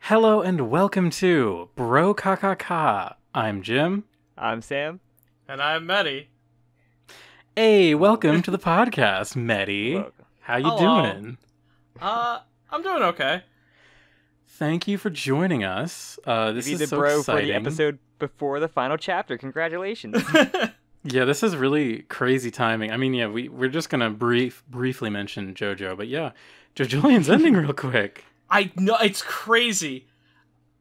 Hello and welcome to BROKAKAKA. I'm Jim. I'm Sam. And I'm Meti. Hey, welcome to the podcast, Meti. Welcome. How you Hello. doing? I'm doing okay. Thank you for joining us. This Be is the so bro exciting. for the episode before the final chapter. Congratulations. Yeah, this is really crazy timing. I mean, yeah, we're just gonna briefly mention JoJo, but yeah, JoJolian's ending real quick. I know, it's crazy.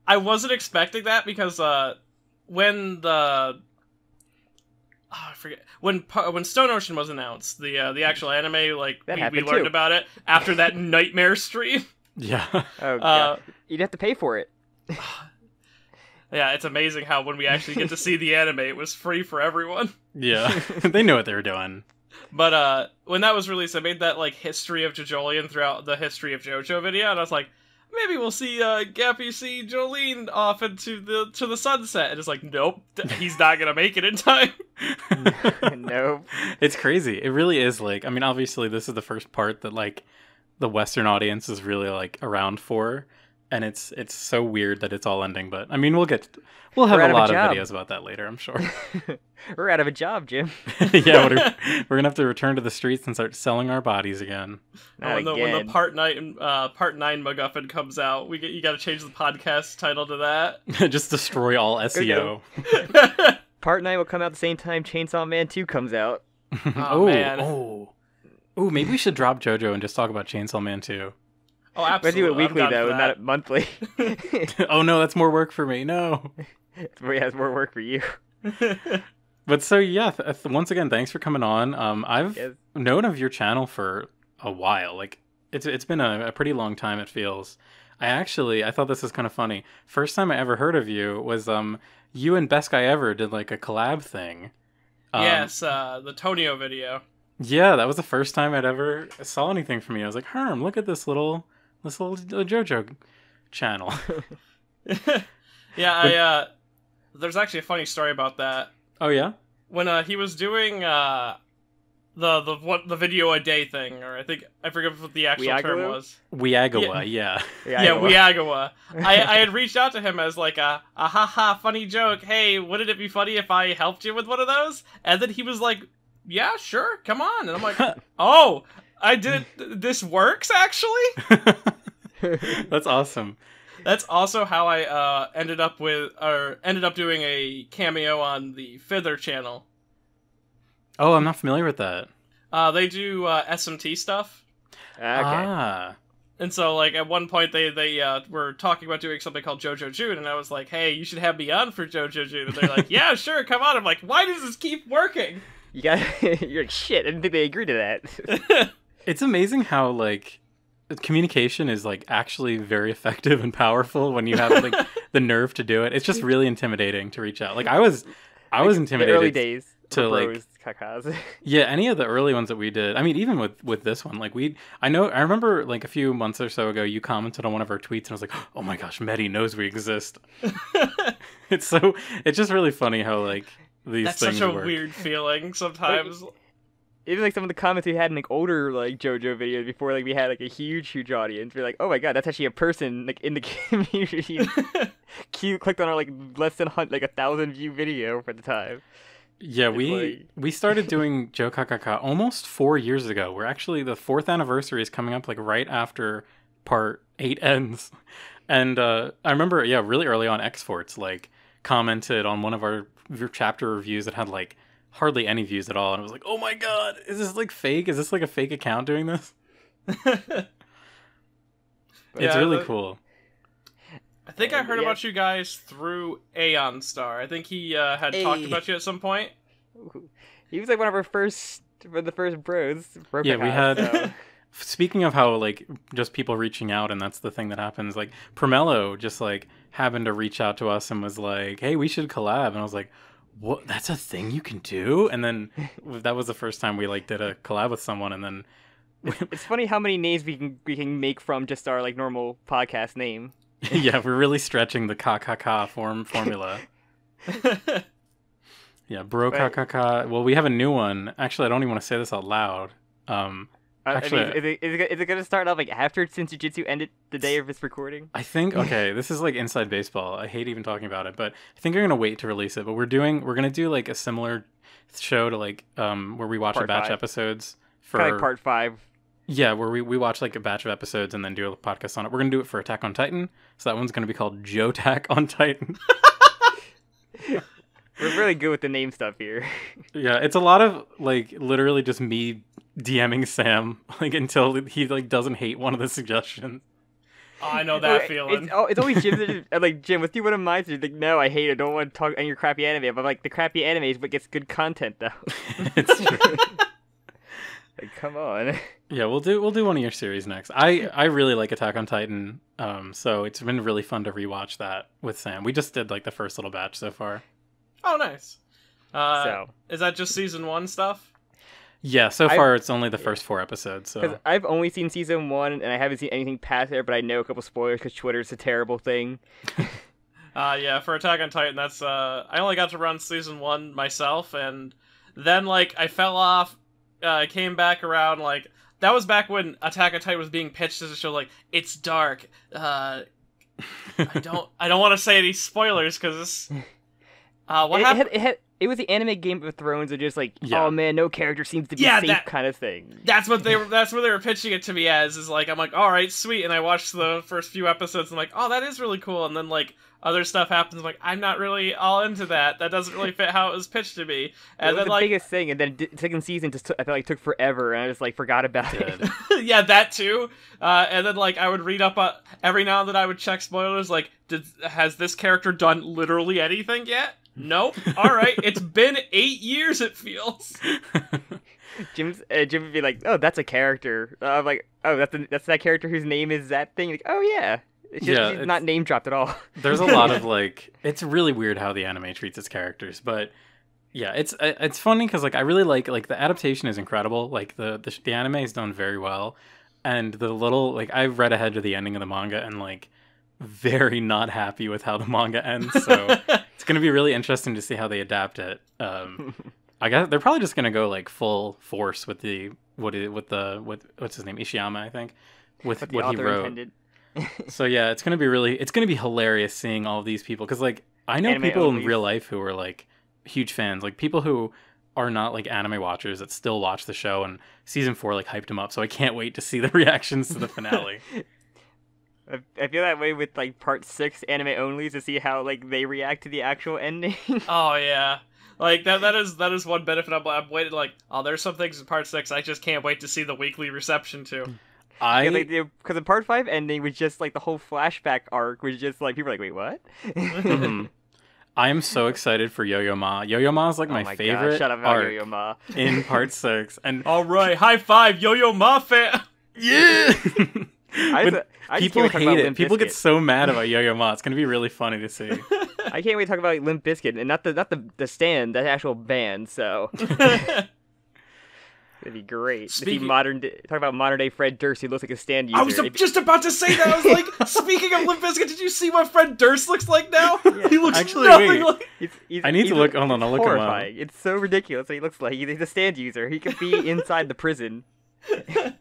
I wasn't expecting that because when I forget when Stone Ocean was announced, the actual anime, like we learned about it after that nightmare stream. Yeah. Oh god. You'd have to pay for it. Yeah, it's amazing how when we actually get to see the anime, it was free for everyone. Yeah, they knew what they were doing. But when that was released, I made that like history of JoJolian throughout the history of JoJo video, and I was like, maybe we'll see Gappy see Jolene off into the sunset, and it's like, nope, he's not gonna make it in time. Nope. It's crazy. It really is. Like, I mean, obviously, this is the first part that like the Western audience is really like around for, and it's so weird that it's all ending. But I mean, we'll have a lot of videos about that later, I'm sure. We're out of a job, Jim. Yeah, we're gonna have to return to the streets and start selling our bodies again. When the part 9 MacGuffin comes out, you got to change the podcast title to that. Just destroy all SEO. Part 9 will come out the same time Chainsaw Man 2 comes out. Oh man. Oh, maybe we should drop JoJo and just talk about Chainsaw Man 2. Oh, absolutely. We'll do it weekly though, not monthly. Oh no, that's more work for me. No. It's more work for you. But so yeah, once again, thanks for coming on. I've known of your channel for a while. Like it's been a pretty long time. It feels. I thought this was kind of funny. First time I ever heard of you was you and Best Guy Ever did like a collab thing. Yes, the Tonio video. Yeah, that was the first time I'd ever saw anything from you. I was like, Herm, look at this little JoJo channel. Yeah, there's actually a funny story about that. Oh yeah? When he was doing the video a day thing, or I forget what the actual term was. Weagawa, yeah. Yeah, Weagawa. I had reached out to him as like a haha funny joke. Hey, wouldn't it be funny if I helped you with one of those? And then he was like, yeah, sure, come on. And I'm like, oh, I did it. This works actually. That's awesome. That's also how I ended up doing a cameo on the Fither channel. Oh, I'm not familiar with that. They do SMT stuff. Okay. Ah. And so, like, at one point, they were talking about doing something called JoJo June, and I was like, hey, you should have me on for JoJo June. And they're like, yeah, sure, come on. I'm like, why does this keep working? You're like, shit, I didn't think they agreed to that. It's amazing how, like, communication is, like, actually very effective and powerful when you have, like, the nerve to do it. It's just really intimidating to reach out. Like, I was intimidated. The early days. To, like, kakas. Yeah, any of the early ones that we did. I mean, even with this one, like I remember like a few months or so ago, you commented on one of our tweets, and I was like, oh my gosh, Meti knows we exist. It's just really funny how like these That's things such a work. weird feeling sometimes. Even like some of the comments we had in like older like JoJo videos before like we had like a huge audience. We're like, oh my god, that's actually a person like in the community. Q clicked on our like less than like 1,000 view video for the time. Yeah, we started doing BROKAKAKA almost 4 years ago. We're actually, the 4th anniversary is coming up like right after part 8 ends. And I remember, yeah, really early on, Xforts like commented on one of our chapter reviews that had like hardly any views at all. And I was like, oh my god, is this like fake? Is this like a fake account doing this? It's really cool. I think I heard about you guys through Aeon Star. I think he had talked about you at some point. He was like one of the first bros. Yeah, we had... So. Speaking of how, like, just people reaching out, and that's the thing that happens, like, Promello just, like, happened to reach out to us and was like, hey, we should collab. And I was like, what? That's a thing you can do? And then that was the first time we, like, did a collab with someone, and then... It's funny how many names we can make from just our, like, normal podcast name. Yeah, we're really stretching the KKK formula. Yeah, BROKAKAKA. Well, we have a new one. Actually, I don't even want to say this out loud. Actually, I mean, is it going to start off like after since Jiu-Jitsu ended the day of this recording? I think okay, this is like inside baseball. I hate even talking about it, but I think we're gonna wait to release it. But we're gonna do like a similar show to like where we watch Part a batch 5. episodes for Kind of like part 5. Yeah, where we watch like a batch of episodes and then do a podcast on it. We're gonna do it for Attack on Titan, so that one's gonna be called JoTack on Titan. We're really good with the name stuff here. Yeah, it's a lot of like literally just me DMing Sam like until he like doesn't hate one of the suggestions. Oh, I know that feeling. It's always Jim. Like, Jim, let's do one of mine. So you're like, no, I hate it. I don't want to talk on your crappy anime. But like, the crappy anime is what gets good content, though. It's true. Like, come on. Yeah, we'll do one of your series next. I really like Attack on Titan. So it's been really fun to rewatch that with Sam. We just did like the first little batch so far. Oh, nice. Is that just season 1 stuff? Yeah, so far it's only the first 4 episodes. So because I've only seen season 1 and I haven't seen anything past there, but I know a couple spoilers because Twitter's a terrible thing. Yeah, for Attack on Titan, that's I only got to run season 1 myself, and then like I fell off. I came back around like that was back when Attack on Titan was being pitched as a show. Like it's dark. I don't want to say any spoilers because what happened? It was the anime Game of Thrones of just like, oh man, no character seems to be safe kind of thing. That's what they were pitching it to me as. Is like I'm like, all right, sweet, and I watched the first few episodes and I'm like, oh, that is really cool, and then like other stuff happens. I'm like, I'm not really all into that. That doesn't really fit how it was pitched to me. And it was then the like biggest thing, and then second season just I felt like took forever, and I just like forgot about it. Yeah, that too. And then like I would read up every now and then I would check spoilers. Like, has this character done literally anything yet? Nope. All right. It's been 8 years. It feels. Jim would be like, "Oh, that's a character." I'm like, "Oh, that's that character whose name is that thing." Like, "Oh yeah." It's not name dropped at all. There's a lot of like, it's really weird how the anime treats its characters, but yeah, it's funny because like I really like the adaptation is incredible. Like the anime is done very well, and the little like I've read ahead to the ending of the manga and like very not happy with how the manga ends. So it's gonna be really interesting to see how they adapt it. I guess they're probably just gonna go like full force with what's his name, Ishiyama, I think, with what he wrote. Intended. So yeah, it's gonna be hilarious seeing all of these people because like I know people in real life who are like huge fans, like people who are not like anime watchers that still watch the show, and season 4 like hyped them up. So I can't wait to see the reactions to the finale. I feel that way with like part 6 anime only to see how like they react to the actual ending. Oh yeah, like that is one benefit. I'm waiting like, oh, there's some things in part 6 I just can't wait to see the weekly reception to. Because the part 5 ending was just like the whole flashback arc was just like people were like, wait, what? Mm-hmm. I am so excited for Yo-Yo Ma. Yo-Yo Ma is like my favorite God, shut up about Yo-Yo Ma in part 6. And all right, high five, Yo-Yo Ma fan. Yeah. I people hate it. People get so mad about Yo-Yo Ma. It's gonna be really funny to see. I can't wait to talk about Limp Bizkit and not the stand, the actual band. So it'd be great. Talk about modern day Fred Durst, who looks like a stand user. I was just about to say that. I was like, speaking of Limp Bizkit, did you see what Fred Durst looks like now? Yeah. He looks nothing like. I need to look. Hold on, I'll look him up. It's so ridiculous. He looks like he's a stand user. He could be inside the prison.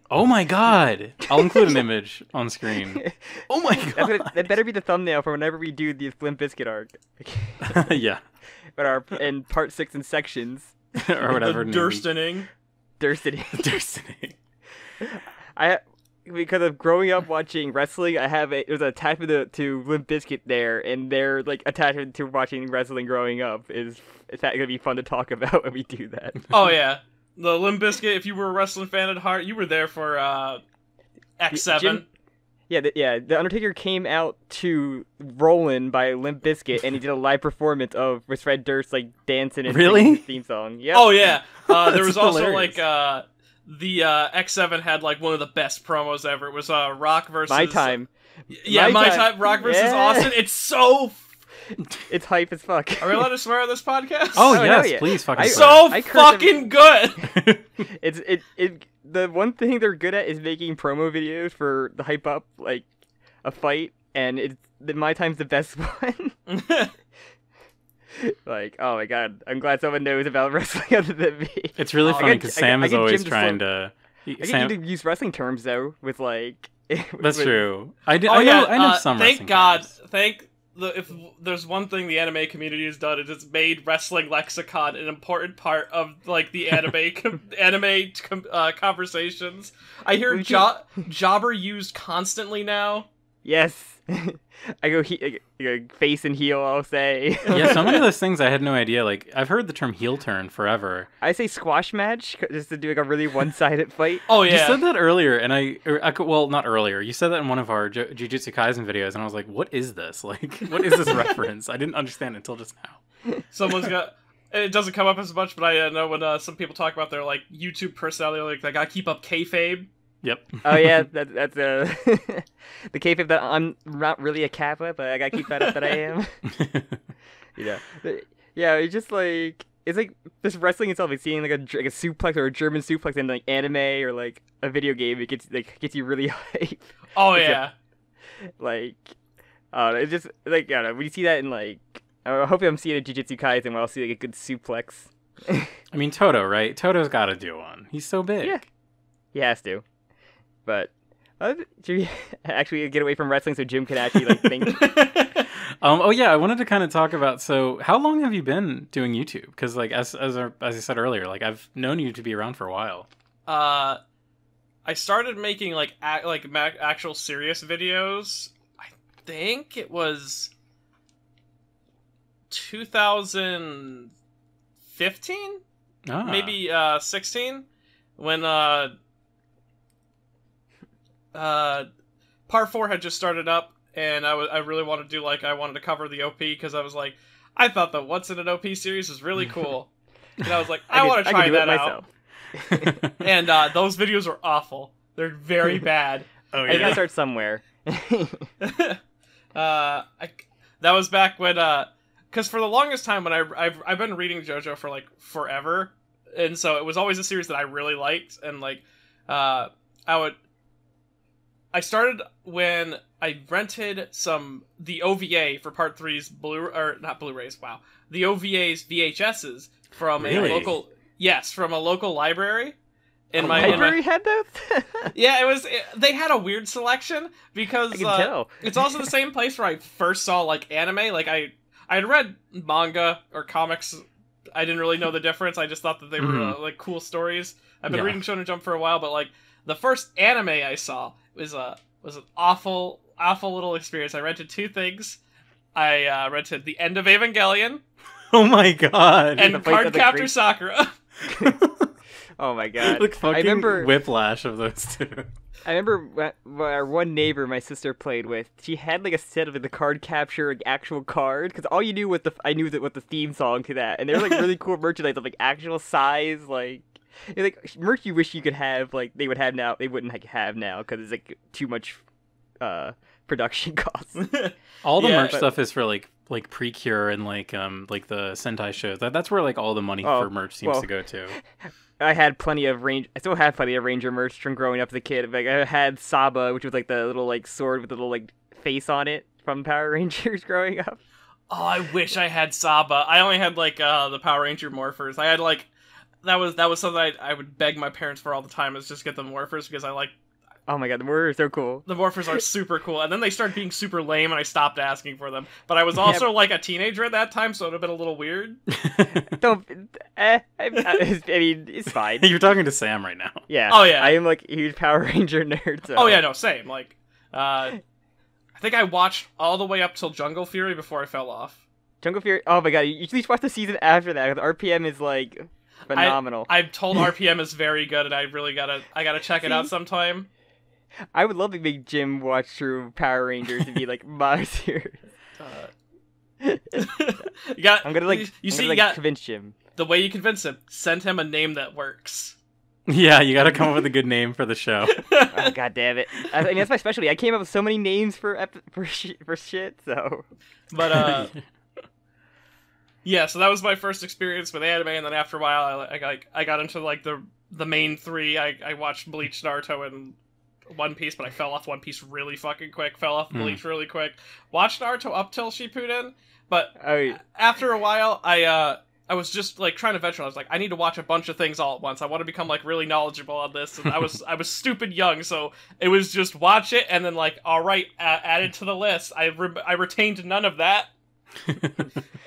Oh my god! I'll include an image on screen. Oh my god! That better be the thumbnail for whenever we do the Limp Bizkit arc. Yeah. But in part 6 in sections. Or whatever. Durstening. Because of growing up watching wrestling, there's an attachment to Limp Bizkit there, and their like attachment to watching wrestling growing up is gonna be fun to talk about when we do that. Oh yeah. The Limp Bizkit, if you were a wrestling fan at heart, you were there for X7. The Undertaker came out to Rollin' by Limp Bizkit, and he did a live performance with Fred Durst like dancing and singing his theme song. Yep. Oh yeah, there was also hilarious. Like the X7 had like one of the best promos ever. It was Rock versus My Time. Yeah, My Time. Rock versus Austin. It's so. It's hype as fuck. Are we allowed to swear on this podcast? Oh yes, please fucking swear. Fucking good. The one thing they're good at is making promo videos for the hype up like a fight, and My Time's the best one. Like, oh my god, I'm glad someone knows about wrestling other than me. It's really funny because Sam is always trying to I think you use wrestling terms though, with like. That's true. I know some wrestling Thank God. terms. If there's one thing the anime community has done, is it's made wrestling lexicon an important part of like the anime conversations. I hear jobber used constantly now. Yes. I go face and heel, I'll say. Yeah, so many of those things I had no idea. Like, I've heard the term heel turn forever. I say squash match, just to do like a really one-sided fight. Oh, yeah. You said that earlier, and well, not earlier. You said that in one of our Jujutsu Kaisen videos, and I was like, what is this? Like, what is this reference? I didn't understand it until just now. Someone's got... It doesn't come up as much, but I know when some people talk about their, like, YouTube personality, like, they gotta keep up kayfabe. Yep. Oh yeah, that's the kayfabe that I'm not really a kappa, but I gotta keep that up that I am. Yeah, it's just like this wrestling itself. Like seeing like a suplex or a German suplex in like anime or like a video game, it gets you really hype. Oh yeah. It's just like I don't know, when you see that in like, I hope I'm seeing a Jujutsu Kaisen where I'll see like a good suplex. I mean Toto, right? Toto's got to do one. He's so big. Yeah, he has to. But should we actually get away from wrestling so Jim can actually like think? Oh yeah, I wanted to kind of talk about. So, how long have you been doing YouTube? Because like as I said earlier, like I've known you to be around for a while. I started making like actual serious videos. I think it was 2015, maybe 16, when Part 4 had just started up, and I really wanted to do, like, I wanted to cover the OP, because I was like, I thought the What's in an OP series was really cool. And I was like, I want to try that out. And those videos are awful. They're very bad. Oh, yeah. I gotta start somewhere. That was back when, because for the longest time, when I've been reading JoJo for, like, forever, and so it was always a series that I really liked, and, like, I started when I rented the OVA for Part 3's not Blu-rays, wow. The OVA's VHSs from a local library. Library had those? Yeah, they had a weird selection because I can tell. It's also the same place where I first saw like anime. Like I had read manga or comics. I didn't really know the difference. I just thought that they were like cool stories. I've been reading Shonen Jump for a while, but like the first anime I saw was an awful little experience. I rented two things. I rented The End of Evangelion. Oh my god! And Cardcaptor Sakura. Oh my god! Like fucking I remember whiplash of those two. I remember our one neighbor my sister played with. She had like a set of the card capture actual card because all you knew was the theme song to that, and they were like really cool merchandise of like actual size like merch you wish you could have like they would have now they wouldn't have now because it's like too much production costs. All the merch stuff is for like Precure and like the Sentai shows. That's where like all the money for merch seems to go to. I had plenty of I still have plenty of Ranger merch from growing up as a kid. Like I had Saba, which was like the little like sword with the little like face on it from Power Rangers growing up. Oh, I wish I had Saba. I only had like the Power Ranger morphers. I had like that was something I would beg my parents for all the time, is just get the morphers because I like. Oh my god, the morphers are so cool. The morphers are super cool, and then they started being super lame, and I stopped asking for them. But I was also like a teenager at that time, so it would have been a little weird. I mean, it's fine. You're talking to Sam right now. Yeah. Oh yeah. I am like a huge Power Ranger nerd. So. Oh yeah, no, same. Like, I think I watched all the way up till Jungle Fury before I fell off. Jungle Fury. Oh my god, you should watch the season after that. The RPM is like phenomenal. I've told RPM is very good, and I really gotta check it out sometime. I would love to make Jim watch through Power Rangers and be like, my series. I'm gonna convince Jim. The way you convince him, send him a name that works. Yeah, you gotta come up with a good name for the show. Oh, god damn it! I mean, that's my specialty. I came up with so many names for shit. So, but yeah. So that was my first experience with anime, and then after a while, I got into like the main three. I watched Bleach, Naruto, and One Piece, but I fell off One Piece really fucking quick. Fell off Bleach really quick. Watched Naruto up till Shippuden, but after a while, I I was just like trying to venture. I was like, I need to watch a bunch of things all at once. I want to become like really knowledgeable on this. And I was stupid young, so it was just watch it and then like, all right, add it to the list. I retained none of that,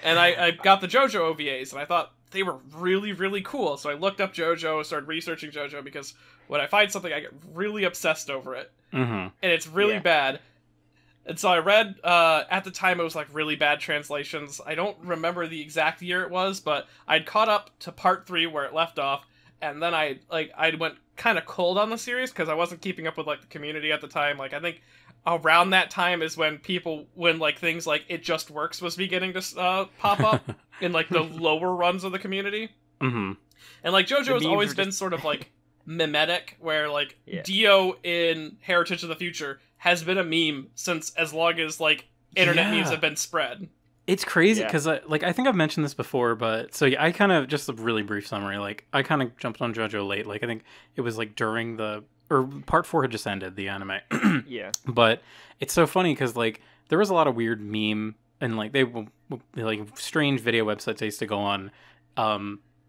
and I got the JoJo OVAs, and I thought they were really, really cool. So I looked up JoJo, started researching JoJo, because when I find something, I get really obsessed over it, and it's really bad. And so I read, at the time it was like really bad translations. I don't remember the exact year it was, but I'd caught up to part 3 where it left off, and then I went kind of cold on the series because I wasn't keeping up with like the community at the time. Like I think around that time is when like things like It Just Works was beginning to pop up in like the lower runs of the community. And like JoJo has always been sort of like mimetic, where like Dio in Heritage of the Future has been a meme since as long as like internet memes have been spread. It's crazy because I think I've mentioned this before, but so I kind of, just a really brief summary, like I kind of jumped on JoJo late. Like I think it was like during part 4 had just ended, the anime. But it's so funny because like there was a lot of weird meme and like like strange video websites I used to go on,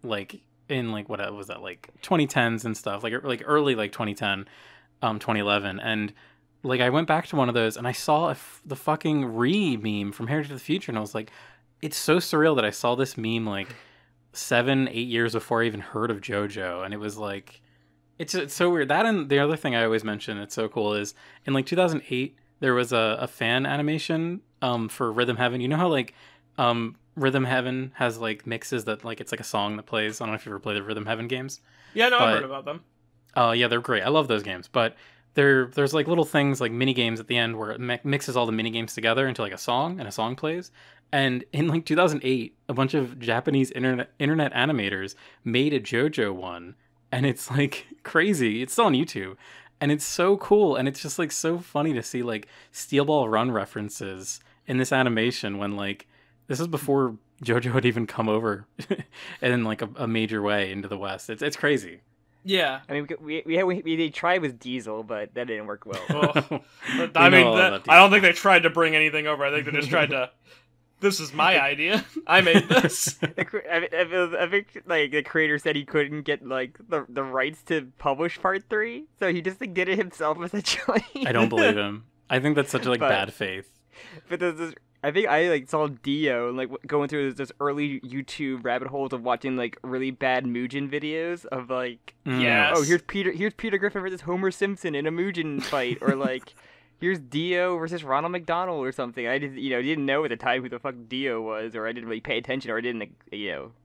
like in like what was that, like 2010s and stuff, like early like 2010, 2011, and like I went back to one of those and I saw the fucking meme from Heritage of the Future, and I was like, it's so surreal that I saw this meme like 7-8 years before I even heard of JoJo, and it was like, it's so weird. That, and the other thing I always mention, it's so cool, is in like 2008 there was a fan animation for Rhythm Heaven. You know how like Rhythm Heaven has like mixes that like it's like a song that plays. I don't know if you ever play the Rhythm Heaven games. Yeah, no, I've heard about them. Yeah, they're great. I love those games, but there's like little things like mini games at the end where it mixes all the mini games together into like a song, and a song plays. And in like 2008, a bunch of Japanese internet animators made a JoJo one, and it's like crazy. It's still on YouTube, and it's so cool, and it's just like so funny to see like Steel Ball Run references in this animation when like this is before JoJo had even come over in like a major way into the West. It's crazy. Yeah, I mean, we tried with Diesel, but that didn't work well. I mean, I don't think they tried to bring anything over. I think they just tried to. This is my idea. I made this. I think like the creator said he couldn't get like the rights to publish part 3, so he just like did it himself essentially. I don't believe him. I think that's such like bad faith. But I think I like saw Dio and like going through this early YouTube rabbit holes of watching like really bad Mugen videos of like, oh, here's Peter Griffin versus Homer Simpson in a Mugen fight, or like here's Dio versus Ronald McDonald or something. I didn't know at the time who the fuck Dio was, or I didn't really pay attention, or I didn't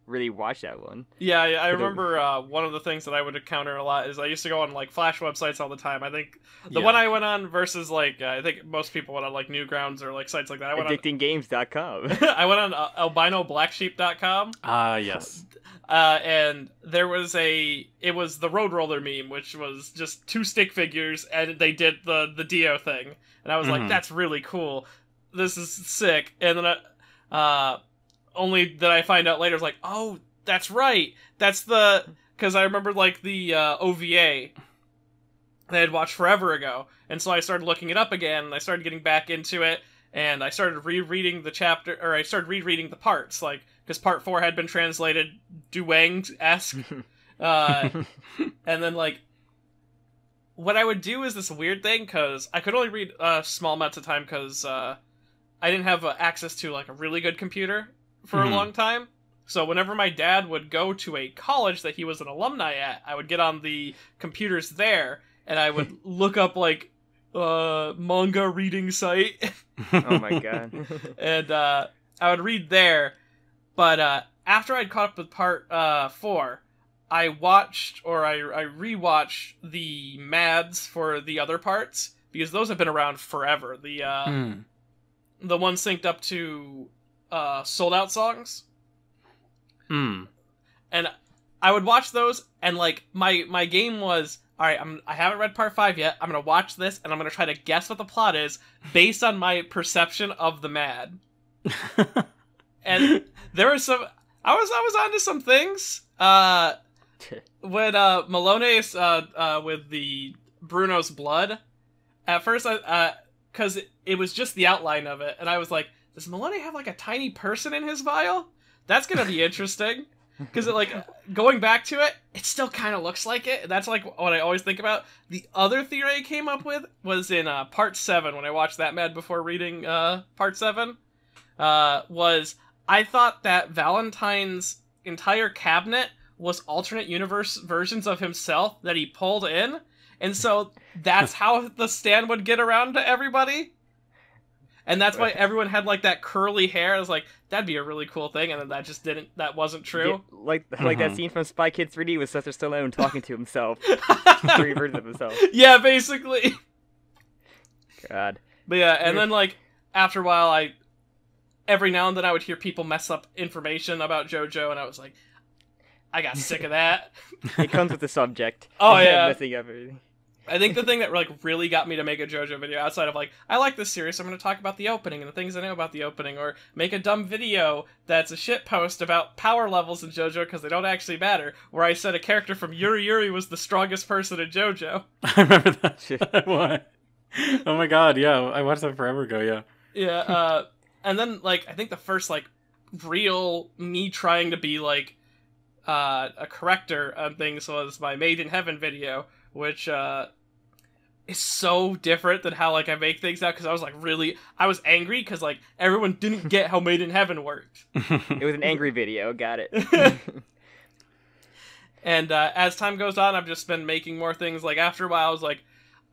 really watch that one. Yeah, I remember one of the things that I would encounter a lot is I used to go on like Flash websites all the time. I think the one I went on versus like I think most people went on like Newgrounds or like sites like that. I went AddictingGames.com. I went on albinoblacksheep.com. Yes. And there was it was the Road Roller meme, which was just 2 stick figures, and they did the Dio thing, and I was like, that's really cool. This is sick. And then only that I find out later, is like, oh, that's right. That's because I remember like the OVA that I had watched forever ago, and so I started looking it up again, and I started getting back into it, and I started rereading the chapter, or I started rereading the parts, like, because part 4 had been translated Duang-esque, and then like, what I would do is this weird thing, because I could only read small amounts of time, because I didn't have access to like a really good computer for a long time. So whenever my dad would go to a college that he was an alumni at, I would get on the computers there, and I would look up like manga reading site. Oh my god. And I would read there, but after I'd caught up with part 4, I watched, or I rewatched the MADs for the other parts, because those have been around forever. The one synced up to Sold Out songs. And I would watch those, and like my game was, all right, I haven't read part 5 yet. I'm gonna watch this, and I'm gonna try to guess what the plot is based on my perception of the MAD. And there were some, I was onto some things. When Malone is with the Bruno's blood, at first because it was just the outline of it, and I was like, does Malone have like a tiny person in his vial? that's gonna be interesting. Because like going back to it, it still kind of looks like it. That's like what I always think about. The other theory I came up with was in part 7 when I watched that Mad before reading part 7. Was I thought that Valentine's entire cabinet was alternate universe versions of himself that he pulled in, and so that's how the stand would get around to everybody. And that's why everyone had like that curly hair. I was like, that'd be a really cool thing, and then that wasn't true. Yeah, like that scene from Spy Kids 3D with Sylvester Stallone talking to himself. Three versions of himself. Yeah, basically. God. But yeah, and then like after a while, every now and then I would hear people mess up information about JoJo, and I was like, I got sick of that. It comes with the subject. Oh yeah. Messing up everything. I think the thing that like really got me to make a JoJo video, outside of like, I like this series, so I'm going to talk about the opening and the things I know about the opening, or make a dumb video that's a shit post about power levels in JoJo because they don't actually matter, where I said a character from Yuri Yuri was the strongest person in JoJo. I remember that shit. What? Oh my god, yeah, I watched that forever ago, yeah. Yeah, and then like, I think the first like real me trying to be like a corrector on things was my Made in Heaven video, which is so different than how like I make things now, because I was angry because like everyone didn't get how Made in Heaven worked. It was an angry video, got it. And as time goes on, I've just been making more things. Like after a while, I was like,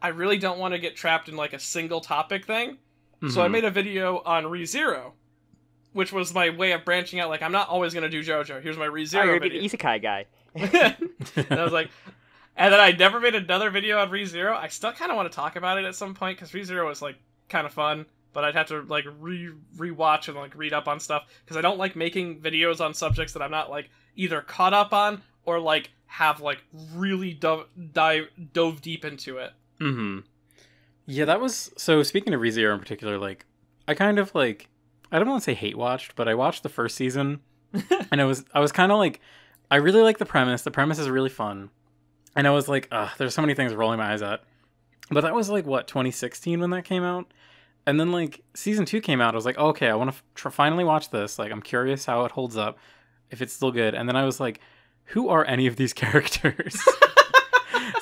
I really don't want to get trapped in like a single topic thing. Mm-hmm. So I made a video on ReZero, which was my way of branching out. Like, I'm not always going to do JoJo. Here's my ReZero you're video. You're the isekai guy. And I was like, and then I never made another video on ReZero. I still kind of want to talk about it at some point, because ReZero was like kind of fun, but I'd have to like rewatch and like read up on stuff, because I don't like making videos on subjects that I'm not like either caught up on or like have like really dove deep into it. Mm-hmm. Yeah, that was... So, speaking of ReZero in particular, like, I kind of, like... I don't want to say hate-watched, but I watched the first season, and I was kind of, like... I really like the premise. The premise is really fun. And I was like, there's so many things rolling my eyes at. But that was, like, what, 2016 when that came out? And then, like, Season 2 came out. I was like, oh, okay, I want to finally watch this. Like, I'm curious how it holds up, if it's still good. And then I was like, who are any of these characters?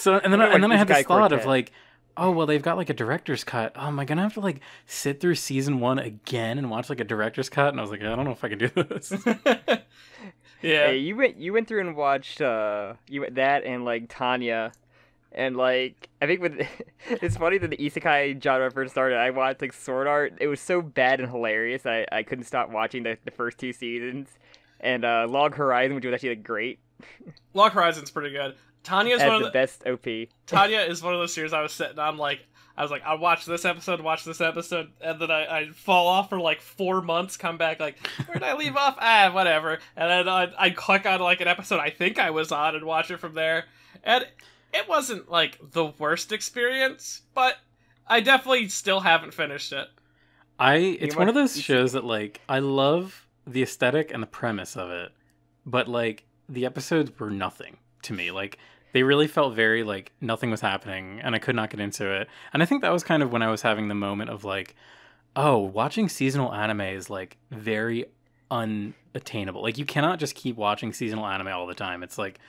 And then I had this thought of, like... Oh, well, they've got, like, a director's cut. Oh, am I going to have to, like, sit through Season 1 again and watch, like, a director's cut? And I was like, I don't know if I can do this. Yeah. Hey, you went through and watched that and, like, Tanya. And, like, I think it's funny that the isekai genre first started. I watched, like, Sword Art. It was so bad and hilarious. I couldn't stop watching the first 2 seasons. And Log Horizon, which was actually, like, great. Log Horizon's pretty good. Tanya's one of the best OP. Tanya is one of those series I was sitting on, like, I'll watch this episode, and then I'd fall off for, like, 4 months, come back, like, where'd I leave off? Whatever. And then I'd click on, like, an episode I think I was on and watch it from there. And it wasn't, like, the worst experience, but I definitely still haven't finished it. It's one of those shows that, like, I love the aesthetic and the premise of it, but, like, the episodes were nothing to me. Like, they really felt very, like, nothing was happening, and I could not get into it. And I think that was kind of when I was having the moment of, like, oh, watching seasonal anime is, like, very unattainable. Like, you cannot just keep watching seasonal anime all the time. It's like,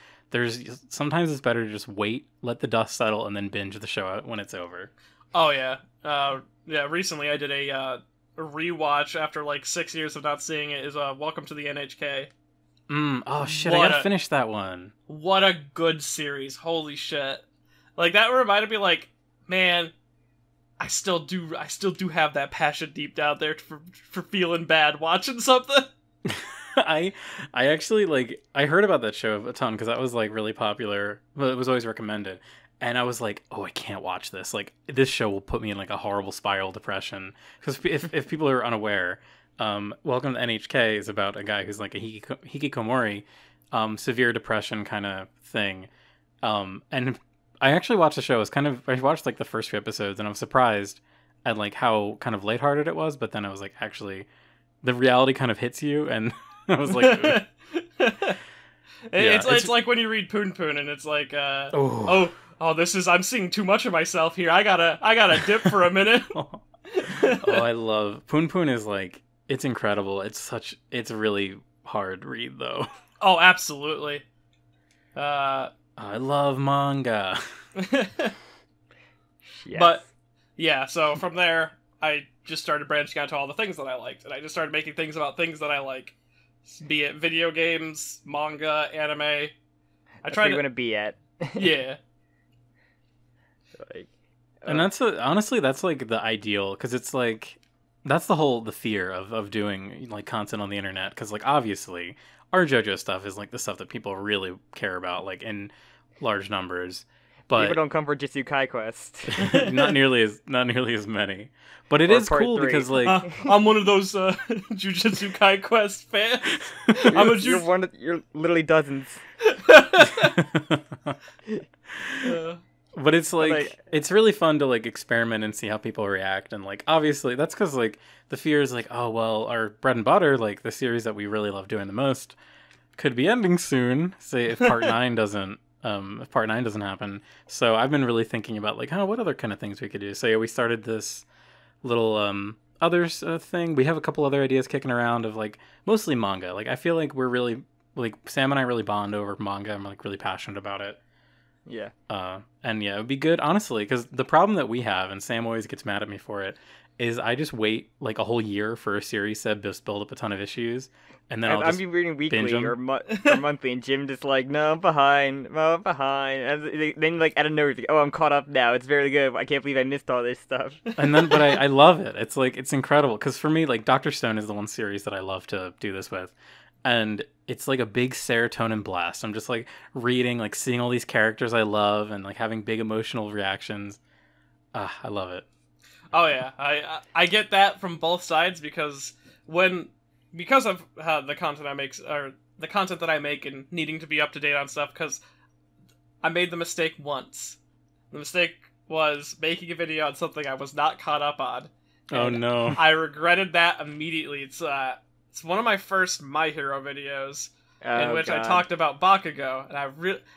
sometimes it's better to just wait, let the dust settle, and then binge the show out when it's over. Oh, yeah. Yeah, recently I did a rewatch after, like, 6 years of not seeing it, is Welcome to the NHK. Oh shit, I gotta finish that one. What a good series. Holy shit. Like, that reminded me, like, man, I still do have that passion deep down there for feeling bad watching something. I actually, like, I heard about that show a ton because that was, like, really popular, but it was always recommended. And I was like, oh, I can't watch this. Like, this show will put me in, like, a horrible spiral depression. Because if people are unaware... Welcome to NHK is about a guy who's like a hikikomori, severe depression kind of thing. And I actually watched the show. I watched like the first few episodes, and I was surprised at like how kind of lighthearted it was. But then I was like, actually, the reality kind of hits you, and I was like, it's like when you read Poon Poon, and it's like, I'm seeing too much of myself here. I gotta dip for a minute. I love Poon Poon is like. It's incredible. It's really hard read though. Oh, absolutely. I love manga. Yes. But yeah, so from there, I just started branching out to all the things that I liked, and I just started making things about things that I like, be it video games, manga, anime. I That's try where to you want to be at. yeah. Like, And that's honestly, that's like the ideal, because it's like that's the fear of doing like content on the internet, because like obviously our JoJo stuff is like the stuff that people really care about, like in large numbers. But people don't come for Jitsukai Quest. not nearly as many. But it Or is part cool 3. because like I'm one of those Jujutsu Kai Quest fans. You're literally dozens. but it's like it's really fun to like experiment and see how people react, and like obviously that's because like the fear is like, oh well, our bread and butter, like the series that we really love doing the most, could be ending soon. Say if part 9 doesn't happen. So I've been really thinking about like, what other kind of things we could do. So yeah, we started this little others thing. We have a couple other ideas kicking around of like mostly manga. Like I feel like we're really like Sam and I really bond over manga. I'm like really passionate about it. Yeah. And yeah, it would be good honestly, because the problem that we have, and Sam always gets mad at me for it, is I just wait like a whole year for a series to just build up a ton of issues, and then I'll just be reading weekly binge or monthly, and Jim just like, no, I'm behind, and then like out of nowhere, like, oh, I'm caught up now. It's very good. I can't believe I missed all this stuff. And then, but I love it. It's like it's incredible because for me, like Dr. Stone is the one series that I love to do this with, and it's like a big serotonin blast. I'm just like reading, like seeing all these characters I love, and like having big emotional reactions. I love it. Oh yeah, I get that from both sides because of the content I make, or the content that I make, and needing to be up to date on stuff, because I made the mistake once. The mistake was making a video on something I was not caught up on. Oh no! I regretted that immediately. It's one of my first My Hero videos in which I talked about Bakugo,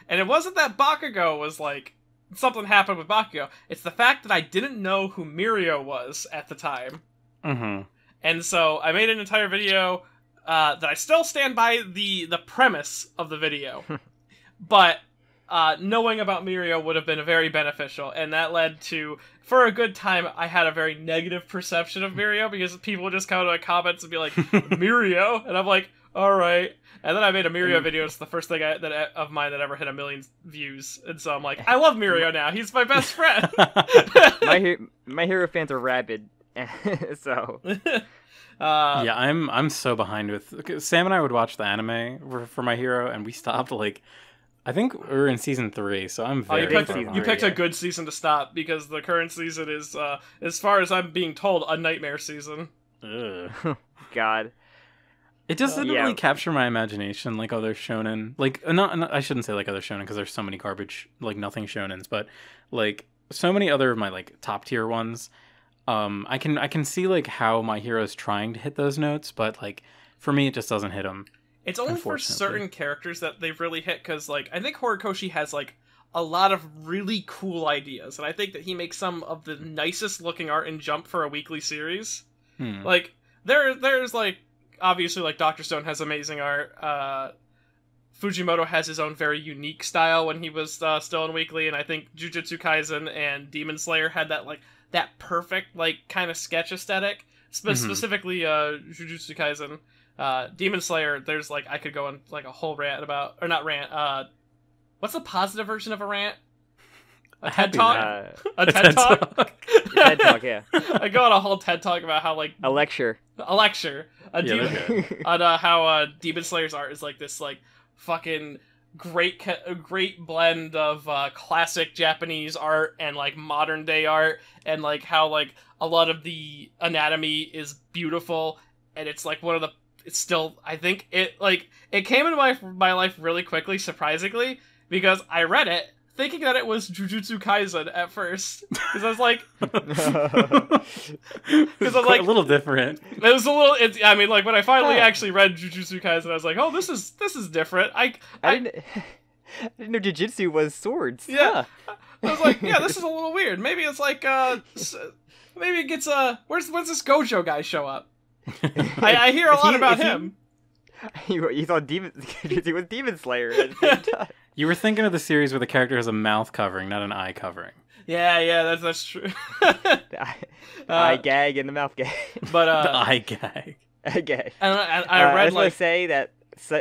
and it wasn't that Bakugo was like something happened with Bakugo. It's the fact that I didn't know who Mirio was at the time. Mm-hmm. And so I made an entire video that I still stand by the premise of the video. But knowing about Mirio would have been very beneficial. And that led to, for a good time, I had a very negative perception of Mirio because people would just come to my comments and be like, Mirio? And I'm like, alright. And then I made a Mirio video. It's the first thing of mine that ever hit 1 million views. And so I'm like, I love Mirio now. He's my best friend. My Hero fans are rabid. So yeah, I'm so behind with Sam and I would watch the anime for My Hero, and we stopped like I think we're in season 3, so I'm very. You picked a good season to stop because the current season is, as far as I'm being told, a nightmare season. Ugh. God. It just didn't really capture my imagination like other shonen. Like, I shouldn't say like other shonen because there's so many garbage, like nothing shonens, but like so many other of my like top tier ones. I can see like how My Hero's trying to hit those notes, but like for me it just doesn't hit them. It's only for certain characters that they've really hit, because like I think Horikoshi has like a lot of really cool ideas, and I think that he makes some of the nicest looking art in Jump for a weekly series. Like there's like obviously like Dr. Stone has amazing art. Fujimoto has his own very unique style when he was still in weekly, and I think Jujutsu Kaisen and Demon Slayer had that like that perfect like kind of sketch aesthetic. Specifically Jujutsu Kaisen. Demon Slayer, there's like I could go on like a whole rant about, or not rant, what's the positive version of a rant? A TED Talk? A TED Talk? TED Talk, yeah. I go on a whole TED Talk about how like a lecture. On how Demon Slayer's art is like this like fucking great blend of classic Japanese art and like modern day art, and like how like a lot of the anatomy is beautiful, and it's like it's still, I think it came into my life really quickly, surprisingly, because I read it thinking that it was Jujutsu Kaisen at first, because I was like, a little different. It was a little. I mean, like when I finally actually read Jujutsu Kaisen, I was like, oh, this is different. I didn't know Jujutsu was swords. Yeah, I was like, yeah, this is a little weird. Maybe it's like, maybe it gets when's this Gojo guy show up? I hear a lot about him. You thought he was Demon Slayer at the same time. You were thinking of the series where the character has a mouth covering, not an eye covering. Yeah, that's true. The eye gag and the mouth gag. But the eye gag. Eye gag. And I read I just want to say that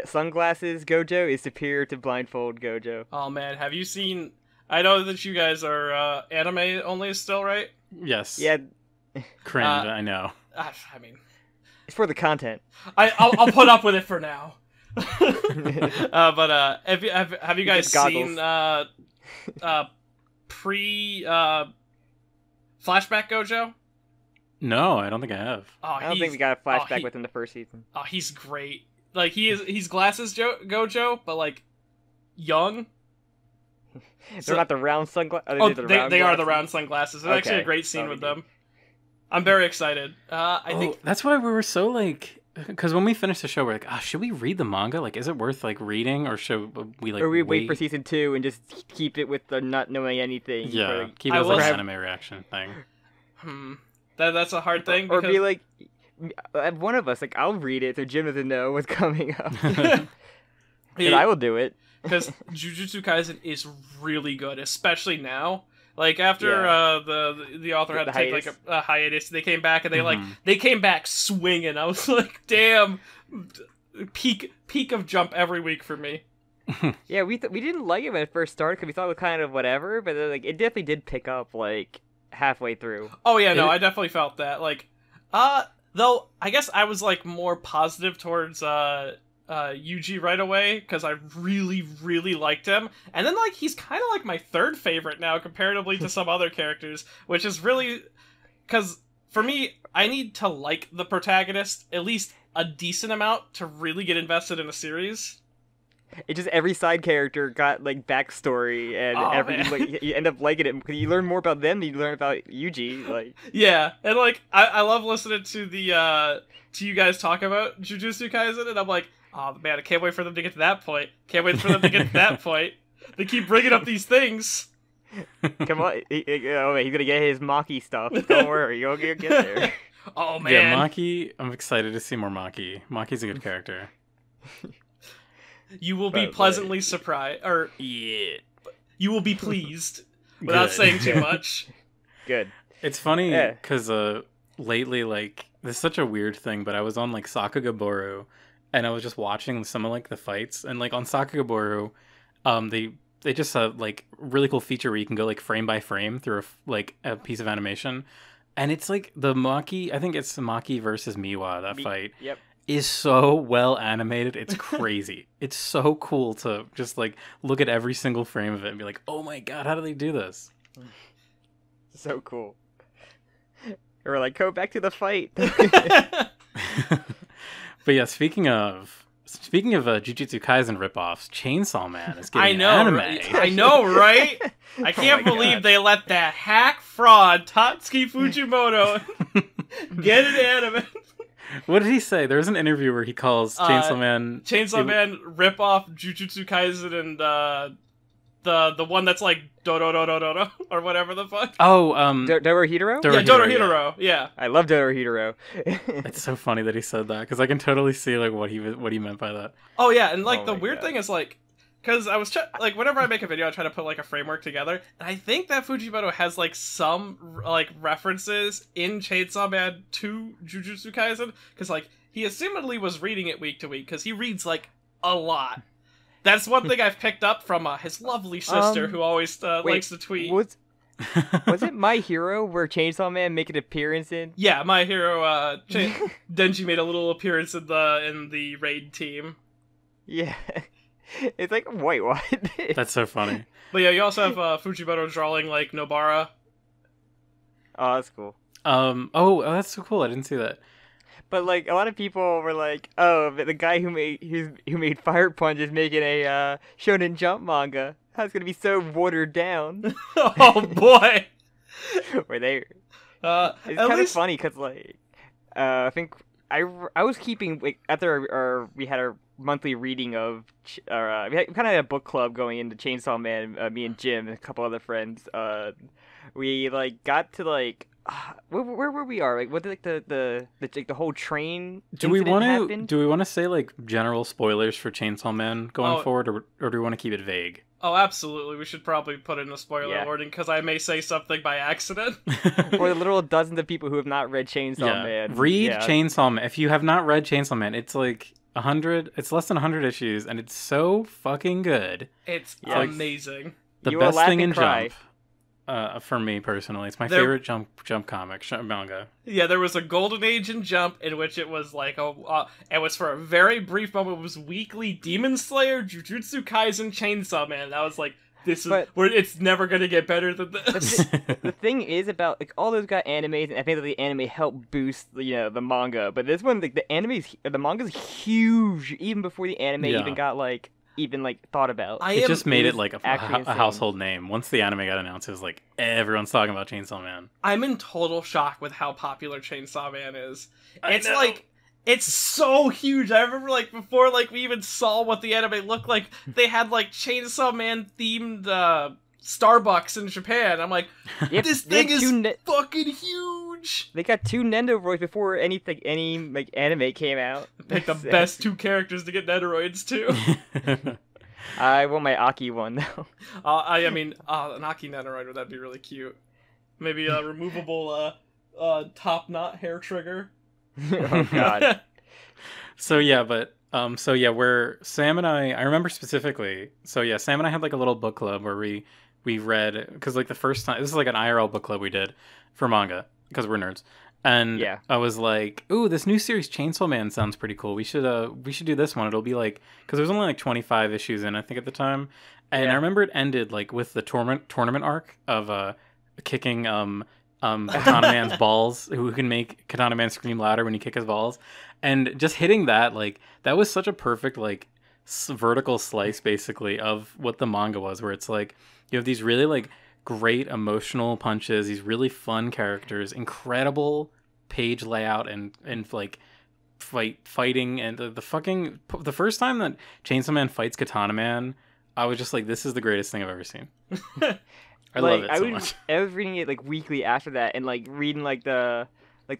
sunglasses Gojo is superior to blindfold Gojo. Oh man, have you seen? I know that you guys are anime only still, right? Yes. Yeah. Cringe. I know. I mean, it's for the content. I'll put up with it for now. But have you guys seen pre flashback Gojo? No, I don't think I have. I don't think we got a flashback within the first season. Oh, he's great. Like he's glasses Gojo, but like young. They're not the round sunglasses. They are the round sunglasses. It's actually a great scene with them. I'm very excited. I think that's why we were so like, because when we finished the show, we're like, should we read the manga? Like, is it worth like reading, or should we like? Or we wait for season 2 and just keep it with the not knowing anything. Yeah, keep it as like an anime reaction thing. That's a hard thing. Or be like, one of us, like, I'll read it so Jim doesn't know what's coming up. And I will do it. Because Jujutsu Kaisen is really good, especially now. Like after the author had to take like a hiatus, they came back and they came back swinging. I was like, damn, peak of Jump every week for me. Yeah, we didn't like it when it first started because we thought it was kind of whatever, but like it definitely did pick up like halfway through. Oh yeah, no, I definitely felt that. Like, though I guess I was like more positive towards Yuji right away because I really liked him, and then like he's kind of like my third favorite now comparatively to some other characters, which is really because for me I need to like the protagonist at least a decent amount to really get invested in a series. It just every side character got like backstory, and you end up liking it because you learn more about them than you learn about Yuji. Like and like I love listening to the to you guys talk about Jujutsu Kaisen, and I'm like, oh man, I can't wait for them to get to that point. Can't wait for them to get to that point. They keep bringing up these things. Come on, he's gonna get his Maki stuff. Don't worry, you'll get there. Oh man, yeah, Maki. I'm excited to see more Maki. Maki's a good character. You will be pleasantly surprised, or you will be pleased without saying too much. Good. It's funny because lately, like, this is such a weird thing, but I was on like Sakugaboru, and I was just watching some of like the fights, and like on Sakugaboru, they just have like really cool feature where you can go like frame by frame through a piece of animation, and it's like the Maki. I think it's Maki versus Miwa. Fight. Yep. Is so well animated. It's crazy. It's so cool to just like look at every single frame of it and be like, oh my god, how do they do this? So cool. Or like, go back to the fight. But yeah, speaking of Jujutsu Kaisen ripoffs, Chainsaw Man is getting anime. I know, right? I can't believe they let that hack fraud Tatsuki Fujimoto get an anime. What did he say? There was an interview where he calls Chainsaw Man rip off Jujutsu Kaisen and the one that's like do or whatever the fuck. Oh, Dorohedoro? Yeah, Dorohedoro. Yeah. I love Dorohedoro. It's so funny that he said that because I can totally see like what he meant by that. Oh yeah, and like the weird thing is like, because I was like, whenever I make a video, I try to put like a framework together, and I think that Fujimoto has like some like references in Chainsaw Man to Jujutsu Kaisen, because like he assumedly was reading it week to week because he reads like a lot. That's one thing I've picked up from his lovely sister who always likes to tweet. Was it My Hero where Chainsaw Man make an appearance in? Yeah, My Hero. Denji made a little appearance in the raid team. Yeah. It's like, wait, what? That's so funny. But yeah, you also have Fujimoto drawing like Nobara. Oh, that's cool. That's so cool. I didn't see that. But like a lot of people were like, "Oh, but the guy who made Fire Punch is making a Shonen Jump manga. How's gonna be so watered down?" Oh boy. Were they? It's kind of funny because like, I think I was keeping like after we had our monthly reading of we kind of had a book club going into Chainsaw Man. Me and Jim and a couple other friends. We like got to like where we are, like what like the whole train. Do we want to happened? do we want to say like general spoilers for Chainsaw Man going forward, or do we want to keep it vague? Oh, absolutely. We should probably put in a spoiler warning because I may say something by accident. For the literal dozens of people who have not read Chainsaw Man. Read Chainsaw Man. If you have not read Chainsaw Man, it's like 100. It's less than 100 issues, and it's so fucking good. It's amazing. The best thing in Jump. For me personally, it's my favorite Jump comic manga. Yeah, there was a golden age in Jump in which it was like it was for a very brief moment. It was weekly Demon Slayer, Jujutsu Kaisen, Chainsaw Man. That was like, it's never gonna get better than this. The thing is about like all those got animes, and I think that the anime helped boost the manga. But this one, like the manga's huge even before the anime even got thought about. It just made it like a household name. Once the anime got announced, it was like everyone's talking about Chainsaw Man. I'm in total shock with how popular Chainsaw Man is. It's so huge. I remember like before like we even saw what the anime looked like, they had like Chainsaw Man themed Starbucks in Japan. I'm like, this thing is fucking huge. They got 2 Nendoroids before any like anime came out. Like the best 2 characters to get Nendoroids too. I want my Aki one though. An Aki Nendoroid, would that be really cute? Maybe a removable top knot hair trigger. Oh god. Where Sam and I remember specifically. So yeah, Sam and I had like a little book club where we read, because like the first time, this is like an IRL book club we did for manga because we're nerds, and I was like, ooh, this new series Chainsaw Man sounds pretty cool. We should do this one. It'll be like, because there was only like 25 issues in, I think, at the time, and I remember it ended like with the tournament arc of kicking Katana Man's balls, who can make Katana Man scream louder when you kick his balls, and just hitting that, like, that was such a perfect like vertical slice basically of what the manga was, where it's like you have these really like great emotional punches, these really fun characters, incredible page layout, and like fighting, and the first time that Chainsaw Man fights Katana Man, I was just like, this is the greatest thing I've ever seen. I love it so much. I was reading it like weekly after that, and like reading like the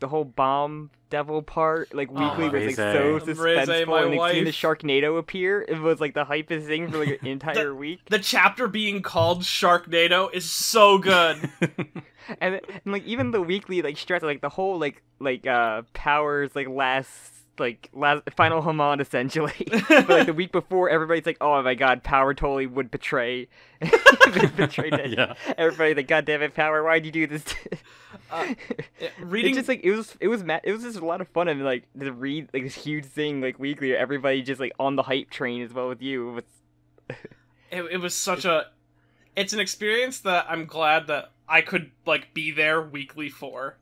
whole bomb devil part like weekly was like so suspenseful, and like seeing the Sharknado appear, it was like the hypest thing for like an entire week. The chapter being called Sharknado is so good. and like even the weekly like stretch, like the whole like powers like last final Haman essentially. But like the week before, everybody's like, oh my god, Power totally would betray that. Yeah. Everybody's like, god damn it, Power, why'd you do this? Reading, it's just like it was just a lot of fun, and like to read like this huge thing like weekly, everybody just like on the hype train as well with you. It was such a, it's an experience that I'm glad that I could like be there weekly for.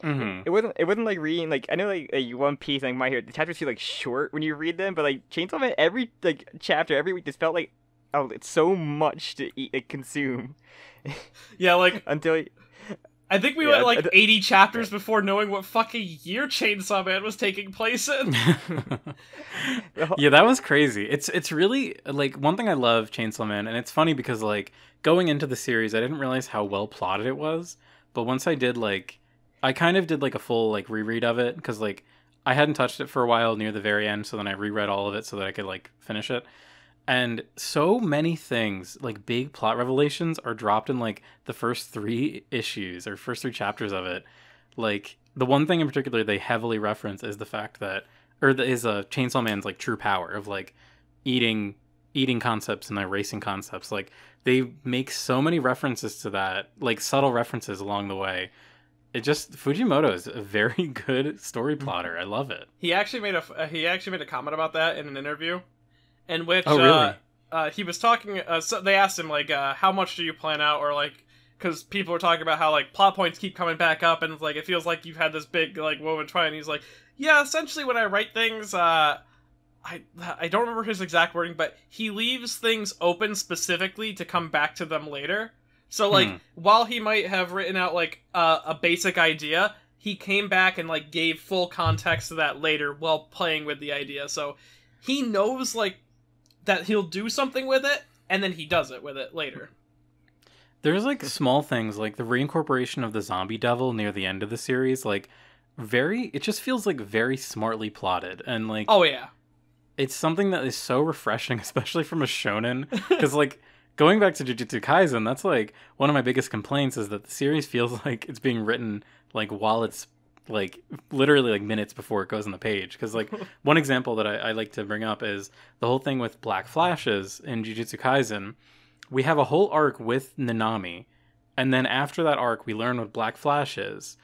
Mm-hmm. It wasn't like reading like, I know like One Piece, like My Hero, the chapters feel like short when you read them, but like Chainsaw Man, every like chapter every week just felt like, oh, it's so much to consume. Yeah, like until I think we went like 80 chapters before knowing what fucking year Chainsaw Man was taking place in. Yeah, that was crazy. It's really like, one thing I love Chainsaw Man, and it's funny because like going into the series I didn't realize how well plotted it was, but once I did, like I kind of did like a full like reread of it, because like I hadn't touched it for a while near the very end, so then I reread all of it so that I could like finish it. And so many things, like big plot revelations, are dropped in like the first 3 issues or first 3 chapters of it. Like the one thing in particular they heavily reference is the fact that, is Chainsaw Man's like true power of like eating concepts and like racing concepts. Like they make so many references to that, like subtle references along the way. Fujimoto is a very good story plotter. I love it. He actually made a comment about that in an interview, in which he was talking. So they asked him like, how much do you plan out, or like, because people were talking about how like plot points keep coming back up, and like it feels like you've had this big like woven twine. And he's like, yeah, essentially when I write things, I don't remember his exact wording, but he leaves things open specifically to come back to them later. So, like, while he might have written out, like, a basic idea, he came back and, like, gave full context to that later while playing with the idea. So, he knows, like, that he'll do something with it, and then he does it with it later. There's like small things like the reincorporation of the zombie devil near the end of the series, like it just feels like very smartly plotted, and like Oh yeah. it's something that is so refreshing, especially from a shonen, because like going back to Jujutsu Kaisen, that's like one of my biggest complaints is that the series feels like it's being written like while it's like literally like minutes before it goes on the page. Because like one example that I like to bring up is the whole thing with black flashes in Jujutsu Kaisen. We have a whole arc with Nanami, and then after that arc we learn what black flash is.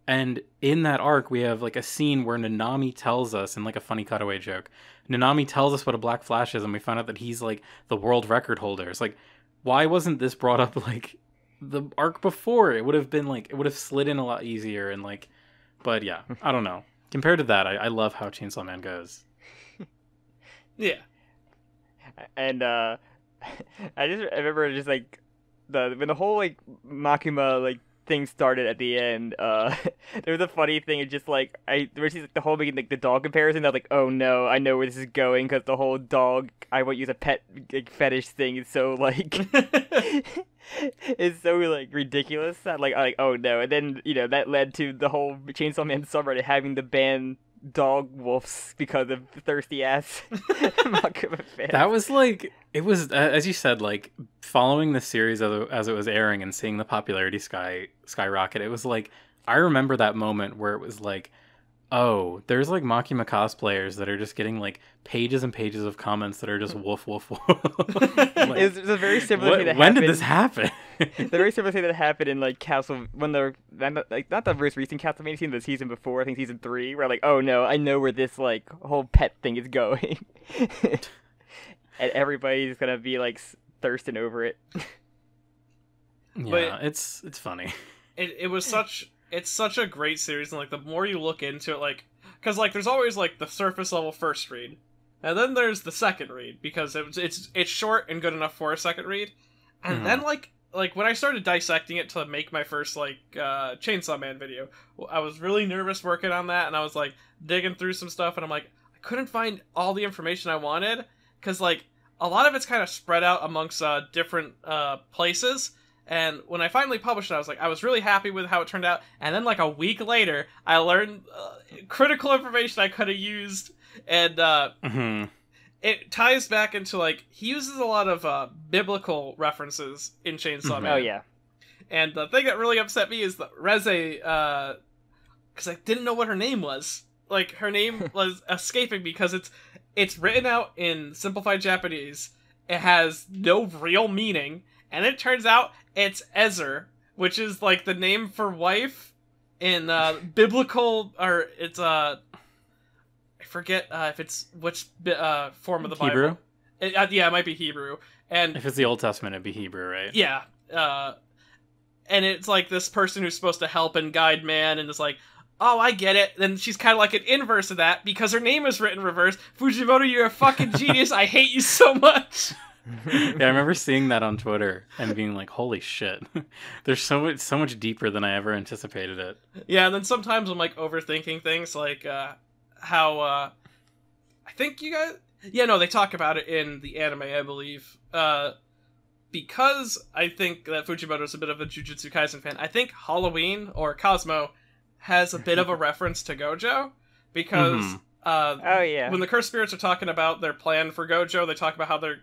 And in that arc, we have like a scene where Nanami tells us, in like a funny cutaway joke, Nanami tells us what a black flash is, and we find out that he's like the world record holder. It's like, why wasn't this brought up like the arc before? It would have been like, it would have slid in a lot easier, and like, but yeah, I don't know. Compared to that, I love how Chainsaw Man goes. Yeah. And I remember just like when the whole like Makima like thing started at the end, there was a funny thing. It's just like there was like the whole making like the dog comparison. I was like, oh no, I know where this is going, because the whole dog I won't use a pet like, fetish thing is so like it's so like ridiculous. Like oh no, and then that led to the whole Chainsaw Man subreddit having the ban dog wolves because of thirsty ass Makima fans. That was like, it was as you said, like following the series as it was airing and seeing the popularity skyrocket. It was like, I remember that moment where it was like, oh, there's like Makima cosplayers that are just getting like pages and pages of comments that are just woof woof woof. Like, it's a very similar thing that when happened. did this happen? The very similar thing that happened in like when they're like not the most recent Castlevania season, but the season before, I think season 3, where like, oh no, I know where this like whole pet thing is going, and everybody's gonna be like thirsting over it. Yeah, but it's funny. It's such a great series, and like the more you look into it, like, because like there's always like the surface level first read, and then there's the second read, because it's short and good enough for a second read, and then like when I started dissecting it to make my first like Chainsaw Man video, I was really nervous working on that, and I was like digging through some stuff, and I'm like, I couldn't find all the information I wanted, because like a lot of it's kind of spread out amongst different places. And when I finally published it, I was really happy with how it turned out. And then like a week later, I learned critical information I could have used. And it ties back into like, he uses a lot of biblical references in Chainsaw Man. Oh yeah. And the thing that really upset me is that Reze, because I didn't know what her name was. Like, her name was escaping me because it's written out in simplified Japanese. It has no real meaning. And it turns out it's Ezer, which is like the name for wife in biblical, or it's I forget if it's which form of the Hebrew? Bible. Yeah, it might be Hebrew. And if it's the Old Testament, it'd be Hebrew, right? Yeah. And it's like this person who's supposed to help and guide man, and it's like, oh, I get it. Then she's kind of like an inverse of that because her name is written reverse. Fujimoto, you're a fucking genius. I hate you so much. Yeah, I remember seeing that on Twitter and being like, holy shit. There's so much deeper than I ever anticipated it. Yeah, and then sometimes I'm like overthinking things, like how I think you guys, yeah, no, they talk about it in the anime, I believe, because I think that Fujimoto's a bit of a Jujutsu Kaisen fan. I think Halloween or Cosmo has a bit of a reference to Gojo, because oh yeah, when the Cursed Spirits are talking about their plan for Gojo, they talk about how they're,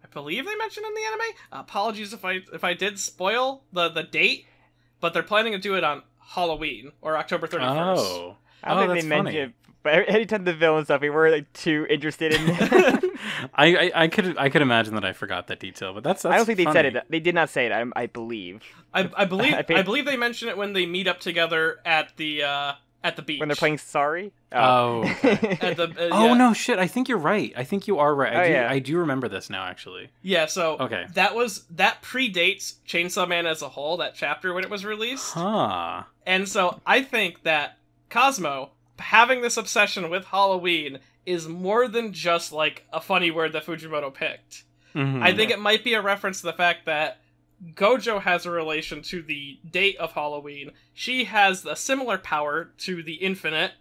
I believe they mentioned in the anime. Apologies if I did spoil the date, but they're planning to do it on Halloween or October 31st. Oh, I don't think they mentioned it, but anytime the villain stuff, we were like too interested in. I could imagine that I forgot that detail, but that's I don't think funny. they said it. They did not say it. I believe. I believe they mention it when they meet up together at the beach when they're playing Sorry. Oh, okay. Yeah. No shit, I think you're right. I think you are right. I do remember this now, actually. Yeah, so okay. that predates Chainsaw Man as a whole, that chapter when it was released. Huh. And so I think that Cosmo having this obsession with Halloween is more than just like a funny word that Fujimoto picked. Mm-hmm. I think it might be a reference to the fact that Gojo has a relation to the date of Halloween. She has a similar power to the infinite.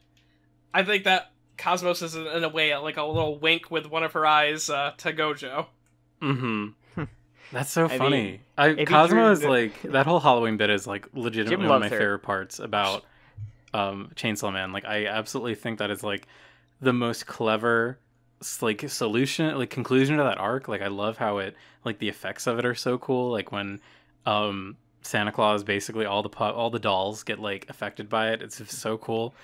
I think that Cosmos is in a way like a little wink with one of her eyes to Gojo. Mm-hmm. That's so I funny. if he Cosmo drew is the- like that whole Halloween bit is like legitimately Jim one of loves my her. favorite parts about Chainsaw Man. Like I absolutely think that is like the most clever like solution, like conclusion to that arc. Like I love how it like the effects of it are so cool. Like when Santa Claus basically all the dolls get like affected by it. It's just so cool.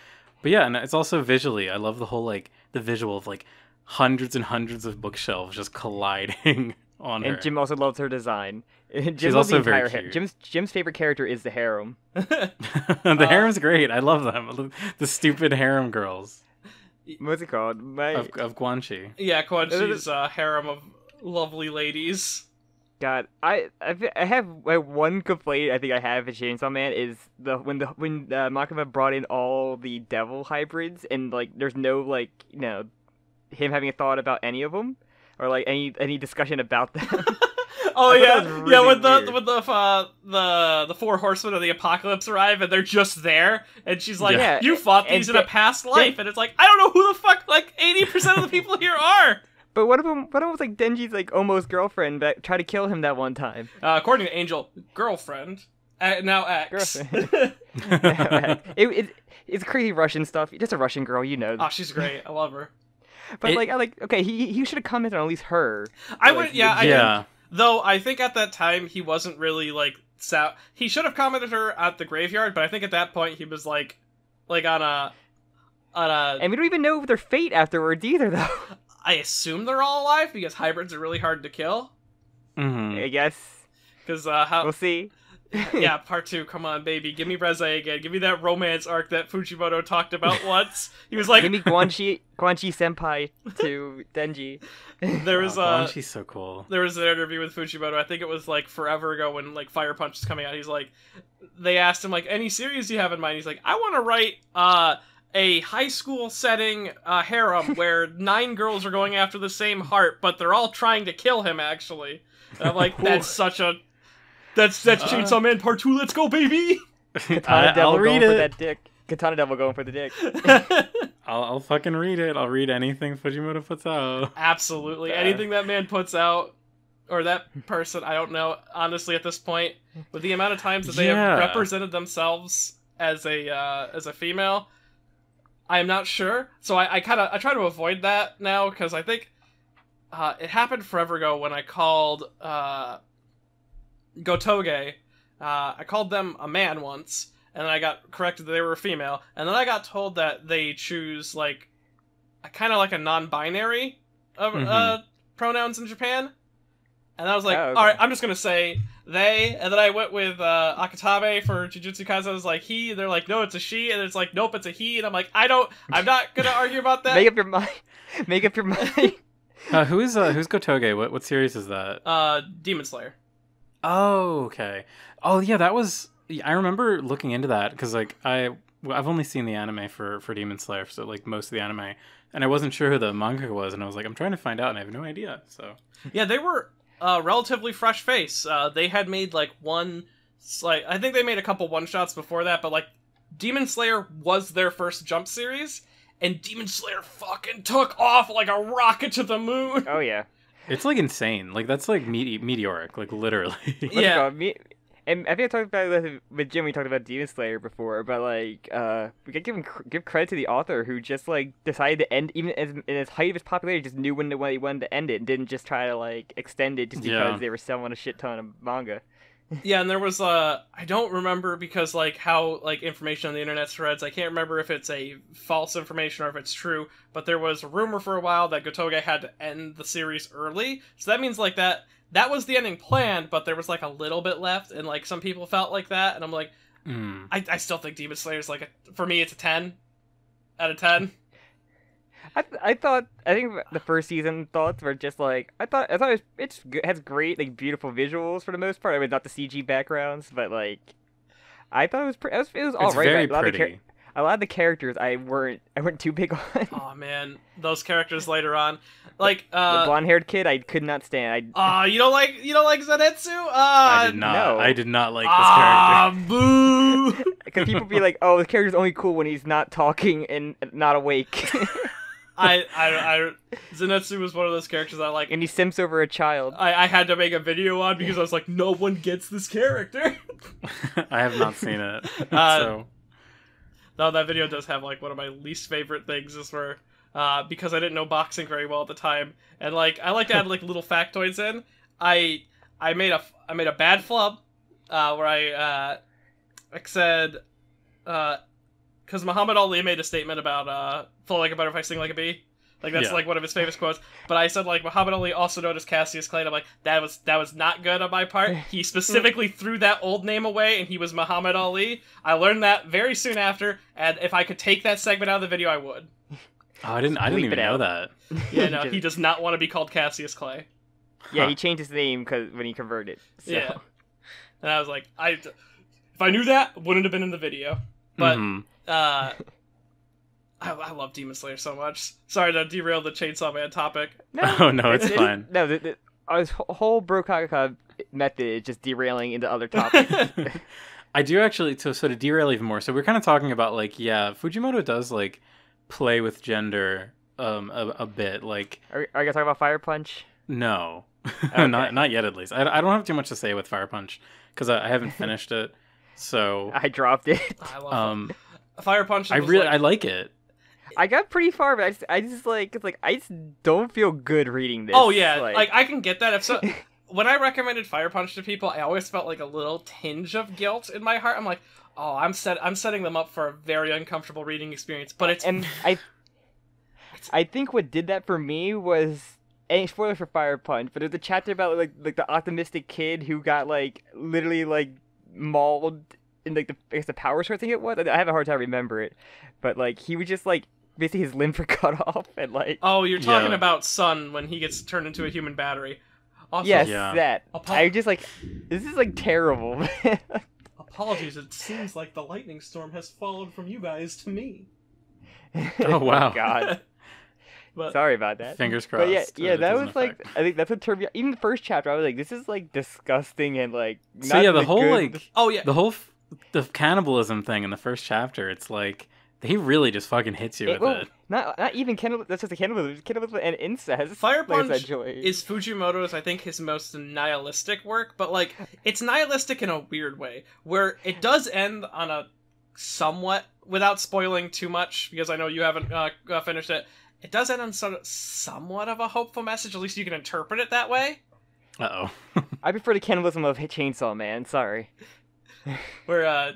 But yeah, and it's also visually. I love the whole like the visual of like hundreds and hundreds of bookshelves just colliding on her. And Jim also loves her design. Jim She's loves the also very entire cute. Jim's favorite character is the harem. The harem's great. I love them. The stupid harem girls What's it called? of Guanxi. Yeah, Quan Chi's harem of lovely ladies. God, I have one complaint I think I have with Chainsaw Man is when Makima brought in all the devil hybrids and like there's no like him having a thought about any of them or like any discussion about them. Oh I thought yeah, that was really yeah. When weird. the four horsemen of the apocalypse arrive and they're just there, and she's like, Yeah, "You fought and these in a past life," and it's like, I don't know who the fuck like 80% of the people here are. But one of them was like Denji's like almost girlfriend that tried to kill him that one time. According to Angel, girlfriend, now ex. Girlfriend. It's crazy Russian stuff. Just a Russian girl, you know. Oh, she's great. I love her. But okay, he should have commented on at least her. I Like, would, yeah, Yeah. Though I think at that time he wasn't really like he should have commented her at the graveyard, but I think at that point he was like on a. And we don't even know their fate afterwards either, though. I assume they're all alive because hybrids are really hard to kill. Mm-hmm. I guess Because how we'll see. yeah, part 2, come on, baby. Give me Reze again. Give me that romance arc that Fujimoto talked about once. He was like... Give me Guanxi Senpai to Denji. There was Guanxi's so cool. There was an interview with Fujimoto, I think it was like forever ago when like Fire Punch was coming out. He's like... They asked him like, any series you have in mind? He's like, I want to write a high school setting harem where 9 girls are going after the same heart, but they're all trying to kill him, actually. And I'm like, that's such a... That's Chainsaw Man Part 2, let's go, baby! Katana Devil I'll read going for it. that dick. Katana Devil going for the dick. I'll fucking read it. I'll read anything Fujimoto puts out. Absolutely. Anything that man puts out, or that person, I don't know, honestly, at this point, with the amount of times that they have represented themselves as a female, I am not sure. So I try to avoid that now, because I think it happened forever ago when I called Gotoge. I called them a man once, and then I got corrected that they were a female, and then I got told that they choose like kind of like a non-binary of pronouns in Japan, and I was like, Oh, okay. all right, I'm just gonna say they, and then I went with Akatabe for Jujutsu Kaisen. I was like he, they're like no, it's a she, and it's like nope, it's a he, and I'm like I'm not gonna argue about that. Make up your mind. Make up your mind. Who's Gotoge? What series is that? Demon Slayer. Oh, okay. Oh, yeah, that was... I remember looking into that, because, like, I've only seen the anime for Demon Slayer, so, like, most of the anime, and I wasn't sure who the mangaka was, and I was like, I'm trying to find out, and I have no idea, so... Yeah, they were relatively fresh face. They had made, like, I think they made a couple one-shots before that, but, like, Demon Slayer was their first Jump series, and Demon Slayer fucking took off like a rocket to the moon! Oh, yeah. It's, like, insane. Like, that's, like, meteoric, like, literally. Yeah. And I think I talked about it with Jim. We talked about Demon Slayer before, but like, we gotta give credit to the author who just like decided to end, even in its height of its popularity, just knew when he wanted to end it, and didn't just try to like extend it just because they were selling a shit ton of manga. Yeah, and there was I don't remember because like how like information on the internet threads, I can't remember if it's a false information or if it's true, but there was a rumor for a while that Gotoge had to end the series early. So that means like that was the ending plan, but there was like a little bit left, and like some people felt like that, and I'm like, I still think Demon Slayer's like for me it's a 10 out of 10. I think the first season thoughts were just like I thought it has great like beautiful visuals for the most part. I mean, not the CG backgrounds, but like I thought it was all It's right. very A lot pretty. A lot of the characters I weren't too big on. Oh man, those characters later on, like the blonde-haired kid, I could not stand. you don't like Zenitsu? I did not. no. I did not like this character. Boo! Because people be like, "Oh, the character's only cool when he's not talking and not awake." Zenitsu was one of those characters I like. And he simps over a child. I had to make a video on because I was like, no one gets this character. I have not seen it. So. No, that video does have like one of my least favorite things is where, because I didn't know boxing very well at the time, and like I like to add like little factoids in. I made a bad flub, where I said, because Muhammad Ali made a statement about flow like a butterfly, sting like a bee. Like that's like one of his famous quotes. But I said like Muhammad Ali, also known as Cassius Clay. And I'm like that was not good on my part. He specifically threw that old name away, and he was Muhammad Ali. I learned that very soon after, and if I could take that segment out of the video, I would. Oh, I didn't even know that. Yeah, no, he does not want to be called Cassius Clay. Yeah, he changed his name when he converted. So. Yeah, and I was like, if I knew that, wouldn't have been in the video. But I love Demon Slayer so much. Sorry to derail the Chainsaw Man topic. No, it's fine. Our whole BROKAKAKA method is just derailing into other topics. I do actually, to sort of derail even more. So we're kind of talking about like, yeah, Fujimoto does like play with gender a bit. Like, are you gonna talk about Fire Punch? No, Okay. not yet at least. I don't have too much to say with Fire Punch because I haven't finished it. So I dropped it. I love it. Fire Punch. I like it. I got pretty far, but I just don't feel good reading this. Oh yeah, like I can get that. When I recommended Fire Punch to people, I always felt like a little tinge of guilt in my heart. I'm like, oh, I'm setting them up for a very uncomfortable reading experience. But it's I think what did that for me was, and spoiler for Fire Punch, but there's a chapter about like the optimistic kid who got like literally like mauled in like the power sword thing it was. I have a hard time remember it, but like he was just like basically his limbs were cut off and like. Oh, you're talking about Sun when he gets turned into a human battery. Also, yes, that. I just like this is like terrible. Apologies, it seems like the lightning storm has followed from you guys to me. Oh wow, God. But, sorry about that. Fingers crossed. But yeah, that was like I think that's what turned me. Even the first chapter, I was like, this is like disgusting and like. So yeah, the whole good... like the whole the cannibalism thing in the first chapter, it's like he really just fucking hits you with it. Not even cannibalism. That's just a cannibalism and incest. Fire Punch is Fujimoto's, I think, his most nihilistic work, but like it's nihilistic in a weird way, where it does end on a somewhat, without spoiling too much, because I know you haven't finished it. It does end on somewhat of a hopeful message. At least you can interpret it that way. Uh-oh. I prefer the cannibalism of Chainsaw Man. Sorry. Where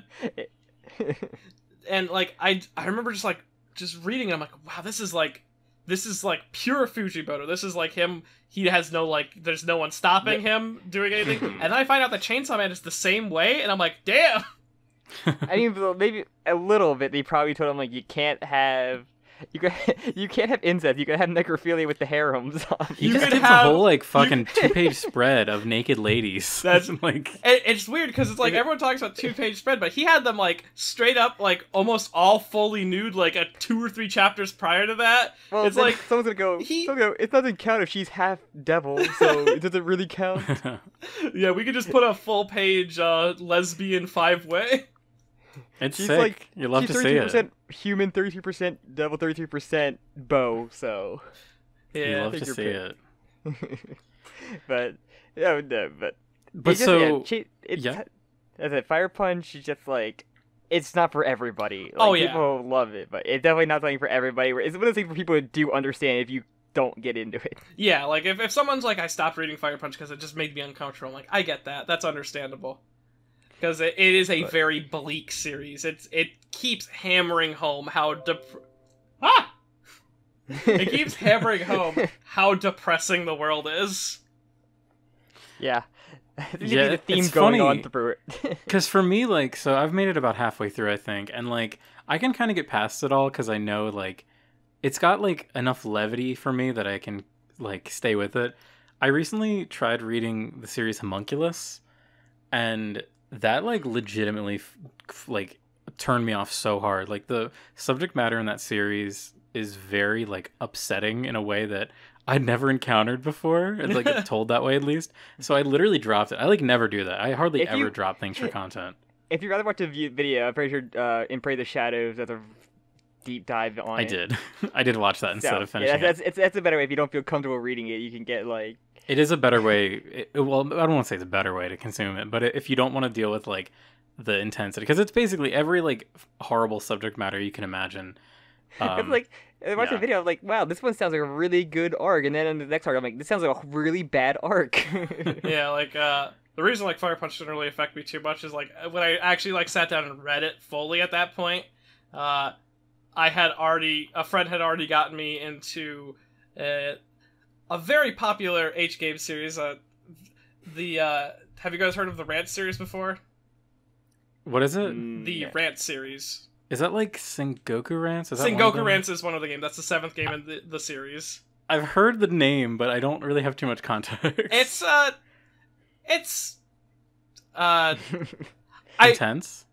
and like I remember just reading it. I'm like, wow, this is like pure Fujimoto. This is like him. He has no there's no one stopping him doing anything. And then I find out that Chainsaw Man is the same way, and I'm like, damn. I mean, maybe a little bit. They probably told him like you can't have incest. You can have necrophilia with the harems. You just did a whole like fucking 2-page spread of naked ladies. That's like it's weird because it's like everyone talks about 2-page spread, but he had them like straight up like almost all fully nude like 2 or 3 chapters prior to that. Well, it's like someone's gonna go. It doesn't count if she's half devil, so it doesn't really count. Yeah, we could just put a full page lesbian 5-way. It's sick. Like, you love to see it. 33% human, 33% devil, 33% bow. So yeah, you love to see it. But yeah, no, but so as a Fire Punch is just like it's not for everybody. Like, people love it, but it's definitely not something for everybody. It's one of those things for people who do understand if you don't get into it. Yeah, like if someone's like, I stopped reading Fire Punch because it just made me uncomfortable. I'm like, I get that. That's understandable. Because it is a very bleak series. It keeps hammering home how it keeps hammering home how depressing the world is. Yeah. Yeah, the theme it's going funny, on through it. Because for me, like, so I've made it about halfway through, I think, and like I can kind of get past it all because I know like it's got like enough levity for me that I can like stay with it. I recently tried reading the series Homunculus, and that like legitimately like turned me off so hard. Like the subject matter in that series is very like upsetting in a way that I'd never encountered before, and like told that way at least. So I literally dropped it. I like never do that. I hardly ever drop things for content. If you'd rather watch a video, I'm pretty sure in Pray the Shadows, deep dive on I it. did. I did watch that instead of finishing it. That's a better way. If you don't feel comfortable reading it, you can get like. It is a better way. Well, I don't want to say it's a better way to consume it, but if you don't want to deal with like the intensity, because it's basically every like horrible subject matter you can imagine. It's like I watched a video. I'm like, wow, this one sounds like a really good arc, and then in the next arc, I'm like, this sounds like a really bad arc. Yeah, like the reason like Fire Punch didn't really affect me too much is like when I actually like sat down and read it fully at that point. A friend had already gotten me into a very popular H game series. Have you guys heard of the Rant series before? What is it? The Rant series. Is that like Sengoku Rants? Sengoku Rants is one of the games. That's the 7th game in the series. I've heard the name, but I don't really have too much context. It's intense.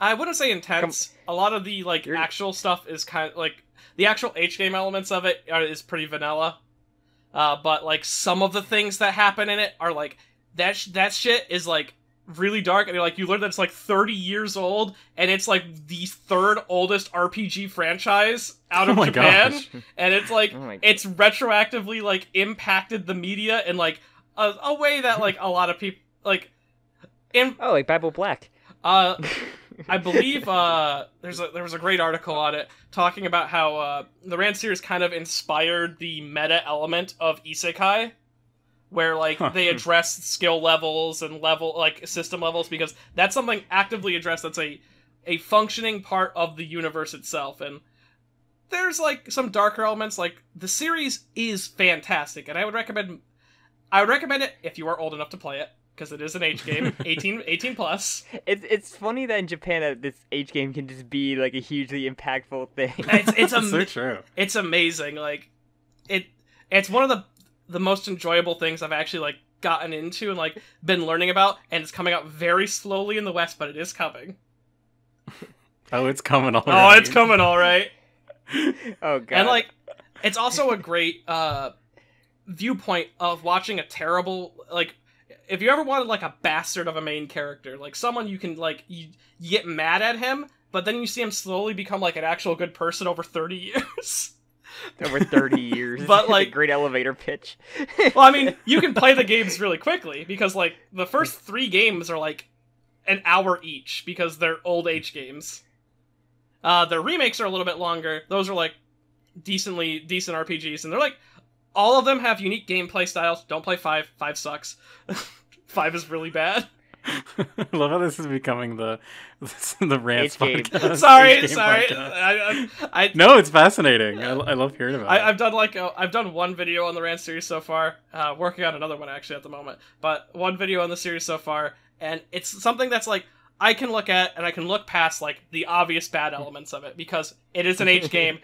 I wouldn't say intense. A lot of the like actual stuff is kind of like the actual H game elements of it is pretty vanilla. But like some of the things that happen in it are like that shit is like really dark, and like you learn that it's like 30 years old, and it's like the 3rd oldest RPG franchise out of Japan. Gosh. And it's like it's retroactively like impacted the media in like a way that like a lot of people like like Bible Black. I believe there was a great article on it talking about how the Rant series kind of inspired the meta element of isekai, where like they address skill levels and system levels, because that's something actively addressed that's a functioning part of the universe itself. And there's like some darker elements. Like the series is fantastic, and I would recommend it if you are old enough to play it, because it is an H game, 18 plus. It's funny that in Japan that this H game can just be like a hugely impactful thing. It's so true. It's amazing. Like it's one of the most enjoyable things I've actually like gotten into and like been learning about, and it's coming out very slowly in the West, but it is coming. Oh, it's coming all right. Oh, it's coming all right. Oh god. And like it's also a great viewpoint of watching a terrible, like, if you ever wanted like a bastard of a main character, like someone you can like you get mad at him, but then you see him slowly become like an actual good person over 30 years. Over 30 years. But like great elevator pitch. Well, I mean, you can play the games really quickly, because like the first 3 games are like an hour each, because they're old H games. The remakes are a little bit longer. Those are like decent RPGs, and they're like all of them have unique gameplay styles. Don't play 5. 5 sucks. 5 is really bad. I love how this is becoming the rants podcast. Sorry. No, it's fascinating. I love hearing about it. I've done one video on the rant series so far. Working on another one actually at the moment, but one video on the series so far, and it's something that's like I can look at, and I can look past like the obvious bad elements of it, because it is an H game.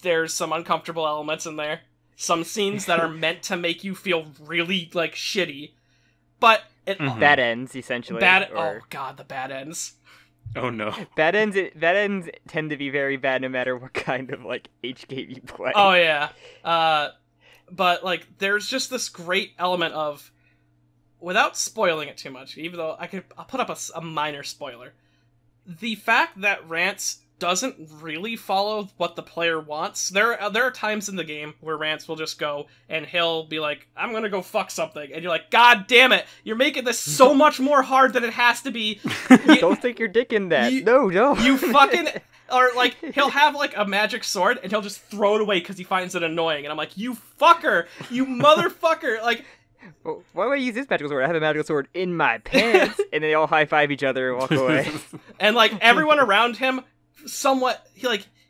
There's some uncomfortable elements in there. Some scenes that are meant to make you feel really like shitty, but bad ends essentially. Oh god, the bad ends. Oh no. Bad ends tend to be very bad no matter what kind of like H game you play. Oh yeah. But like there's just this great element of, without spoiling it too much, even though I'll put up a minor spoiler. The fact that Rants doesn't really follow what the player wants. There are times in the game where Rants will just go and he'll be like, I'm gonna go fuck something, and you're like, god damn it, you're making this so much more hard than it has to be. Don't stick your dick in that. No. You fucking... Or like he'll have like a magic sword and he'll just throw it away because he finds it annoying, and I'm like, you fucker, you motherfucker. Like, well, why would I use this magical sword? I have a magical sword in my pants. And they all high five each other and walk away. And like everyone around him somewhat,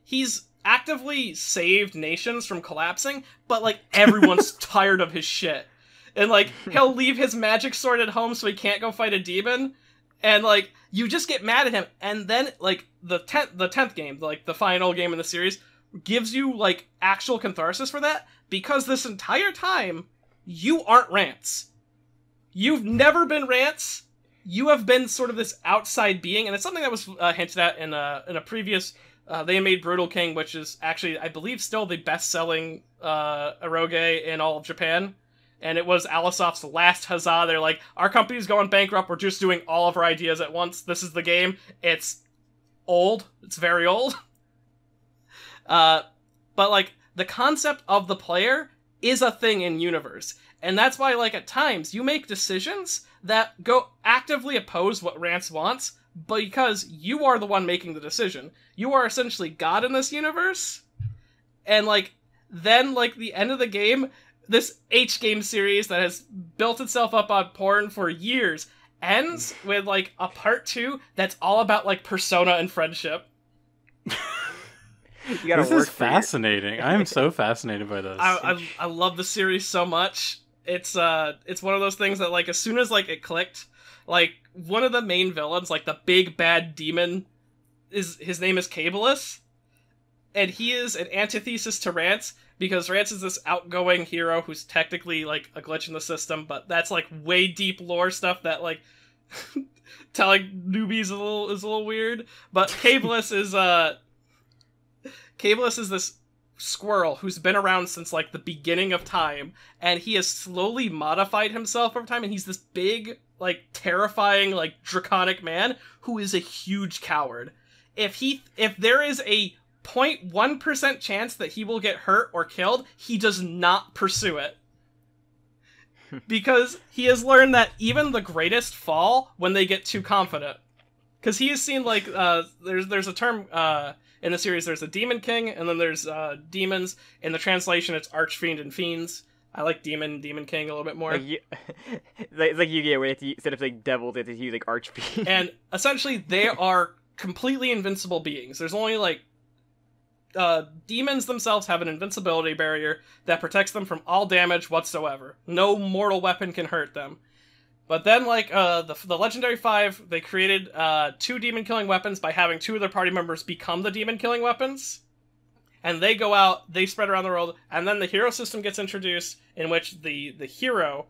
he's actively saved nations from collapsing, but like everyone's tired of his shit, and like he'll leave his magic sword at home so he can't go fight a demon, and like you just get mad at him. And then like the 10th game, like the final game in the series, gives you like actual catharsis for that, because this entire time you aren't Rants. You've never been Rants. You have been sort of this outside being, and it's something that was hinted at in a previous. They made Brutal King, which is actually, I believe, still the best-selling eroge in all of Japan, and it was Alisoft's last huzzah. They're like, our company's going bankrupt. We're just doing all of our ideas at once. This is the game. It's old. It's very old. But like the concept of the player is a thing in universe, and that's why like at times you make decisions that go actively oppose what Rance wants, because you are the one making the decision. You are essentially God in this universe, and like then like the end of the game, this H game series that has built itself up on porn for years ends with like a part 2 that's all about like persona and friendship. This is fascinating. I am so fascinated by this. I love the series so much. It's one of those things that like as soon as like it clicked, like one of the main villains, like the big bad demon, his name is Cabelus, and he is an antithesis to Rance, because Rance is this outgoing hero who's technically like a glitch in the system, but that's like way deep lore stuff that like telling newbies is a little weird. But Cabelus is this squirrel who's been around since like the beginning of time, and he has slowly modified himself over time, and he's this big, like terrifying, like draconic man who is a huge coward. If there is a 0.1% chance that he will get hurt or killed, he does not pursue it. Because he has learned that even the greatest fall when they get too confident. Because he has seen like there's a term in the series, there's a demon king, and then there's demons. In the translation, it's archfiend and fiends. I like demon king a little bit more. It's like Yu-Gi-Oh! Where instead of like devils, they have to use like archfiend. And essentially, they are completely invincible beings. There's only like demons themselves have an invincibility barrier that protects them from all damage whatsoever. No mortal weapon can hurt them. But then, like, the Legendary 5, they created 2 demon-killing weapons by having 2 of their party members become the demon-killing weapons. And they go out, they spread around the world, and then the hero system gets introduced, in which the hero,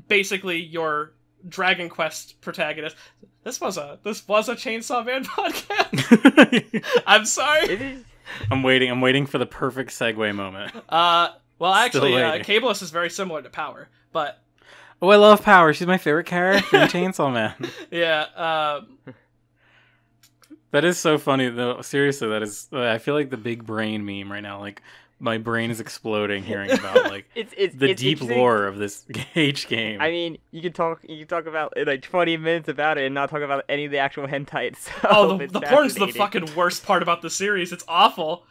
basically your Dragon Quest protagonist... This was a Chainsaw Man podcast? I'm sorry. I'm waiting for the perfect segue moment. Well, actually, Cabelus is very similar to Power, but... Oh, I love Power. She's my favorite character in Chainsaw Man. Yeah, That is so funny, though. Seriously, that is... I feel like the big brain meme right now. Like, my brain is exploding hearing about, like, the deep lore of this H game. I mean, you can talk about like 20 minutes about it and not talk about any of the actual hentai itself. Oh, the porn's the fucking worst part about the series. It's awful.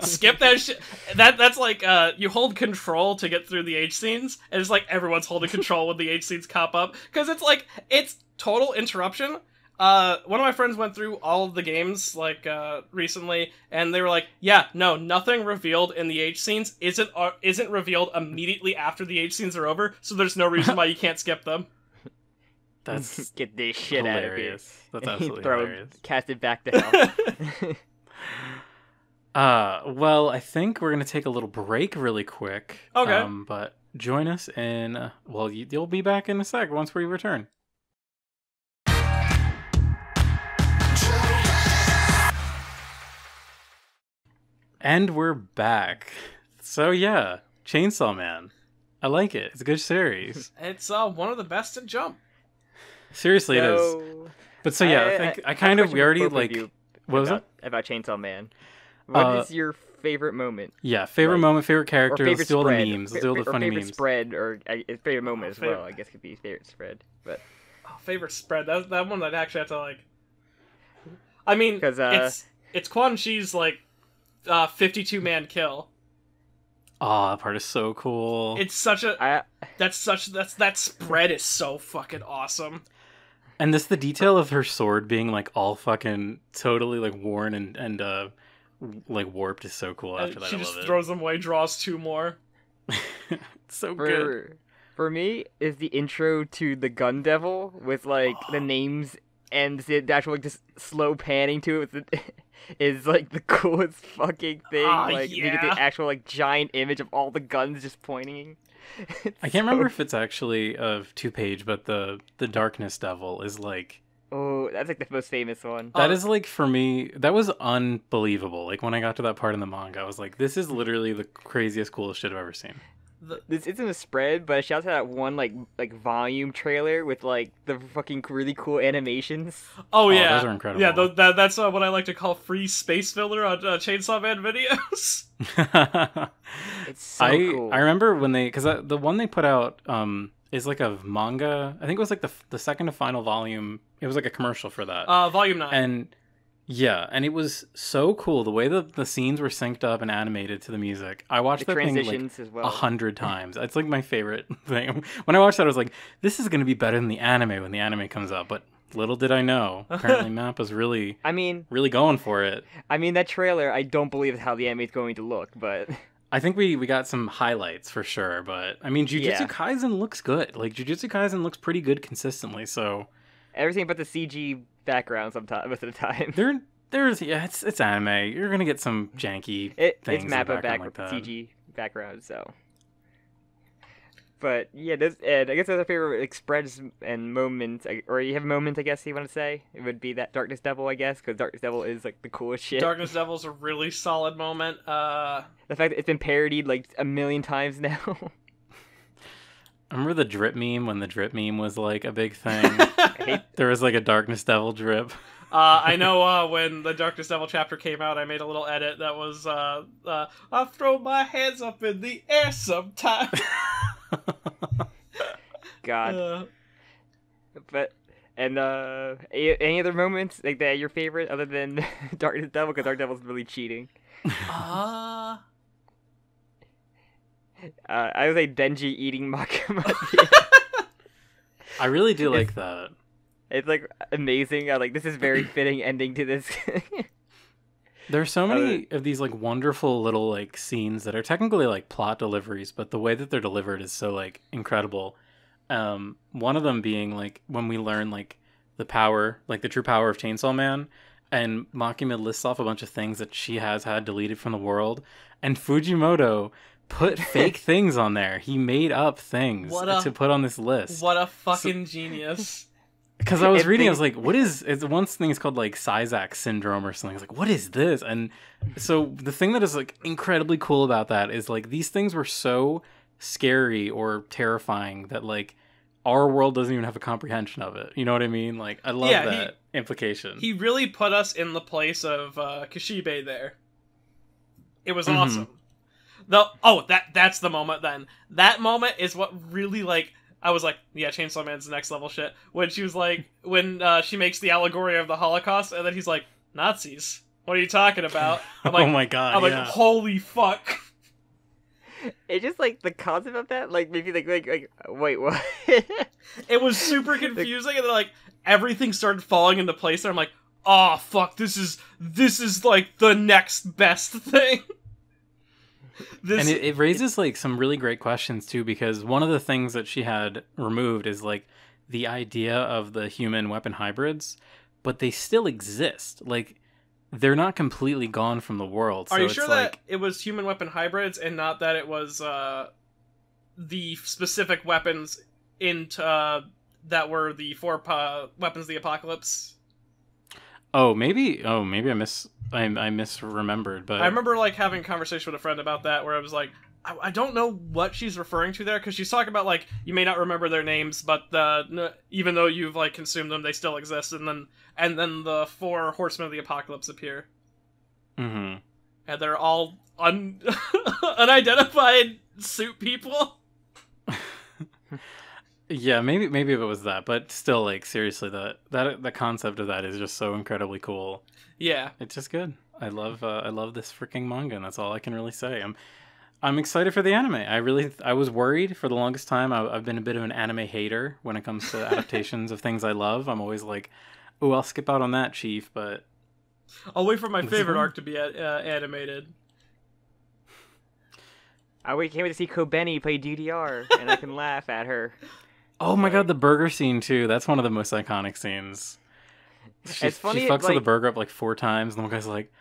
Skip that shit. That's like, you hold control to get through the H scenes, and it's like everyone's holding control when the H scenes pop up, because it's like, it's total interruption. One of my friends went through all of the games, like, recently, and they were like, yeah, no, nothing revealed in the H scenes isn't revealed immediately after the H scenes are over, so there's no reason why you can't skip them. That's get this shit hilarious. Out of here. That's absolutely hilarious. Cast it back to hell. Well, I think we're gonna take a little break really quick. Okay. But join us in, well, you'll be back in a sec once we return. And we're back. So yeah, Chainsaw Man. I like it. It's a good series. It's one of the best in Jump. Seriously, it is. But so yeah, I think we already like... What was it? About Chainsaw Man. What is your favorite moment? Yeah, favorite moment, favorite character. Let's do all the memes. Let's do all the funny favorite memes. Spread, or favorite moment as well. I guess could be favorite spread. But favorite spread. That one I'd actually have to like... I mean, it's Quan Chi's like 52-man kill. Oh, that part is so cool. It's such a that spread is so fucking awesome. And the detail of her sword being like all fucking totally like worn and like warped is so cool. After that, she just throws them away, draws 2 more. So good. For me, is the intro to the Gun Devil with like the names and the actual like just slow panning to it. Is like the coolest fucking thing. You get the actual like giant image of all the guns just pointing. I can't remember if it's actually of 2-page, but the Darkness Devil is like... Oh, that's like the most famous one. That is like, for me, that was unbelievable. Like when I got to that part in the manga, I was like, this is literally the craziest, coolest shit I've ever seen. this isn't a spread, but shout out to that one like volume trailer with like the fucking really cool animations. Oh yeah, those are incredible. Yeah, that's what I like to call free space filler on Chainsaw Man videos. It's so cool. I remember when because the one they put out is like a manga. I think it was like the second to final volume. It was like a commercial for that. Volume 9. And yeah, and it was so cool the way that the scenes were synced up and animated to the music. I watched that thing like as well. 100 times. It's like my favorite thing. When I watched that, I was like, "This is going to be better than the anime when the anime comes out." But little did I know, apparently Mappa's really, really going for it. I mean, that trailer, I don't believe is how the anime is going to look, but I think we got some highlights for sure. But I mean, Jujutsu Kaisen looks good. Like Jujutsu Kaisen looks pretty good consistently. So everything but the CG background sometimes most of the time. There's it's anime. You're gonna get some janky things. It's Mappa like that. CG background, so. But yeah, and I guess that's our favorite like spreads and moments, or you have moments. I guess you want to say it would be that Darkness Devil, I guess, because Darkness Devil is like the coolest shit. Darkness Devil's a really solid moment. The fact that it's been parodied like a million times now. I remember the drip meme when the drip meme was like a big thing. There was like a Darkness Devil drip. I know when the Darkness Devil chapter came out, I made a little edit that was, I throw my hands up in the air sometimes. God. But, and, any other moments like that your favorite other than Darkness Devil? Because Dark Devil's really cheating. I would say Denji eating Makima. I really do like that. It's like amazing. I'm like, this is very fitting ending to this. There's so many of these like wonderful little like scenes that are technically like plot deliveries, but the way that they're delivered is so like incredible. One of them being like when we learn like the power, like the true power of Chainsaw Man, and Makima lists off a bunch of things that she has had deleted from the world, and Fujimoto put fake things on there. He made up things to put on this list. What a fucking genius. Because I was reading, I was like, what is... one thing is called, like, Sizak syndrome or something. I was like, what is this? And so the thing that is, like, incredibly cool about that is, like, these things were so scary or terrifying that, like, our world doesn't even have a comprehension of it. You know what I mean? Like, I love that implication. He really put us in the place of Kishibe there. It was awesome. That's the moment then. That moment is what really, like... I was like, yeah, Chainsaw Man's next level shit. When she was like, when she makes the allegory of the Holocaust, and then he's like, Nazis? What are you talking about? I'm like, oh my god, I'm like, holy fuck. It's just like the concept of that, like maybe like wait, what? It was super confusing, and then like everything started falling into place, and I'm like, oh fuck, this is like the next best thing. And it raises like some really great questions too, because one of the things that she had removed is like the idea of the human weapon hybrids, but they still exist. Like they're not completely gone from the world. Are so you it's sure like... that it was human weapon hybrids and not that it was the specific weapons that were the four weapons of the apocalypse? Maybe I misremembered, but I remember like having a conversation with a friend about that where I was like, I don't know what she's referring to there, because she's talking about like you may not remember their names, but even though you've like consumed them, they still exist, and then the four horsemen of the apocalypse appear, and they're all unidentified suit people. Yeah, maybe if it was that, but still, like seriously, the concept of that is just so incredibly cool. Yeah, it's just good. I love this freaking manga, and that's all I can really say. I'm excited for the anime. I was worried for the longest time. I've been a bit of an anime hater when it comes to adaptations of things I love. I'm always like, oh, I'll skip out on that, Chief, but I'll wait for my favorite arc to be animated. I can't wait to see Kobeni play DDR, and I can laugh at her. Oh my god, the burger scene too. That's one of the most iconic scenes. It's funny. She fucks the burger up like 4 times, and the one guy's like,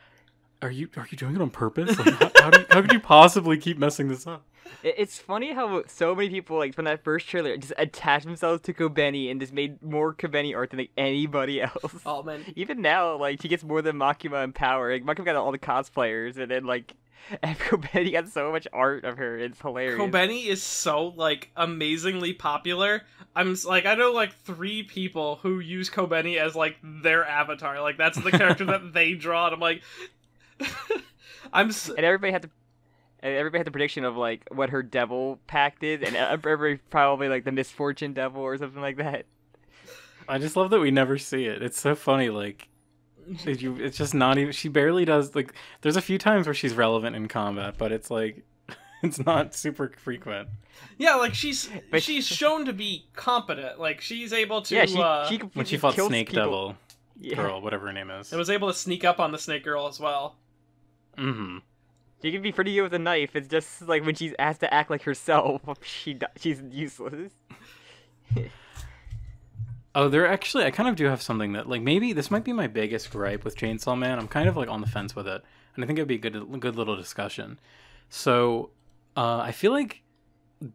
"Are you doing it on purpose? Like, how could you possibly keep messing this up?" It's funny how so many people like from that first trailer just attached themselves to Kobeni and just made more Kobeni art than like anybody else. Oh man, even now like she gets more than Makima in power. Like Makima got all the cosplayers, and then like And Kobeni got so much art of her. It's hilarious. Kobeni is so, like, amazingly popular. I know, like, 3 people who use Kobeni as, like, their avatar. Like, that's the character that they draw, and I'm like... And everybody had the prediction of, like, what her devil pact is, and everybody probably, like, the misfortune devil or something like that. I just love that we never see it. It's so funny, like... It's just not even... She barely does... Like, there's a few times where she's relevant in combat, but it's, like... It's not super frequent. Yeah, like, she's shown to be competent. Like, she's able to... Yeah, she when she fought Snake people. Devil Girl, whatever her name is. And was able to sneak up on the Snake Girl as well. Mm-hmm. She can be pretty good with a knife. It's just, like, when she's asked to act like herself, she's useless. Oh, I kind of do have something that, like, maybe this might be my biggest gripe with Chainsaw Man. I'm kind of, like, on the fence with it. And I think it'd be a good little discussion. So, I feel like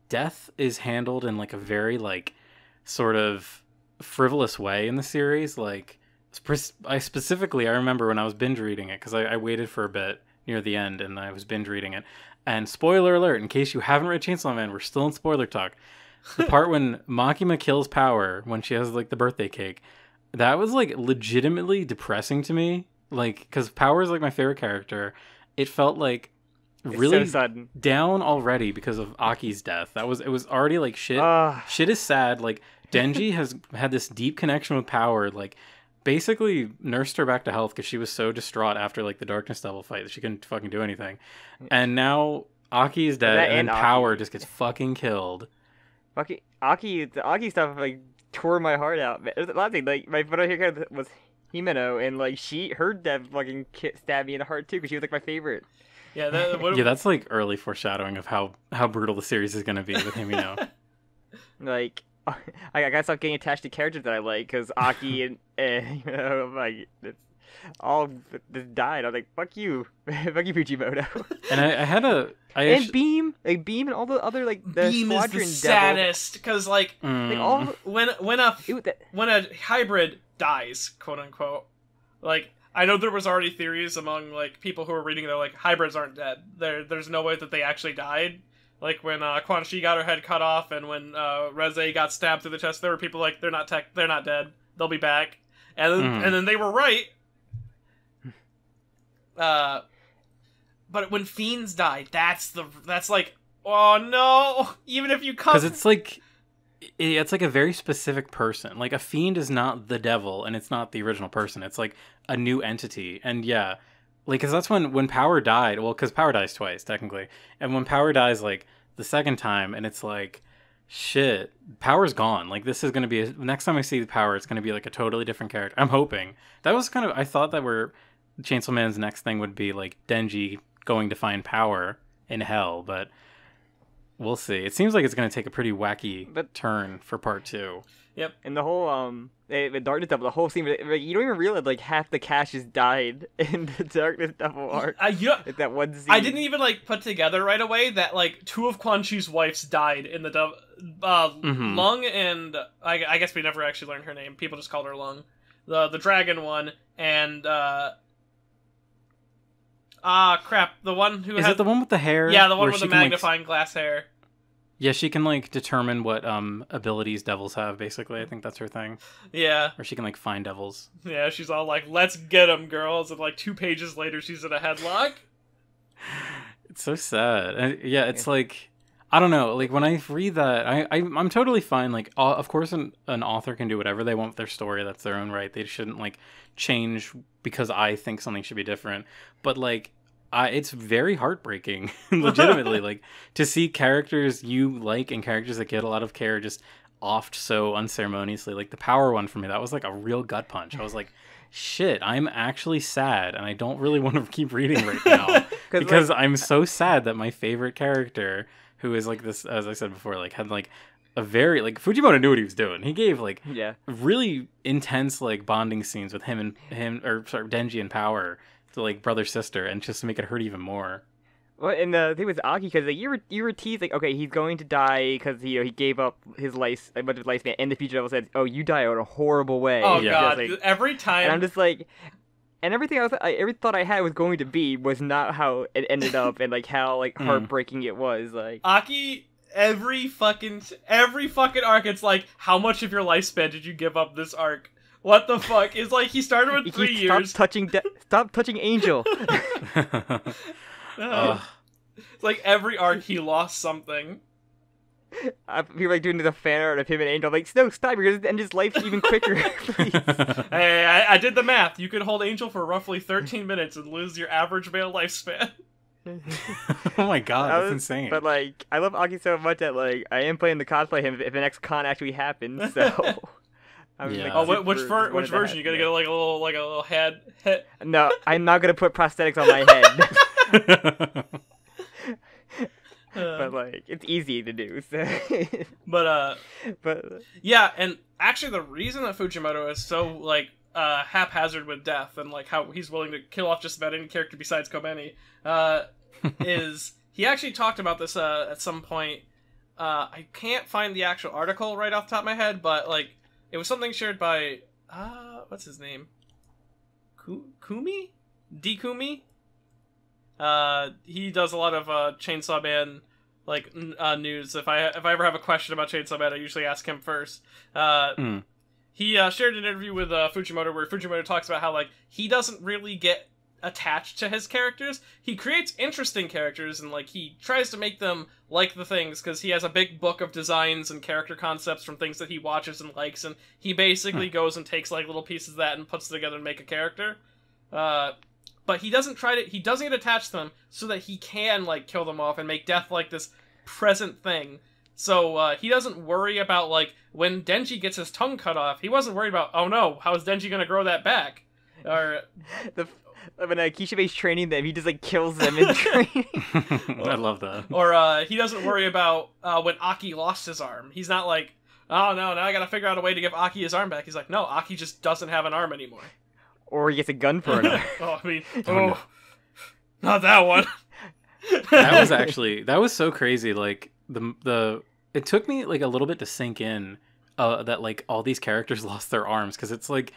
death is handled in, like, a very, like, sort of frivolous way in the series. Like, I remember when I was binge reading it, because I waited for a bit near the end, and I was binge reading it. And spoiler alert, in case you haven't read Chainsaw Man, we're still in spoiler talk. The part when Makima kills Power, when she has, like, the birthday cake, that was, like, legitimately depressing to me. Like, because Power is, like, my favorite character. It felt, like, really so sudden. Down already because of Aki's death. It was already, like, shit. Shit is sad. Like, Denji has had this deep connection with Power, like, basically nursed her back to health because she was so distraught after, like, the Darkness Devil fight that she couldn't fucking do anything. And now Aki is dead, and Power just gets fucking killed. The Aki stuff, like, tore my heart out. There's a lot of things, like, my favorite character was Himeno, and, like, her death fucking stabbed me in the heart, too, because she was, like, my favorite. Yeah, that's, like, early foreshadowing of how brutal the series is going to be with Himeno. Like, I gotta stop getting attached to characters that I like, because Aki and you know, like, it's all just died. I was like, fuck you Fujimoto. And and Beam and all the other, like, the Beam Squadron is the saddest, because, like, when a hybrid dies, quote unquote, like, I know there was already theories among, like, people who were reading, they're like, hybrids aren't dead. There's no way that they actually died. Like, when Quan Chi got her head cut off, and when Reze got stabbed through the chest, there were people like, they're not dead. They'll be back. And then they were right. But when fiends die, that's like, oh no! Even if you come, because it's like a very specific person. Like, a fiend is not the devil, and it's not the original person. It's like a new entity, and yeah, like, because that's when Power died. Well, because Power dies twice technically, and when Power dies, like, the second time, and it's like, shit, Power's gone. Like, this is gonna be next time I see Power, it's gonna be like a totally different character. I'm hoping. That was kind of, I thought that Chainsaw Man's next thing would be, like, Denji going to find Power in hell, but we'll see. It seems like it's going to take a pretty wacky turn for part 2. Yep. And the whole the Darkness Devil, the whole scene, like, you don't even realize, like, half the cast has died in the Darkness Devil arc. Like, that one scene. I didn't even, like, put together right away that, like, 2 of Quan Chi's wives died in the Lung, and I guess we never actually learned her name. People just called her Lung. The dragon one, and crap, the one who is it the one with the hair? Yeah, the one with the magnifying glass hair. Yeah, she can, like, determine what abilities devils have, basically. I think that's her thing. Yeah. Or she can, like, find devils. Yeah, she's all like, let's get them, girls. And, like, 2 pages later, she's in a headlock. It's so sad. And, yeah, it's like, I don't know. Like, when I read that, I'm totally fine. Like, of course an author can do whatever they want with their story. That's their own right. They shouldn't, like, change because I think something should be different. But, like, it's very heartbreaking, legitimately, like, to see characters you like and characters that get a lot of care just offed so unceremoniously. Like, the Power one for me, that was like a real gut punch. I was like, shit, I'm actually sad, and I don't really want to keep reading right now because, like, I'm so sad that my favorite character, who is, like, this, as I said before, like, had, like, a very, like, Fujimoto knew what he was doing. He gave, like, really intense, like, bonding scenes with Denji and Power, to, like, brother sister, and just to make it hurt even more. Well, and the thing with Aki, because, like, you were teased, like, okay, he's going to die because he gave up his life, a bunch of lifespan, and the future devil said, oh, you die in a horrible way. Oh, God, like, every time. And I'm just like, And everything every thought I had was going to be was not how it ended up, and like how like heartbreaking it was. Like Aki, every fucking arc, it's like, how much of your lifespan did you give up this arc? What the fuck? It's like he started with 3 years. Stop touching Angel. It's like every arc he lost something. People like doing the fan art of him and Angel. I'm like, no, stop! You're gonna end his life even quicker, please. Hey, I did the math. You could hold Angel for roughly 13 minutes and lose your average male lifespan. Oh my god, that's insane. But like, I love Aki so much that like I am planning to cosplay him if the next con actually happens. So. Like, which version? You gonna get like a little head? No, I'm not gonna put prosthetics on my head. But like, it's easy to do. So. But yeah, and actually, the reason that Fujimoto is so like haphazard with death and like how he's willing to kill off just about any character besides Kobeni is he actually talked about this at some point. I can't find the actual article right off the top of my head, but like it was something shared by what's his name? Kumi? D-Kumi? He does a lot of Chainsaw Man like news. If I ever have a question about Chainsaw Man, I usually ask him first. He shared an interview with Fujimoto where Fujimoto talks about how like he doesn't really get attached to his characters. He creates interesting characters and like he tries to make them like the things because he has a big book of designs and character concepts from things that he watches and likes, and he basically goes and takes like little pieces of that and puts it together and make a character. But he doesn't get attached to them so that he can like kill them off and make death like this present thing. So he doesn't worry about like when Denji gets his tongue cut off. He wasn't worried about, oh no, how is Denji gonna grow that back? Or when Kishibe's training them, he just like kills them in training. I love that. Or he doesn't worry about when Aki lost his arm. He's not like, oh no, now I gotta figure out a way to give Aki his arm back. He's like, no, Aki just doesn't have an arm anymore. Or he gets a gun for another. Oh, I mean, no. Not that one. That was so crazy. Like it took me like a little bit to sink in that like all these characters lost their arms, because it's like,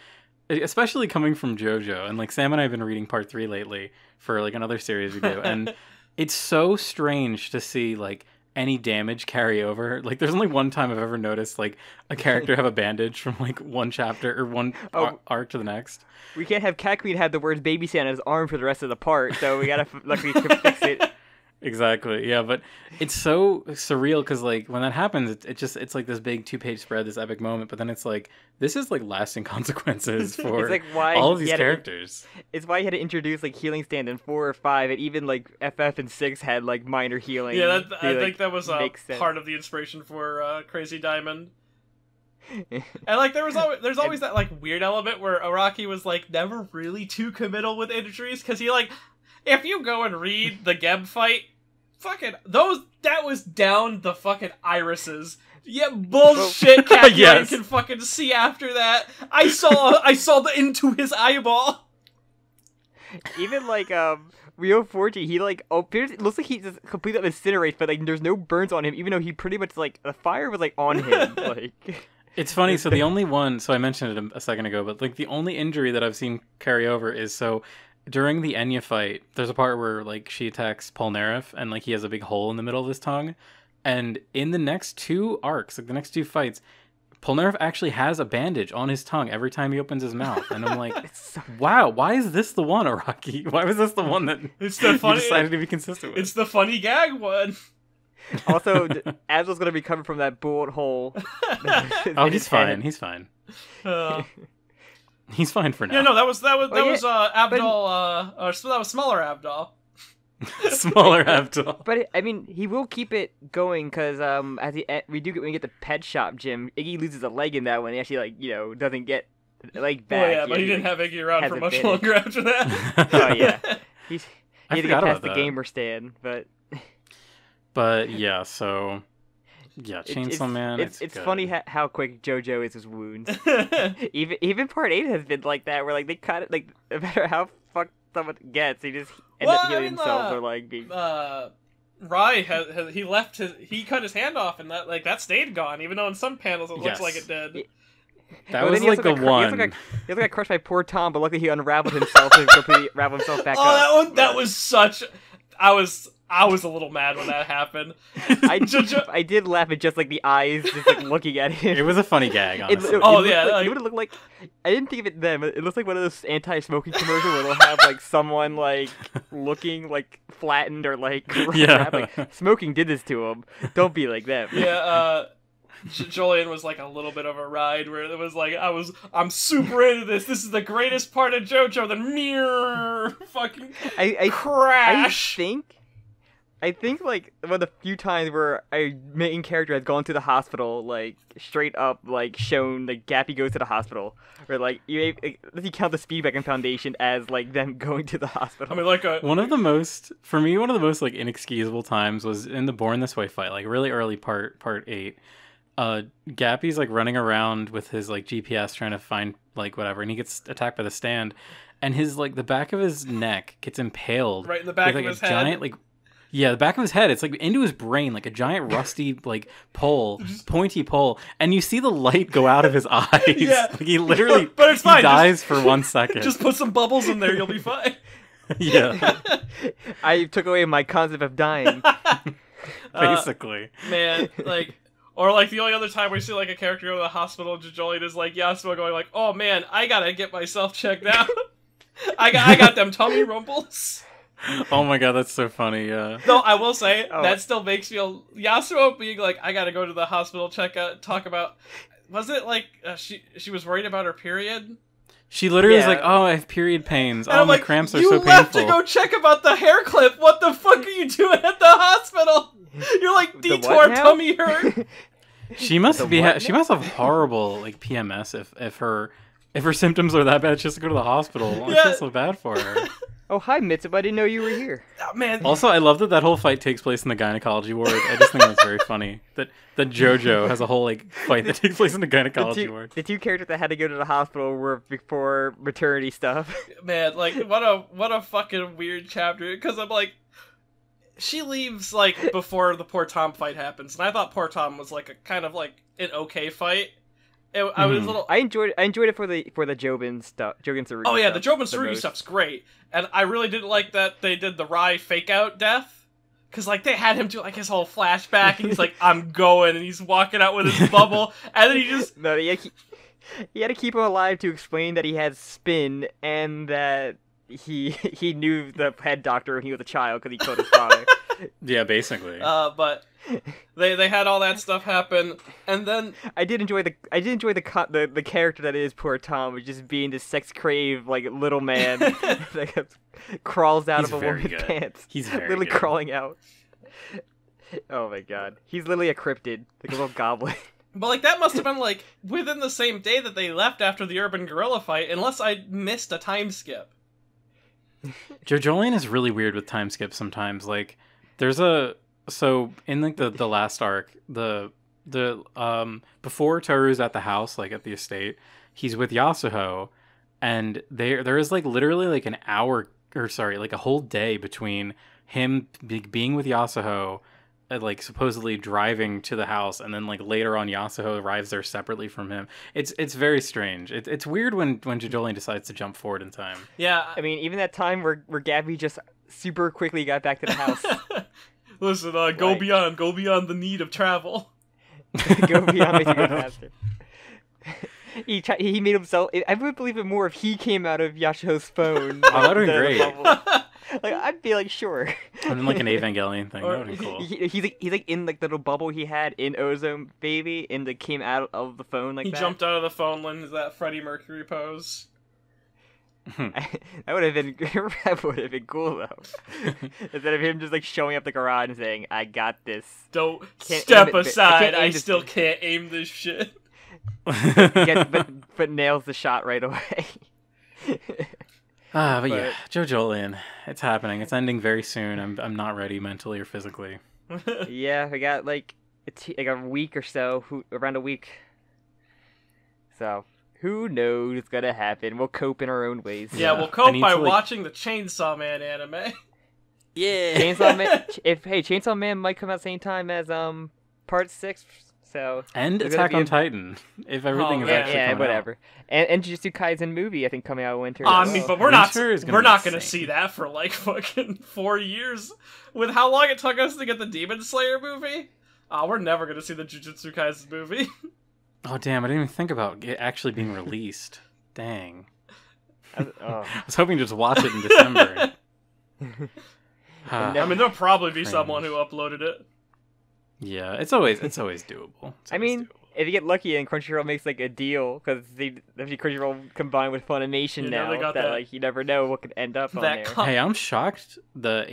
especially coming from JoJo, and like Sam and I have been reading part 3 lately for like another series we do, and it's so strange to see like any damage carry over. Like there's only one time I've ever noticed like a character have a bandage from like one chapter or one arc to the next. We can't have Cat Queen have the words baby Santa on his arm for the rest of the part, so we gotta luckily fix it. Exactly, yeah, but it's so surreal because like when that happens, it's like this big 2-page spread, this epic moment, but then it's like this is like lasting consequences for like all of these characters. It's why he had to introduce like healing stand in 4 or 5, and even like FF and 6 had like minor healing. Yeah, I think that was part of the inspiration for Crazy Diamond. And like there's always that like weird element where Araki was like never really too committal with injuries, because he like, if you go and read the Geb fight, fucking that was down the fucking irises. Yeah, bullshit. Cat yes. Can fucking see after that. I saw the into his eyeball. Even like Rio Forgy, he like it looks like he just completely incinerates, but like there's no burns on him, even though he pretty much like the fire was like on him. Like it's funny. So the only one, so I mentioned it a second ago, but like the only injury that I've seen carry over is during the Enya fight, there's a part where like she attacks Polnareff and like he has a big hole in the middle of his tongue. And in the next 2 arcs, like the next 2 fights, Polnareff actually has a bandage on his tongue every time he opens his mouth. And I'm like, wow, why is this the one, Araki? Why was this the one that it's the funny, you decided to be consistent with? It's the funny gag one. Also, Abzel's going to recover from that bullet hole. Oh, he's fine. He's fine. He's fine for now. Yeah, no, that was Abdul. That was smaller Abdul. Smaller Abdul. But I mean, he will keep it going because when we get the pet shop gym, Iggy loses a leg in that one. He actually doesn't get the leg back. Oh yeah, but he didn't have Iggy around for much longer after that. Oh yeah, he had to get past the gamer stand, But yeah, so. Yeah, Chainsaw Man. It's funny how quick JoJo is his wounds. even part 8 has been like that, where like they cut it, like no matter how fucked someone gets, he just ends up healing himself or like being. Rai he cut his hand off, and that stayed gone, even though in some panels it looks like it did. That was like the one. He also got crushed by poor Tom, but luckily he unraveled himself and completely raveled himself back up. That was such. I was a little mad when that happened. I did laugh at just like the eyes just like looking at him. It was a funny gag, honestly. It would look like, I didn't think of it then, but it looks like one of those anti-smoking commercials where they'll have like someone like looking like flattened or like like smoking did this to him. Don't be like them. Yeah, Julian was like a little bit of a ride where it was like I'm super into this. This is the greatest part of JoJo. Then mirror fucking crash. I think like one of the few times where a main character has gone to the hospital, like straight up, like shown like Gappy goes to the hospital, or like you count the Speedwagon Foundation as like them going to the hospital. I mean, like one of the most like inexcusable times was in the Born This Way fight, like really early part 8. Gappy's like running around with his like GPS trying to find like whatever, and he gets attacked by the stand, and his like the back of his neck gets impaled right in the back with, like, of his a head. giant like. Yeah, the back of his head. It's like into his brain, like a giant rusty, like pole, pointy pole, and you see the light go out of his eyes. Yeah, like he literally, but it's fine. He dies for 1 second. Just put some bubbles in there, you'll be fine. Yeah, I took away my concept of dying. Basically, man, like. Or, like, the only other time we see, like, a character go to the hospital, Jojolian is, like, Yasuo going, like, oh, man, I gotta get myself checked out. I got them tummy rumbles. Oh my god, that's so funny, yeah. Though, I will say, that still makes me Yasuo being, like, I gotta go to the hospital, talk about... Was it, like, she was worried about her period? She literally was like, oh, I have period pains. And oh, I'm my like, cramps are you so painful. You left to go check about the hair clip. What the fuck are you doing at the hospital? You're like, detour tummy hurt. She must she must have horrible like PMS if her symptoms are that bad. She has to go to the hospital. I feel so bad for her. Oh, hi, Mitsup. I didn't know you were here. Oh, man. Also, I love that whole fight takes place in the gynecology ward. I just think that's very funny. That JoJo has a whole like fight that takes place in the gynecology ward. The two characters that had to go to the hospital were before maternity stuff. Man, like what a fucking weird chapter. Because I'm like, she leaves like before the poor Tom fight happens, and I thought poor Tom was like a kind of like an okay fight. I was a little. I enjoyed it for the Jobin stuff. Jobin Tsurugi. Oh yeah, the Jobin Tsurugi stuff's great, and I really didn't like that they did the Rai fake out death, because like they had him do like his whole flashback, and he's like, "I'm going," and he's walking out with his bubble, and then he just he had to keep him alive to explain that he had spin and that he knew the head doctor when he was a child because he killed his father. Yeah, basically. But they had all that stuff happen, and then I did enjoy the character that is poor Tom, just being this sex crave like little man that crawls out of a woman's pants. He's very literally good. Crawling out. Oh my god, he's literally a cryptid, like a little goblin. But like that must have been like within the same day that they left after the Urban Gorilla fight, unless I missed a time skip. JoJolian is really weird with time skips sometimes. Like, there's so in like the last arc, the before Toru's at the house, like at the estate, he's with Yasuho, and there is like literally like an hour, or sorry, like a whole day between him being with Yasuho, like supposedly driving to the house, and then like later on Yasuho arrives there separately from him. It's very strange. It's weird when JoJolian decides to jump forward in time. Yeah, I mean, even that time where Gabby just super quickly got back to the house. Listen, go beyond the need of travel. Go beyond makes you go faster. He made himself. I would believe it more if he came out of Yasuho's phone. Oh, that'd be great. Like, I'd be like, sure. I mean, like an Evangelion thing. That would be cool. He's like in like the little bubble he had in Ozone Baby, and that came out of the phone like he that. He jumped out of the phone lens, that Freddie Mercury pose. That would have been cool though. Instead of him just like showing up the garage and saying, "I got this." Don't step aside. I still can't aim this shit. but nails the shot right away. But yeah, JoJolian, it's happening. It's ending very soon. I'm not ready mentally or physically. Yeah, we got like a week or so, around a week. So who knows what's gonna happen? We'll cope in our own ways. Yeah, we'll cope by watching the Chainsaw Man anime. Yeah, Chainsaw Man. Chainsaw Man might come out same time as part 6, So And there's gonna Attack be on a- Titan, if everything is yeah, actually coming whatever. And Jujutsu Kaisen movie, I think, coming out in winter. I as mean, well. but we're not Winter is gonna we're be not gonna insane. see that for like fucking 4 years. With how long it took us to get the Demon Slayer movie, we're never gonna see the Jujutsu Kaisen movie. Oh damn! I didn't even think about it actually being released. Dang. Oh. I was hoping to just watch it in December. I mean, there'll probably be Cringe. someone who uploaded it. Yeah, it's always doable. It's I always mean, doable. if you get lucky and Crunchyroll makes like a deal, because Crunchyroll combined with Funimation You know, now, they got that- like you never know what could end up on that there. con- Hey, I'm shocked. The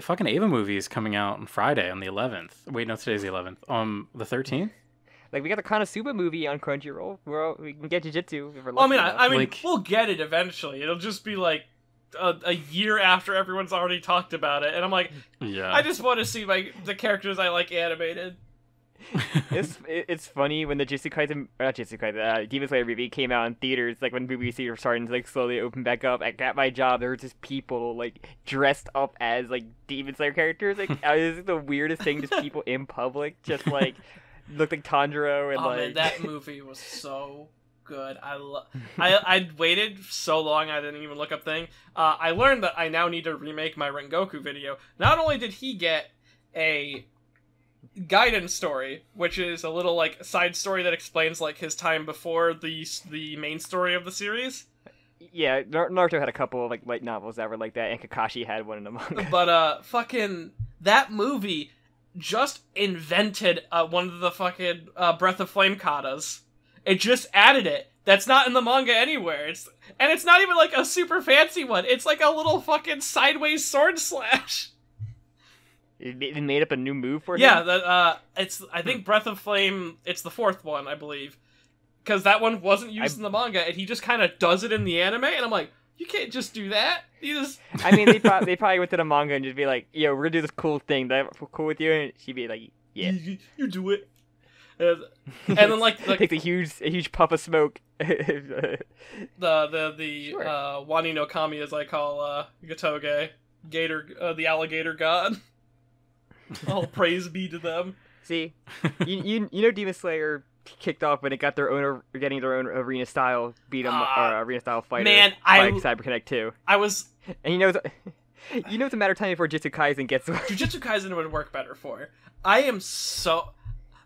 fucking Ava movie is coming out on Friday on the 11th. Wait, no, today's the 11th. The 13th. Like we got the Konosuba movie on Crunchyroll. We can get Jujutsu if we're lucky. Well, I mean, enough. I mean, Like- we'll get it eventually. It'll just be like a year after everyone's already talked about it, and I'm like, Yeah. I just want to see the characters I like animated. it's funny when the Demon Slayer movie came out in theaters, like when movie theaters were starting to like slowly open back up. At my job, there were just people like dressed up as like Demon Slayer characters. Like it was the weirdest thing, just people in public, just like looked like Tanjiro and Oh like man, that movie was so good. I waited so long I didn't even look up thing. I learned that I now need to remake my Rengoku video. Not only did he get a guidance story, which is a little like side story that explains like his time before the main story of the series, yeah, Naruto had a couple of like light novels that were like that, and Kakashi had one in the manga. but fucking that movie just invented one of the fucking Breath of Flame katas. It just added it. That's not in the manga anywhere. It's not even like a super fancy one. It's like a little fucking sideways sword slash. It made up a new move for him. Yeah, that I think Breath of Flame. It's the fourth one, I believe, because that one wasn't used in the manga, and he just kind of does it in the anime. And I'm like, you can't just do that. You just. I mean, they probably went to the manga and just be like, "Yo, we're gonna do this cool thing. That cool with you?" And she'd be like, "Yeah." You do it. And then like Takes a huge puff of smoke. the Sure. Wani no Kami, as I call Gatoge, Gator, the alligator god. All praise be to them. See, you know, Demon Slayer kicked off when it got getting their own arena style beat 'em or arena style fighter. Man, like CyberConnect 2. I was And it's a matter of time before Jujutsu Kaisen gets. Jujutsu Kaisen would work better for. I am so.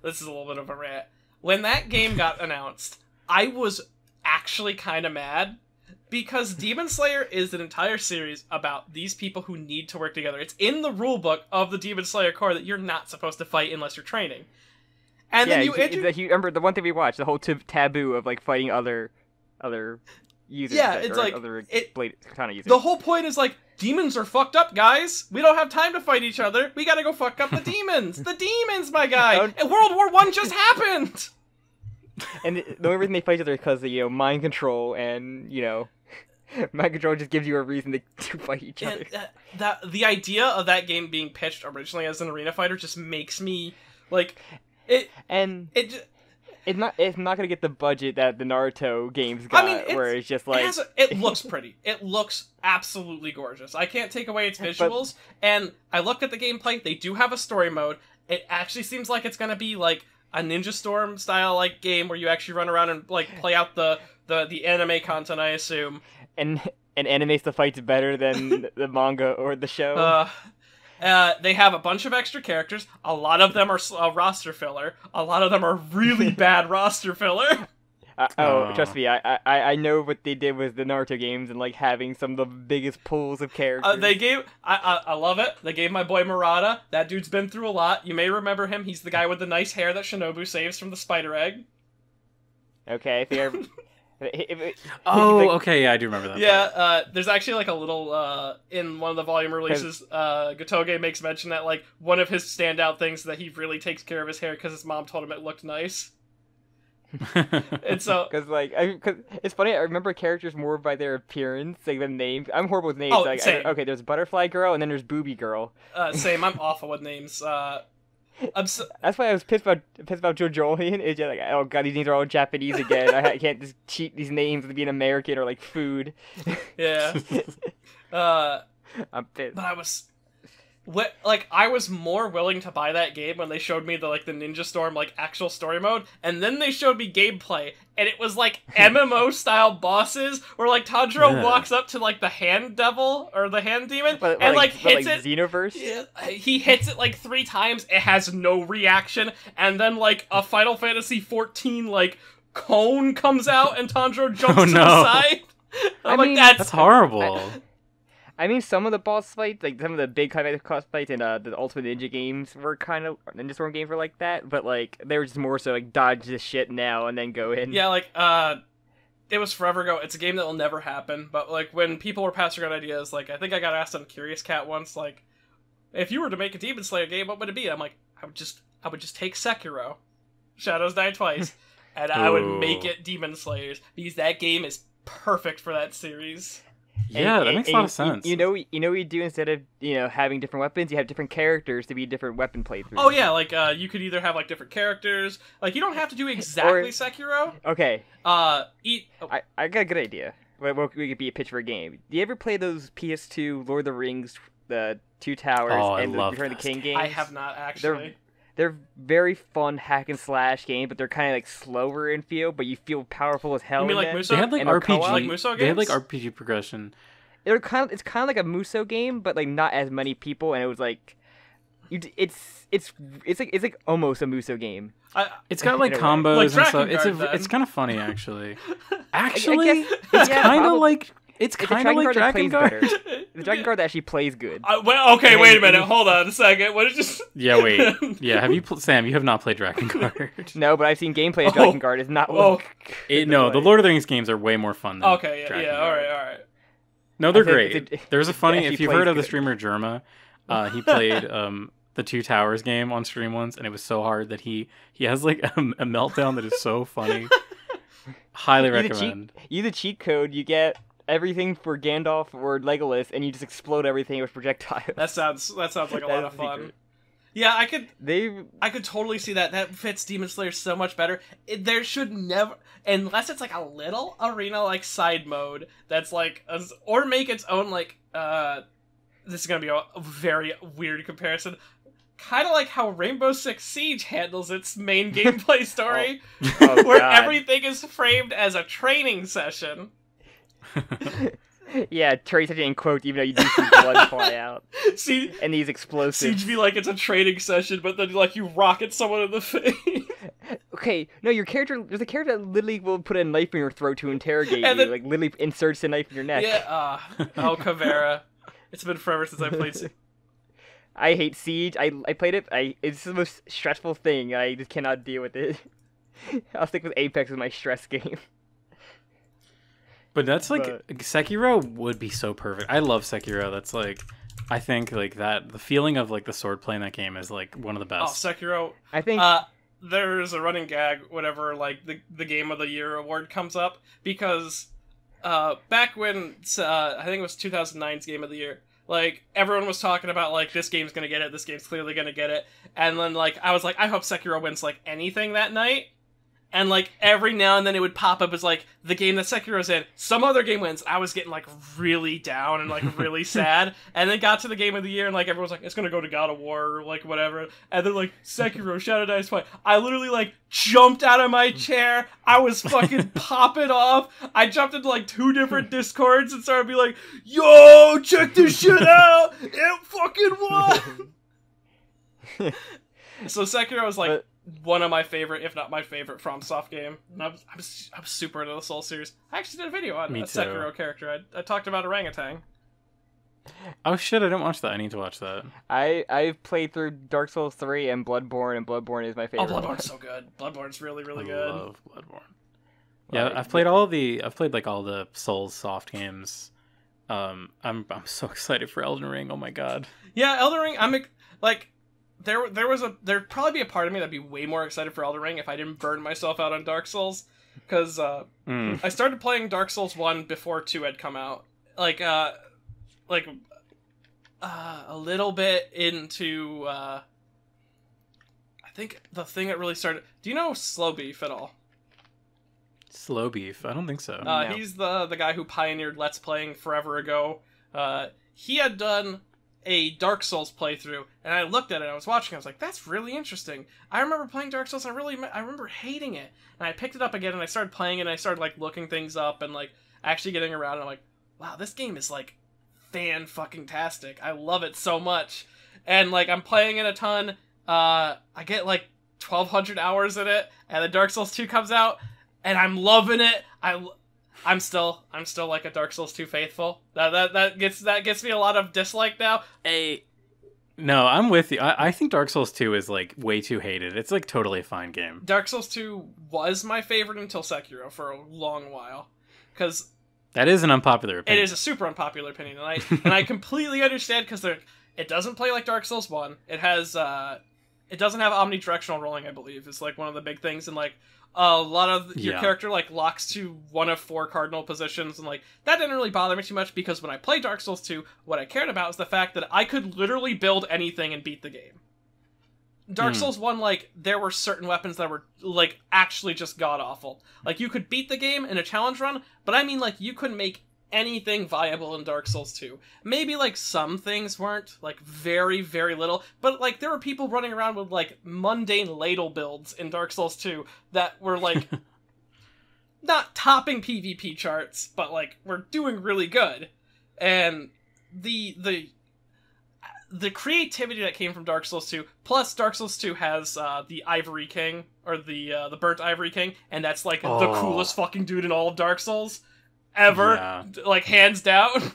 This is a little bit of a rant. When that game got announced, I was actually kind of mad because Demon Slayer is an entire series about these people who need to work together. It's in the rulebook of the Demon Slayer core that you're not supposed to fight unless you're training. And then you remember the one thing we watched, the whole taboo of like fighting other users. Yeah, it's like blade katana users. the whole point is like demons are fucked up, guys. We don't have time to fight each other. We gotta go fuck up the demons. The demons, my guy. And World War I just happened. And the only reason they fight each other is because of mind control, and mind control just gives you a reason to fight each other. And the idea of that game being pitched originally as an arena fighter just makes me like it. And it. It's not gonna get the budget that the Naruto games got, where it's just like it looks pretty. It looks absolutely gorgeous. I can't take away its visuals. And I looked at the gameplay. They do have a story mode. It actually seems like it's gonna be like a Ninja Storm style like game where you actually run around and like play out the anime content, I assume. And animates the fights better than the manga or the show. They have a bunch of extra characters. A lot of them are roster filler. A lot of them are really bad roster filler. Trust me, I know what they did with the Naruto games and like having some of the biggest pools of characters. I love it. They gave my boy Murata. That dude's been through a lot. You may remember him. He's the guy with the nice hair that Shinobu saves from the spider egg. Okay, okay, yeah, I do remember that. Yeah, there's actually like a little in one of the volume releases. Gatoge makes mention that like one of his standout things that he really takes care of his hair because his mom told him it looked nice. And so, because it's funny. I remember characters more by their appearance, like than names. I'm horrible with names. Oh, same. Okay, there's Butterfly Girl and then there's Booby Girl. Same. I'm awful with names. That's why I was pissed about JoJo. It's just like, oh god, these names are all Japanese again. I can't just cheat these names with being American or like food. Yeah. I'm pissed. But I was what, like, I was more willing to buy that game when they showed me the Ninja Storm actual story mode, and then they showed me gameplay, and it was MMO style bosses where Tanjiro walks up to the hand devil or the hand demon and hits it. Xenoverse. Yeah, he hits it 3 times. It has no reaction, and then a Final Fantasy 14 cone comes out and Tanjiro jumps to the side. That's horrible. I mean, some of the boss fights, some of the big climatic boss fights in the Ultimate Ninja games were kind of Ninja Storm games were like that, but they were just more so dodge this shit now and then go in. Yeah, it was forever ago. It's a game that will never happen. But when people were passing around ideas, I think I got asked on Curious Cat once, if you were to make a Demon Slayer game, what would it be? I'm I would just take Sekiro, Shadows Die Twice, and I would make it Demon Slayers because that game is perfect for that series. Yeah, that makes a lot of sense. You know what you do instead of having different weapons, you have different characters to be different weapon playthroughs. Oh yeah, you could either have different characters. You don't have to do exactly Sekiro. Okay. I got a good idea. Well, we could be a pitch for a game. Do you ever play those PS2 Lord of the Rings, the Two Towers, and the Return of the King games? I have not actually. They're very fun hack and slash games, but they're kind of slower in feel, but you feel powerful as hell. You mean like Musou? They had RPG, like Musou games? They had RPG progression. It's kind of like a Musou game, but not as many people, and it was it's almost a Musou game. It's got combos and stuff. It's kind of funny actually. Actually, it's kind of like Dragon Guard. The Dragon Guard that actually plays good. Okay, wait a minute. Hold on a second. What did you? Yeah, wait. Yeah, have you, Sam? You have not played Dragon Guard. No, but I've seen gameplay of Dragon Guard. It's not. No, the Lord of the Rings games are way more fun than Dragon Guard. All right. No, they're great. There's a funny. If you've heard of the streamer Germa, he played the Two Towers game on stream once, and it was so hard that he has a meltdown that is so funny. Highly recommend. Use the cheat code. You get everything for Gandalf or Legolas, and you just explode everything with projectiles. That sounds like a lot of fun. Yeah, I could totally see that. That fits Demon Slayer so much better. There should never, unless it's a little arena side mode that's or make its own this is gonna be a very weird comparison. Kind of like how Rainbow Six Siege handles its main gameplay story, where everything is framed as a training session. Yeah, training session in quotes, even though you do see blood fly out. See, and these explosives. Siege be it's a training session, but then you rocket someone in the face. Okay, no, there's a character that literally will put a knife in your throat to interrogate and you, then, literally inserts a knife in your neck. Yeah, Kavera. It's been forever since I played Siege. I hate Siege. I played it. It's the most stressful thing. I just cannot deal with it. I'll stick with Apex as my stress game. But that's Sekiro would be so perfect. I love Sekiro. That's I think that the feeling of the sword play in that game is one of the best. Oh, Sekiro. I think there's a running gag whenever the Game of the Year award comes up, because back when I think it was 2009's Game of the Year, everyone was talking about this game's gonna get it, this game's clearly gonna get it, and then I was I hope Sekiro wins anything that night. And every now and then it would pop up as the game that Sekiro's in, some other game wins. I was getting really down and really sad. And then got to the Game of the Year and everyone's it's gonna go to God of War or whatever. And then Sekiro, Shadow Die Twice. I literally jumped out of my chair. I was fucking popping off. I jumped into 2 different Discords and started being yo, check this shit out. It fucking won. So Sekiro was one of my favorite, if not my favorite, FromSoft game. And I'm super into the Soul series. I actually did a video on a Sekiro character. I talked about orangutan. Oh shit, I didn't watch that. I need to watch that. I've played through Dark Souls 3 and Bloodborne is my favorite. Oh, Bloodborne's so good. Bloodborne's really, really good. I love Bloodborne. Yeah, I've played all the Souls soft games. I'm so excited for Elden Ring. Oh my god. Yeah, Elden Ring. I'm there'd probably be a part of me that'd be way more excited for Elden Ring if I didn't burn myself out on Dark Souls, because I started playing Dark Souls 1 before 2 had come out, a little bit into I think the thing that really started. Do you know Slow Beef at all? Slow Beef? I don't think so. No. He's the guy who pioneered Let's Playing forever ago. He had done a Dark Souls playthrough, and I looked at it, I was watching, I was like, that's really interesting. I remember playing Dark Souls, and I remember hating it. And I picked it up again, and I started playing it, and I started, like, looking things up, and, like, actually getting around, and I'm like, wow, this game is, like, fan-fucking-tastic. I love it so much. And, like, I'm playing it a ton. I get, like, 1,200 hours in it, and then Dark Souls 2 comes out, and I'm loving it. I'm still like a Dark Souls 2 faithful. That gets me a lot of dislike now. No, I'm with you. I think Dark Souls 2 is like way too hated. It's like totally a fine game. Dark Souls 2 was my favorite until Sekiro for a long while, because that is an unpopular opinion. It is a super unpopular opinion, and I completely understand, because it doesn't play like Dark Souls 1. It has it doesn't have omnidirectional rolling, I believe. It's like one of the big things, and like a lot of your character like locks to one of 4 cardinal positions, and like that didn't really bother me too much, because when I played Dark Souls 2, what I cared about was the fact that I could literally build anything and beat the game. Dark Souls 1, like, there were certain weapons that were, like, actually just god-awful. Like, you could beat the game in a challenge run, but I mean, like, you couldn't make anything viable in Dark Souls 2. Maybe, like, some things weren't, like, very, very little, but, like, there were people running around with, like, mundane ladle builds in Dark Souls 2 that were, like, not topping PvP charts, but, like, were doing really good. And the creativity that came from Dark Souls 2, plus Dark Souls 2 has the Ivory King, or the Burnt Ivory King, and that's, like, the coolest fucking dude in all of Dark Souls ever, like, hands down.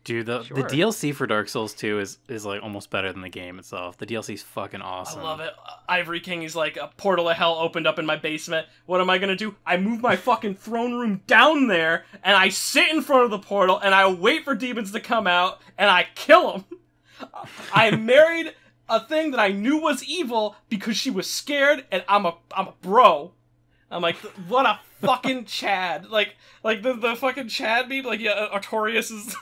Dude, the DLC for Dark Souls 2 is like almost better than the game itself. The DLC's fucking awesome. I love it. Ivory King is like a portal of hell opened up in my basement. What am I gonna do? I move my fucking throne room down there, and I sit in front of the portal, and I wait for demons to come out, and I kill them. I married a thing that I knew was evil because she was scared, and I'm a bro. I'm like, what a fucking Chad. Like the fucking Chad meme, like, yeah, Artorias is...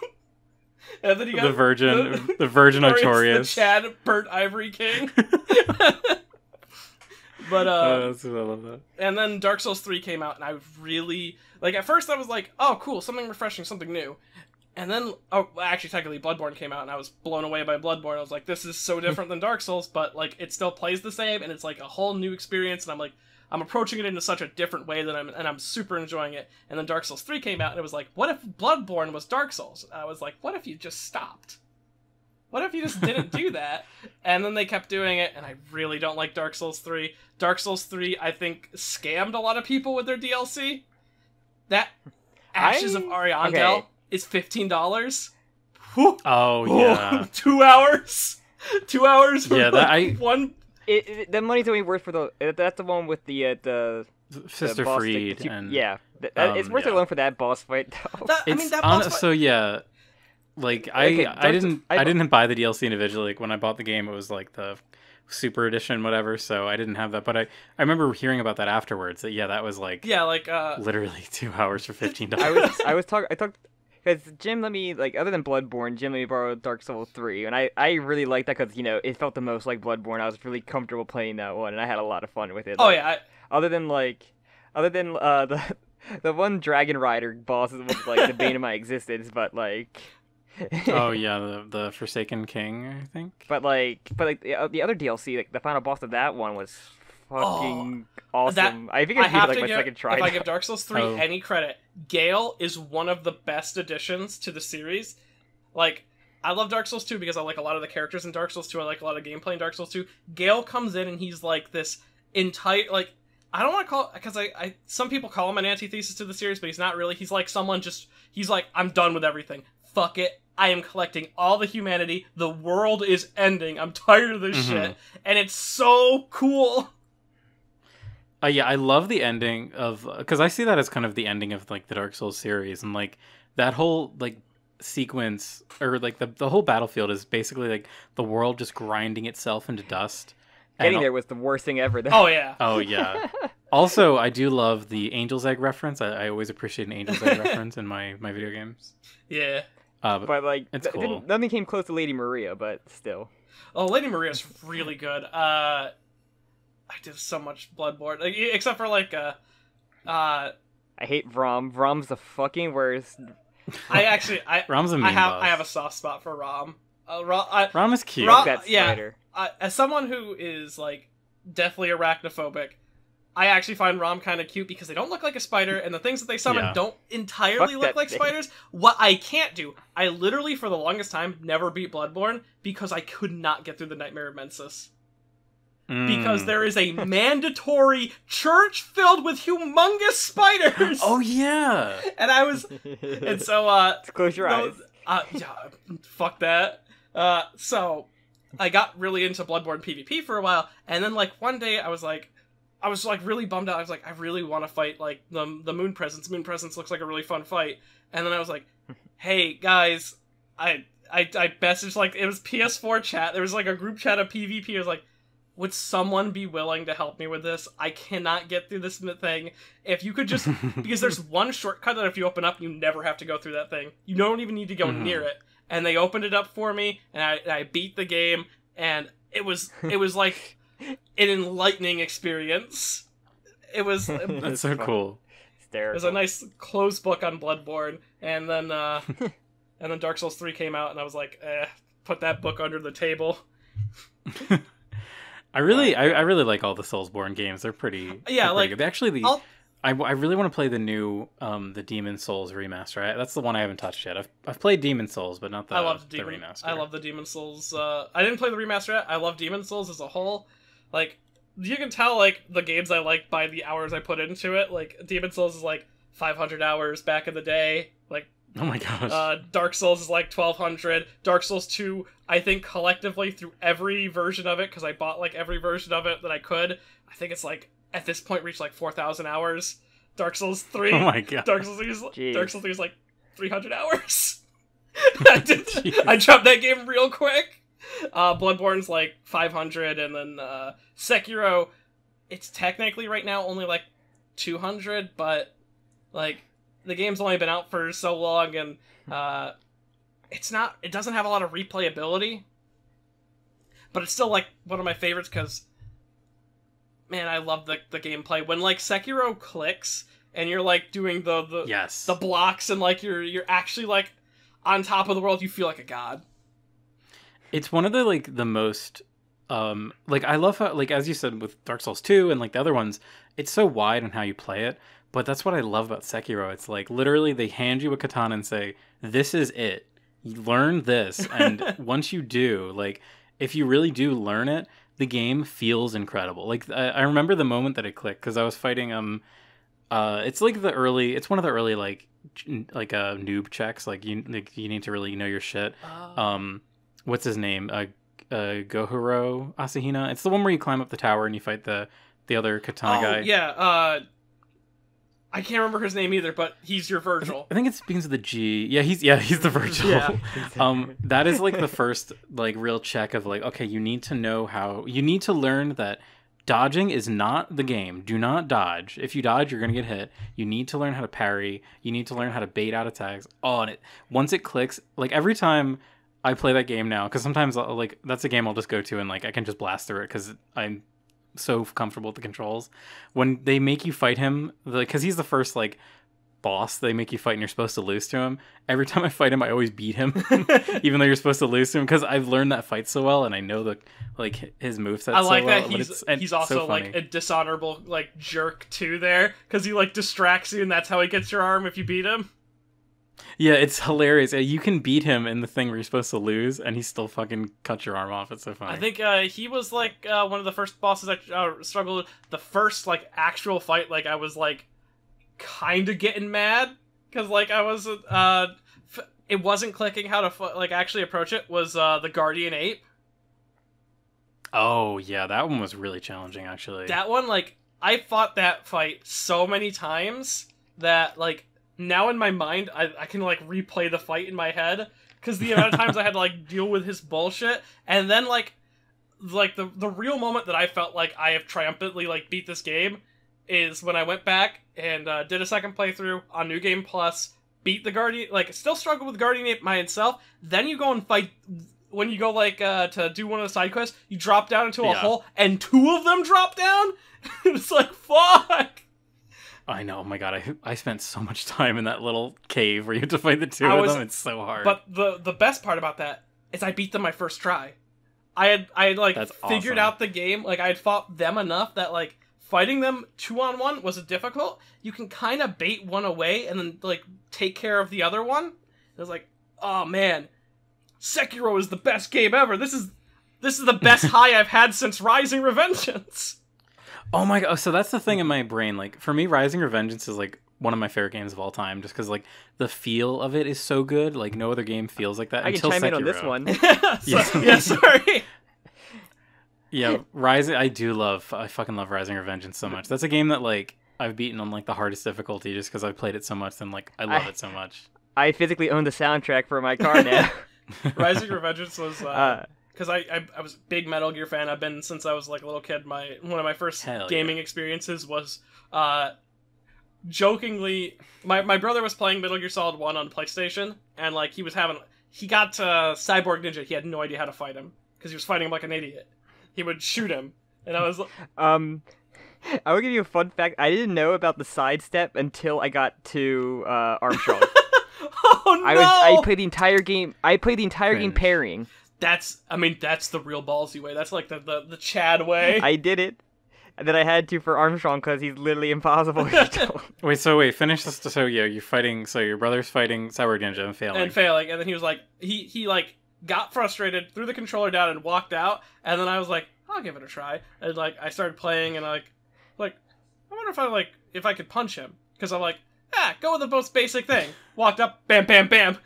and then you got the Virgin Artorias. The Chad Burnt Ivory King. But, I love that. And then Dark Souls 3 came out, and I really... Like, at first I was like, oh, cool, something refreshing, something new. And then, actually, technically, Bloodborne came out, and I was blown away by Bloodborne. I was like, this is so different than Dark Souls, but, like, it still plays the same, and it's, like, a whole new experience, and I'm like, I'm approaching it in such a different way that I'm super enjoying it. And then Dark Souls 3 came out, and it was like, what if Bloodborne was Dark Souls? And I was like, what if you just stopped? What if you just didn't do that? And then they kept doing it, and I really don't like Dark Souls 3. Dark Souls 3, I think, scammed a lot of people with their DLC. That Ashes of Ariandel is $15. Whew. Oh, yeah. 2 hours? 2 hours for one... The money's only worth for that's the one with the Sister boss Freed. It's worth it alone for that boss fight, though. That boss fight... So, yeah, like, I didn't buy the DLC individually. Like, when I bought the game, it was, like, the Super Edition, whatever, so I didn't have that. But I remember hearing about that afterwards, that, that was, like... Yeah, like, literally 2 hours for $15. I talked... Because Jim let me, like, other than Bloodborne, Jim let me borrow Dark Souls 3, and I really liked that because, you know, it felt the most like Bloodborne. I was really comfortable playing that one, and I had a lot of fun with it. Oh, like, yeah. Other than the one Dragon Rider boss was, like, the bane of my existence, but, like... Oh, yeah, the Forsaken King, I think? But the other DLC, like, the final boss of that one was fucking awesome. I think I beat it, like, my second try. If I give Dark Souls 3 any credit, Gale is one of the best additions to the series. Like, I love Dark Souls 2 because I like a lot of the characters in Dark Souls 2. I like a lot of gameplay in Dark Souls 2. Gale comes in and he's like this entire, like, I don't want to call, because I some people call him an antithesis to the series, but he's not really. He's like someone he's like, I'm done with everything. Fuck it. I am collecting all the humanity. The world is ending. I'm tired of this shit. And it's so cool. Yeah, I love the ending of... Because I see that as kind of the ending of, like, the Dark Souls series. And, like, that whole, like, sequence... Or, like, the whole battlefield is basically, like, the world just grinding itself into dust. Getting there was the worst thing ever, though. Oh, yeah. Oh, yeah. Also, I do love the Angel's Egg reference. I always appreciate an Angel's Egg reference in my video games. Yeah. But like, it's cool. Nothing came close to Lady Maria, but still. Oh, Lady Maria's really good. I did so much Bloodborne, like, except for like I hate Rom. Rom's the fucking worst. Rom's a mean boss. I have a soft spot for Rom. Rom is cute. That spider. As someone who is like deathly arachnophobic, I actually find Rom kind of cute because they don't look like a spider, and the things that they summon don't entirely look like spiders. What I can't do, I literally for the longest time never beat Bloodborne because I could not get through the Nightmare of Mensis. Because there is a mandatory church filled with humongous spiders. Oh yeah. And so close your eyes. Yeah, fuck that. So I got really into Bloodborne PvP for a while, and then like one day I was really bummed out. I was like, I really want to fight like the Moon Presence. Moon Presence looks like a really fun fight. And then I was like, hey guys, I messaged, like, it was PS4 chat. There was like a group chat of PvP. I was like, would someone be willing to help me with this? I cannot get through this thing. If you could just, because there's one shortcut that if you open up, you never have to go through that thing. You don't even need to go near it. And they opened it up for me, and I beat the game, and it was like an enlightening experience. It was that's so cool. It was a nice closed book on Bloodborne, and then Dark Souls 3 came out, and I was like, put that book under the table. I really like all the Soulsborne games. They're pretty good. Actually, I really want to play the new the Demon Souls remaster. That's the one I haven't touched yet. I've played Demon Souls, but not the remaster. I love the Demon Souls. I didn't play the remaster yet. I love Demon Souls as a whole. Like, you can tell like the games I like by the hours I put into it. Like, Demon Souls is like 500 hours back in the day. Like, oh my gosh. Dark Souls is like 1200. Dark Souls 2, I think collectively through every version of it, because I bought like every version of it that I could, I think it's like at this point reached like 4,000 hours. Dark Souls 3. Oh my god. Dark Souls 3 is like 300 hours. I dropped that game real quick. Bloodborne's like 500, and then Sekiro, it's technically right now only like 200, but like the game's only been out for so long, and it doesn't have a lot of replayability, but it's still like one of my favorites because, man, I love the gameplay. When like Sekiro clicks and you're like doing the blocks, and like you're actually like on top of the world, you feel like a god. It's one of the most like, I love how, like, as you said with Dark Souls 2 and like the other ones, it's so wide on how you play it. But that's what I love about Sekiro. It's like, literally, they hand you a katana and say, this is it. You learn this. And once you do, like, if you really do learn it, the game feels incredible. Like, I remember the moment that it clicked, because I was fighting, it's like it's one of the early, like noob checks. Like, you need to really know your shit. What's his name? Gohuro Asahina. It's the one where you climb up the tower and you fight the other katana guy. Yeah, I can't remember his name either, but he's your Virgil. I think it begins with a G. Yeah, he's the Virgil. Yeah. That is like the first like real check of like, okay, you need to learn that dodging is not the game. Do not dodge. If you dodge, you're gonna get hit. You need to learn how to parry. You need to learn how to bait out attacks. Oh, and once it clicks, like every time I play that game now, because sometimes like that's a game I'll just go to and like I can just blast through it because I'm so comfortable with the controls. When they make you fight him, because he's the first like boss they make you fight and you're supposed to lose to him, every time I fight him I always beat him even though you're supposed to lose to him, because I've learned that fight so well and I know his moveset. I like so that well, he's also so like a dishonorable like jerk too there, because he like distracts you and that's how he gets your arm if you beat him. Yeah, it's hilarious. You can beat him in the thing where you're supposed to lose, and he still fucking cuts your arm off. It's so funny. I think he was like one of the first bosses I struggled with. The first like actual fight, like I was like kind of getting mad because like I was it wasn't clicking how to like actually approach it. Was the Guardian Ape? Oh yeah, that one was really challenging actually. That one, like, I fought that fight so many times that like, now in my mind, I can, like, replay the fight in my head, because the amount of times I had to, like, deal with his bullshit, and then, like the real moment that I felt like I have triumphantly, like, beat this game is when I went back and did a second playthrough on New Game Plus, beat the Guardian, like, still struggle with Guardian Ape myself, then you go and fight, when you go, like, to do one of the side quests, you drop down into a hole, and two of them drop down? It's like, fuck! I know, oh my god, I spent so much time in that little cave where you have to fight the two of them, it's so hard. But the best part about that, is I beat them my first try. I had like That's figured awesome. out the game. Like I had fought them enough that like fighting them 2-on-1 was difficult. You can kind of bait one away and then like take care of the other one. It was like, oh man, Sekiro is the best game ever. This is the best high I've had since Rising Revengeance. Oh my god! So that's the thing in my brain. Like for me, Rising Revengeance is like one of my favorite games of all time, just because like the feel of it is so good. Like no other game feels like that. I can until chime Sekiro. in on this one. Yeah, sorry. Yeah, Rising. I fucking love Rising Revengeance so much. That's a game that like I've beaten on like the hardest difficulty just because I've played it so much and like I love it so much. I physically own the soundtrack for my car now. Rising Revengeance was because I was a big Metal Gear fan. I've been since I was like a little kid. One of my first gaming experiences was jokingly my brother was playing Metal Gear Solid 1 on PlayStation, and like he got Cyborg Ninja. He had no idea how to fight him because he was fighting him like an idiot. He would shoot him, and I was like, I will give you a fun fact. I didn't know about the sidestep until I got to Armstrong. oh no! I played the entire game. I played the entire game parrying. That's the real ballsy way. That's like the Chad way. I did it. And then I had to for Armstrong because he's literally impossible. Wait, finish this. So yeah, you're fighting. So your brother's fighting Cyber Ninja and failing. And then he was like, he like got frustrated, threw the controller down, and walked out. And then I was like, I'll give it a try. And like I started playing, and I wonder if I could punch him, because I'm like, go with the most basic thing. Walked up, bam, bam, bam.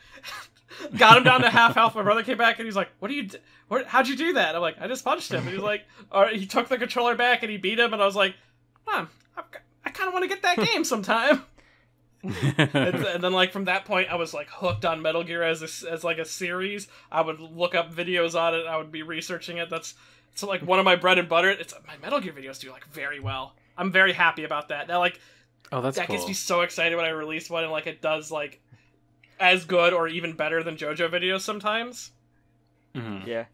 Got him down to half health. My brother came back and he's like, how'd you do that? I'm like, I just punched him. And he's like, he took the controller back and he beat him. And I was like, I kind of want to get that game sometime. and then like from that point, I was like hooked on Metal Gear as like a series. I would look up videos on it. I would be researching it. It's like one of my bread and butter. My Metal Gear videos do like very well. I'm very happy about that. Now like, that's that cool. gets me so excited when I release one and like it does like as good or even better than JoJo videos sometimes. Mm-hmm. Yeah.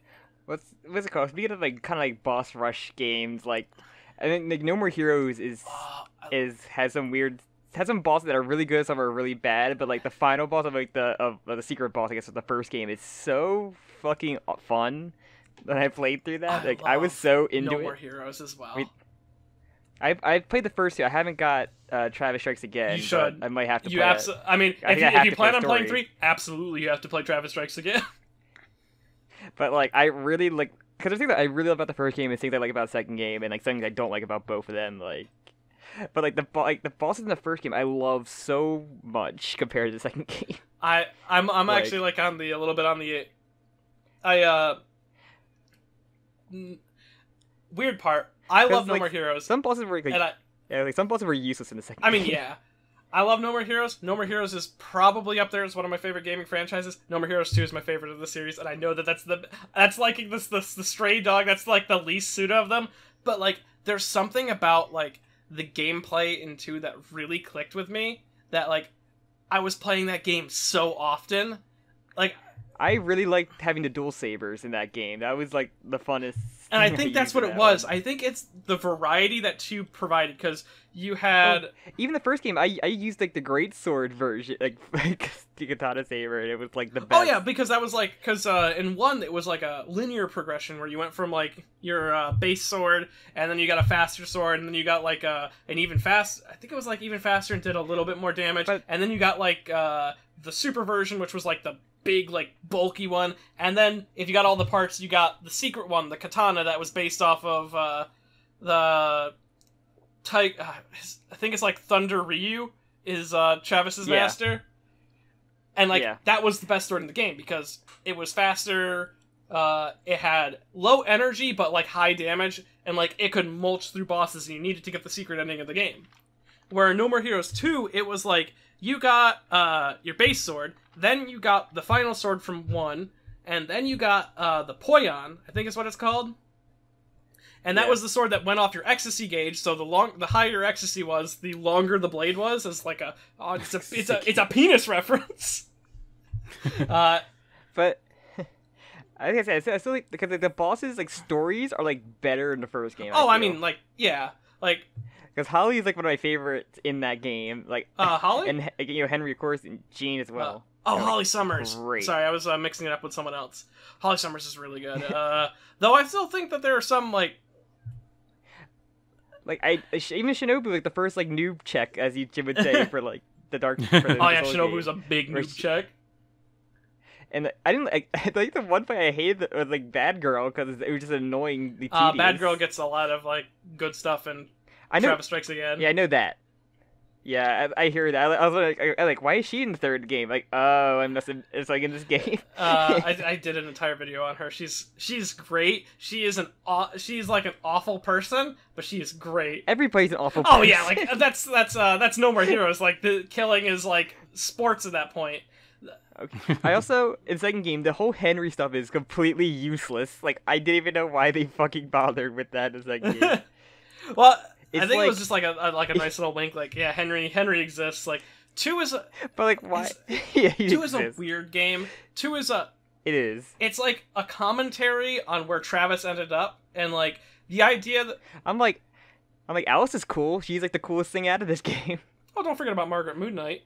What's it called? Speaking of like kind of like boss rush games, like I think like No More Heroes has some bosses that are really good, some are really bad, but like the final boss of like the secret boss, I guess, of the first game is so fucking fun. When I played through that, I was so into it. No More Heroes as well. I've played the first two. I haven't got Travis Strikes Again. You should. I might have to play it. I mean, if you plan on playing 3, absolutely you have to play Travis Strikes Again. But like, I really like, because the thing that I really love about the first game is things I like about the second game, and like something I don't like about both of them. Like, but like the bosses in the first game I love so much compared to the second game. I'm like, actually like on the a little bit on the weird part. I love No More Heroes. Some bosses were some bosses were useless in the second game. I mean, yeah. I love No More Heroes. No More Heroes is probably up there as one of my favorite gaming franchises. No More Heroes 2 is my favorite of the series, and I know that's like the stray dog. That's like the least pseudo of them. But like, there's something about like the gameplay in 2 that really clicked with me. That like, I was playing that game so often. Like, I really liked having the dual sabers in that game. That was like the funnest. And I think that's what it was. I think it's the variety that 2 provided, because you had... even the first game, I used like the great sword version, like the katana saber, and it was like the best. Oh yeah, because that was like, in 1 it was like a linear progression where you went from like your base sword, and then you got a faster sword, and then you got like an even fast. I think it was like even faster and did a little bit more damage, and then you got like the super version, which was like the big, like, bulky one, and then if you got all the parts, you got the secret one, the katana, that was based off of I think it's like Thunder Ryu is Travis's master, and like that was the best sword in the game because it was faster, it had low energy but like high damage, and like it could mulch through bosses, and you needed to get the secret ending of the game. Where in No More Heroes 2, it was like you got your base sword, then you got the final sword from 1, and then you got the Poyon, I think is what it's called. And that was the sword that went off your ecstasy gauge, so the higher your ecstasy was, the longer the blade was. It's like it's a penis reference. But I think I still like, because like, the bosses like stories are like better in the first game. I mean, like, yeah, like Because Holly is like one of my favorites in that game. Like Holly? And Henry, of course, and Jean as well. Holly Summers. Great. Sorry, I was mixing it up with someone else. Holly Summers is really good. Though I still think that there are some like even Shinobu, like the first like noob check, as you would say, for like the dark. For the Shinobu's a big noob check. And I didn't like the one fight I hated was like Bad Girl because it was just annoying. Bad Girl gets a lot of like good stuff and Travis Strikes Again. Yeah, I know that. Yeah, I hear that. I was like, why is she in the third game? Like, oh, it's like in this game. I did an entire video on her. She's great. She's like an awful person, but she is great. Everybody's an awful person. Oh yeah, like that's No More Heroes. Like the killing is like sports at that point. Okay. I also, in second game, the whole Henry stuff is completely useless. Like, I didn't even know why they fucking bothered with that in second game. Well, I think it was just like a nice little link. Like, yeah, Henry exists. Like, 2 is a... But like, why? Yeah, 2 is a weird game. 2 is a... It is. It's like a commentary on where Travis ended up, and like the idea that I'm like, Alice is cool. She's like the coolest thing out of this game. Oh, don't forget about Margaret Moon Knight,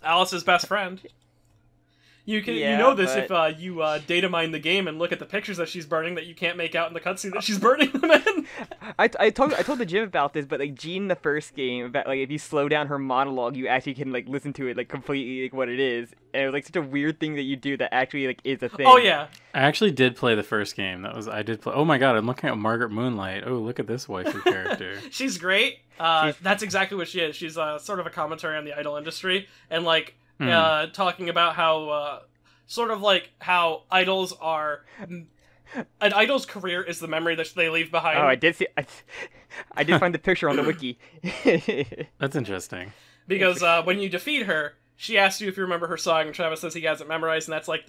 Alice's best friend. You know this if you data mine the game and look at the pictures that she's burning that you can't make out in the cutscene that she's burning them in. I told the Jim about this, but like Jean in the first game, about like if you slow down her monologue, you actually can like listen to it like completely like what it is, and it was like such a weird thing that you do that actually like is a thing. Oh yeah, I actually did play the first game. I did play. Oh my god, I'm looking at Margaret Moonlight. Oh, look at this waifu character. She's great. That's exactly what she is. She's sort of a commentary on the idol industry and like. Talking about how, sort of like how idols are... An idol's career is the memory that they leave behind. Oh, I did see... I did find the picture on the wiki. That's interesting. Because when you defeat her, she asks you if you remember her song, and Travis says he hasn't memorized, and that's like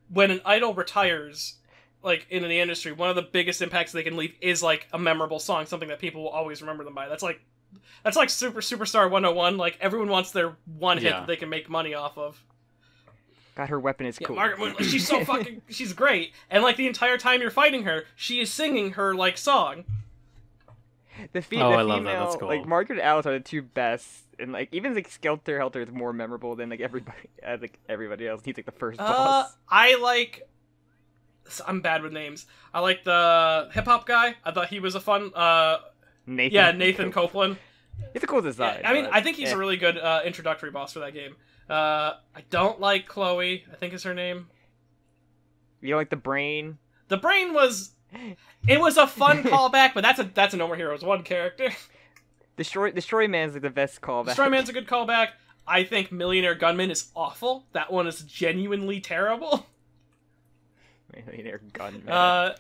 when an idol retires, like, in the industry, one of the biggest impacts they can leave is, like, a memorable song, something that people will always remember them by. That's like Superstar 101. Like, everyone wants their one hit that they can make money off of. God, her weapon is cool. Margaret Moon, she's so fucking... she's great. And, like, the entire time you're fighting her, she is singing her, like, song. The female, I love that. That's cool. Like, Margaret and Alice are the two best. And, like, even, like, Skelter Helter is more memorable than, like, everybody else. He's, like, the first boss. I'm bad with names. I like the hip-hop guy. I thought he was a fun... Nathan. Yeah, Nathan Copeland. It's a cool design. Yeah, I mean, I think he's a really good introductory boss for that game. I don't like Chloe, I think is her name. You don't like the Brain? The Brain was... It was a fun callback, but that's a No More Heroes 1 character. Destroy Man's like the best callback. Destroy Man's a good callback. I think Millionaire Gunman is awful. That one is genuinely terrible. Millionaire Gunman. I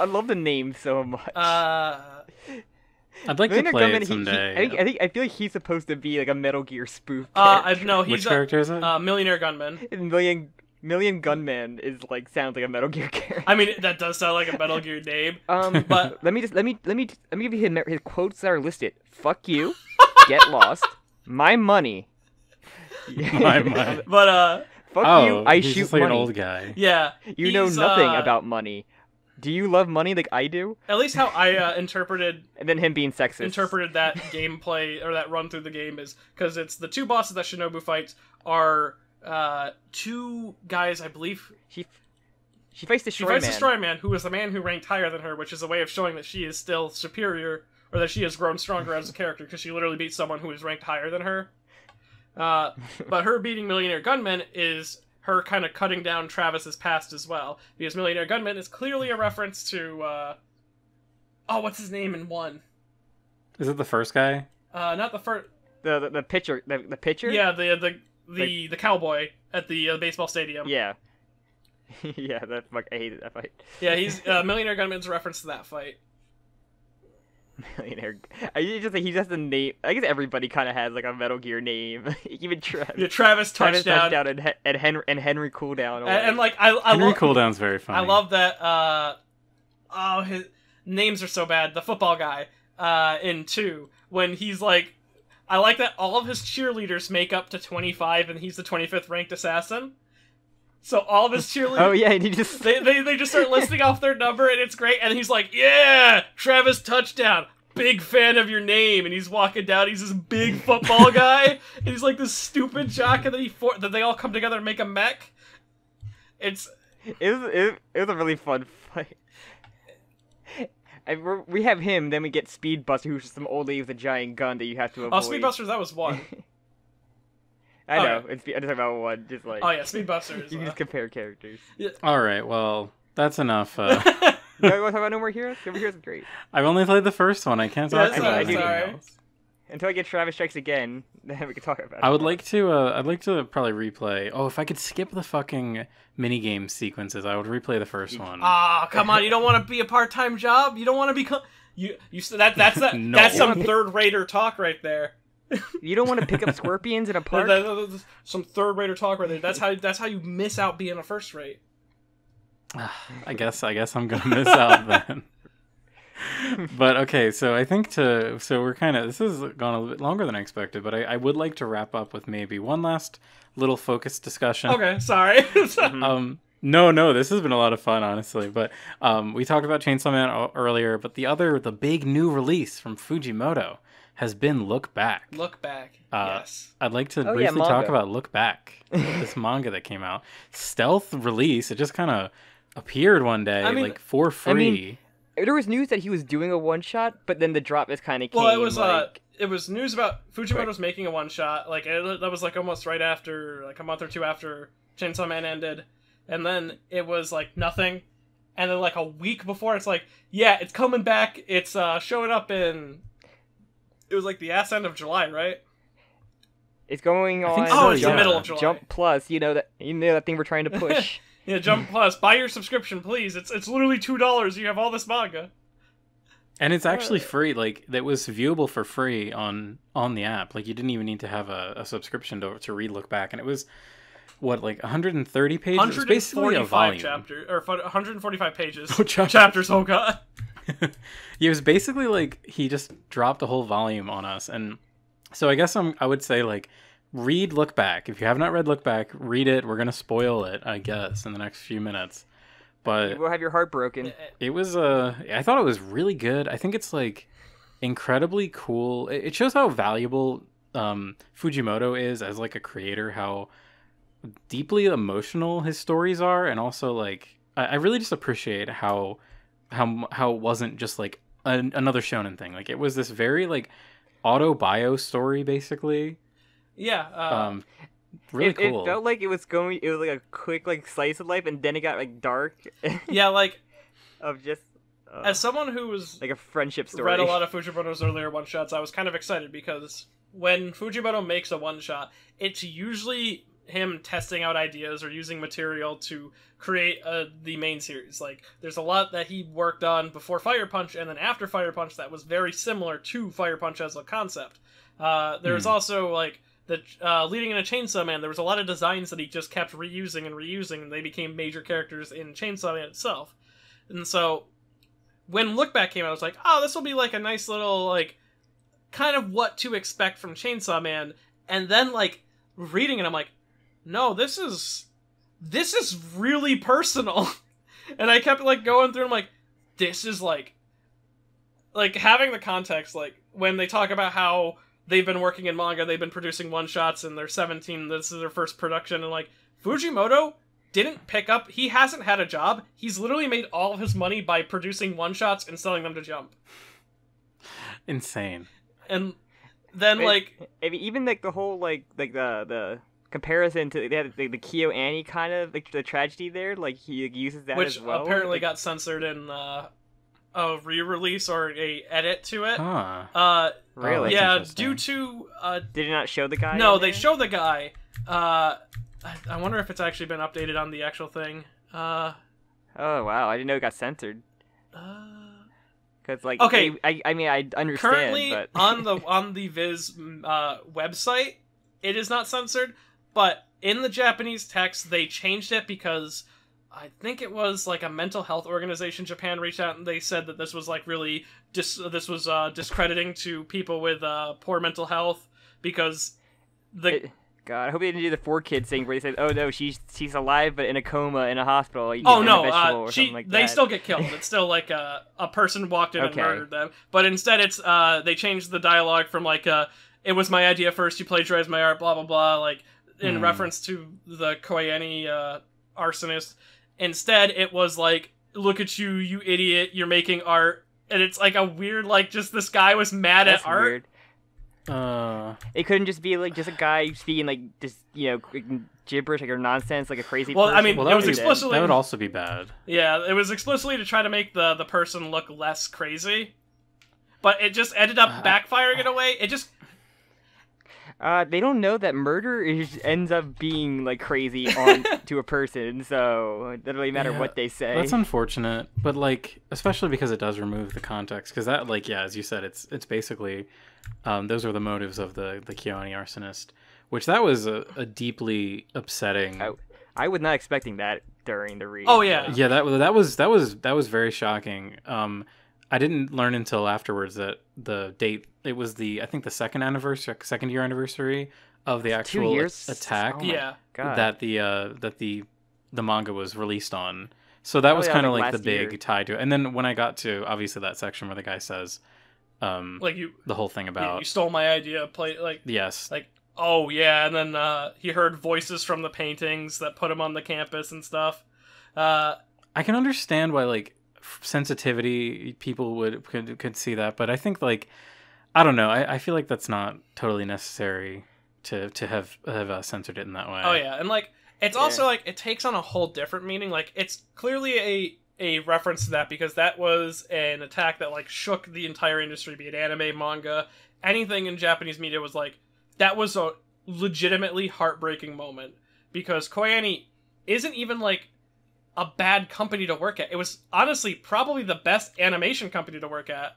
love the name so much. I'd like to play it someday. I feel like he's supposed to be like a Metal Gear spoof character. No, he's Which character is it? Millionaire Gunman. Million Gunman is like sounds like a Metal Gear character. I mean, that does sound like a Metal Gear name. But let me give you his quotes that are listed. Fuck you, get lost, my money. My money. But fuck you, I he's shoot just like money. An old guy. Yeah, you know nothing about money. Do you love money like I do? At least how I interpreted... And then him being sexist. Interpreted that gameplay, or that run through the game is... Because it's the two bosses that Shinobu fights are two guys, I believe... She fights Destroy Man. She fights Destroy Man, who is the man who ranked higher than her, which is a way of showing that she is still superior, or that she has grown stronger as a character, because she literally beats someone who is ranked higher than her. But her beating Millionaire Gunman is... her kind of cutting down Travis's past as well. Because Millionaire Gunman is clearly a reference to, what's his name in 1? Is it the first guy? Not the first... The pitcher? The pitcher? Yeah, the cowboy at the baseball stadium. Yeah. Yeah, I hated that fight. Yeah, he's, Millionaire Gunman's a reference to that fight. Millionaire. He just the name. I guess everybody kind of has like a Metal Gear name. Even Travis. Yeah, Travis Touchdown and Henry Cooldown. And like I Henry Cooldown's very funny. I love that. His names are so bad. The football guy in 2 when he's like, I like that all of his cheerleaders make up to 25 and he's the 25th ranked assassin. So all of his cheerleaders... Oh, yeah, and he just... They just start listing off their number, and it's great, and he's like, yeah! Travis Touchdown! big fan of your name, and he's walking down, he's this big football guy, and he's like this stupid jock, and then that they all come together and make a mech. It was a really fun fight. We have him, then we get Speedbuster, who's just some old lady with a giant gun that you have to avoid. Oh, Speedbusters, that was one. I know. I'm just talking about one. Just like. Oh yeah, Speedbusters. You can just compare characters. Yeah. All right, well, that's enough. You want to talk about No More Heroes? No More Heroes is great. I've only played the first one. I can't talk about anything else. Until I get Travis Strikes Again, then we can talk about it. I would like to. I'd like to probably replay. Oh, if I could skip the fucking minigame sequences, I would replay the first one. Ah, come on! You don't want to be a part-time job. You don't want to become. That's No. That's some third-rater talk right there. You don't want to pick up scorpions in a park? Some third-rater talk right there. That's how you miss out being a first-rate. I guess I'm gonna miss out then. But okay, so I think so we're kind of, this has gone a little bit longer than I expected, but I would like to wrap up with maybe one last little focused discussion. Okay, sorry. No, this has been a lot of fun, honestly. But we talked about Chainsaw Man earlier, but the big new release from Fujimoto has been Look Back. Look Back, yes. I'd like to briefly talk about Look Back, this manga that came out. Stealth release, it just kind of appeared one day, for free. There was news that he was doing a one-shot, but then the drop just kind of came. Well, it was news about Fujimoto's making a one-shot. That was almost right after, a month or two after Chainsaw Man ended. And then it was nothing. And then a week before, it's yeah, it's coming back. It's showing up in. It was the ass end of July, right? It's going on. It's the middle of July. Jump Plus, that thing we're trying to push. Yeah, Jump Plus. Buy your subscription, please. It's literally $2. You have all this manga. And it's actually free. That was viewable for free on the app. You didn't even need to have a subscription to read Look Back. And it was, 130 pages? 145 it was basically a volume. Chapter, or 145 pages. Oh, chapters, oh god. It was basically he just dropped a whole volume on us. And so I guess I would say, read Look Back. If you have not read Look Back, read it. We're going to spoil it, I guess, in the next few minutes. But we'll have your heart broken. It was, I thought it was really good. I think it's, incredibly cool. It shows how valuable Fujimoto is as, a creator, how deeply emotional his stories are. And also, I really just appreciate how it wasn't just, another shonen thing. It was this very, auto-bio story, basically. Yeah, really cool. It felt like it was a quick slice of life, and then it got dark. Yeah, of just as someone who was a friendship story, read a lot of Fujimoto's earlier one shots, I was kind of excited because when Fujimoto makes a one shot, it's usually him testing out ideas or using material to create the main series. There's a lot that he worked on before Fire Punch and then after Fire Punch that was very similar to Fire Punch as a concept. There's also leading into Chainsaw Man, there was a lot of designs that he just kept reusing, and they became major characters in Chainsaw Man itself. And so, when Look Back came out, I was oh, this will be a nice little, kind of what to expect from Chainsaw Man. And then, reading it, I'm no, this is really personal. And I kept, going through, I'm this is, having the context, when they talk about how they've been working in manga, they've been producing one-shots, and they're 17, this is their first production, and, Fujimoto didn't pick up, he hasn't had a job, he's literally made all of his money by producing one-shots and selling them to Jump. Insane. And then, even, the whole, the comparison to, they had the Kyo Annie kind of, the tragedy there, he uses that as well. Which apparently got censored in, a re-release or a edit to it. Huh. Really? Yeah, due to did it not show the guy? No, they show the guy. I wonder if it's actually been updated on the actual thing. Oh wow, I didn't know it got censored. Because okay, I mean I understand. Currently but... on the Viz website, it is not censored, but in the Japanese text they changed it because I think it was a mental health organization in Japan reached out and they said that this was really discrediting to people with poor mental health because God, I hope they didn't do the 4Kids thing where they said, "Oh no, she's alive but in a coma in a hospital." Oh in a no, vegetable or something like they that. still get killed. It's still like a person walked in Okay. and murdered them. But instead, it's they changed the dialogue from like it was my idea first. You plagiarized my art. Blah blah blah. Like in reference to the Koyeni arsonist. Instead, it was like, "Look at you, you idiot! You're making art." And it's like a weird, like, just this guy was mad That's at art. weird. It couldn't just be like just a guy speaking like just gibberish like or nonsense like a crazy Well, person. I mean, Well, it that was would- explicitly that would also be bad. Yeah, it was explicitly to try to make the person look less crazy, but it just ended up backfiring in a way. It just they don't know that murder ends up being like crazy on to a person, so it doesn't really matter Yeah, what they say. That's unfortunate, but like, especially because it does remove the context. Because that, like, yeah, as you said, it's basically those are the motives of the Keone arsonist, which that was a deeply upsetting. I was not expecting that during the read. Oh yeah, Yeah, that was very shocking. I didn't learn until afterwards that the date, it was I think the second year anniversary of the actual 2 years attack. Oh my yeah. God. That the manga was released on. So that was yeah, kind of like like the last big year. tie to it. And then when I got to obviously that section where the guy says, Like the whole thing about you stole my idea. Play like yes, like oh yeah, and then he heard voices from the paintings that put him on the campus and stuff. I can understand why like sensitivity people could see that, but I think like I don't know. I feel like that's not totally necessary to have censored it in that way. Oh yeah, and like it's also like it takes on a whole different meaning. Like it's clearly a reference to that because that was an attack that like shook the entire industry, be it anime, manga, anything in Japanese media was like that was a legitimately heartbreaking moment because Koyani isn't even like a bad company to work at. It was honestly probably the best animation company to work at.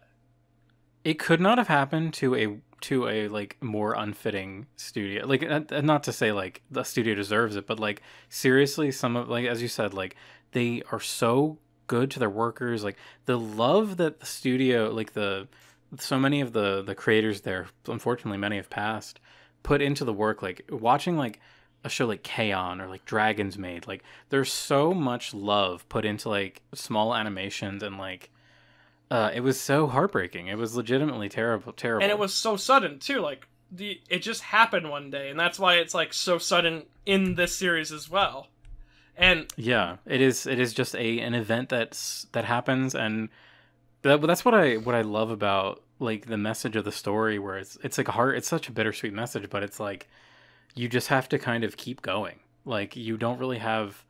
It could not have happened to a like more unfitting studio. Like not to say like the studio deserves it, but like seriously, some of like as you said, like they are so good to their workers. Like the love that the studio, like so many of the creators there, unfortunately many have passed, put into the work. Like watching like a show like K-On! Or like Dragon's Maid, like there's so much love put into like small animations and like it was so heartbreaking. It was legitimately terrible. And it was so sudden too. Like it just happened one day, and that's why it's like so sudden in this series as well. And yeah, it is just an event that happens, and that's what I love about like the message of the story, where it's like it's such a bittersweet message, but it's like you just have to kind of keep going. Like you don't really have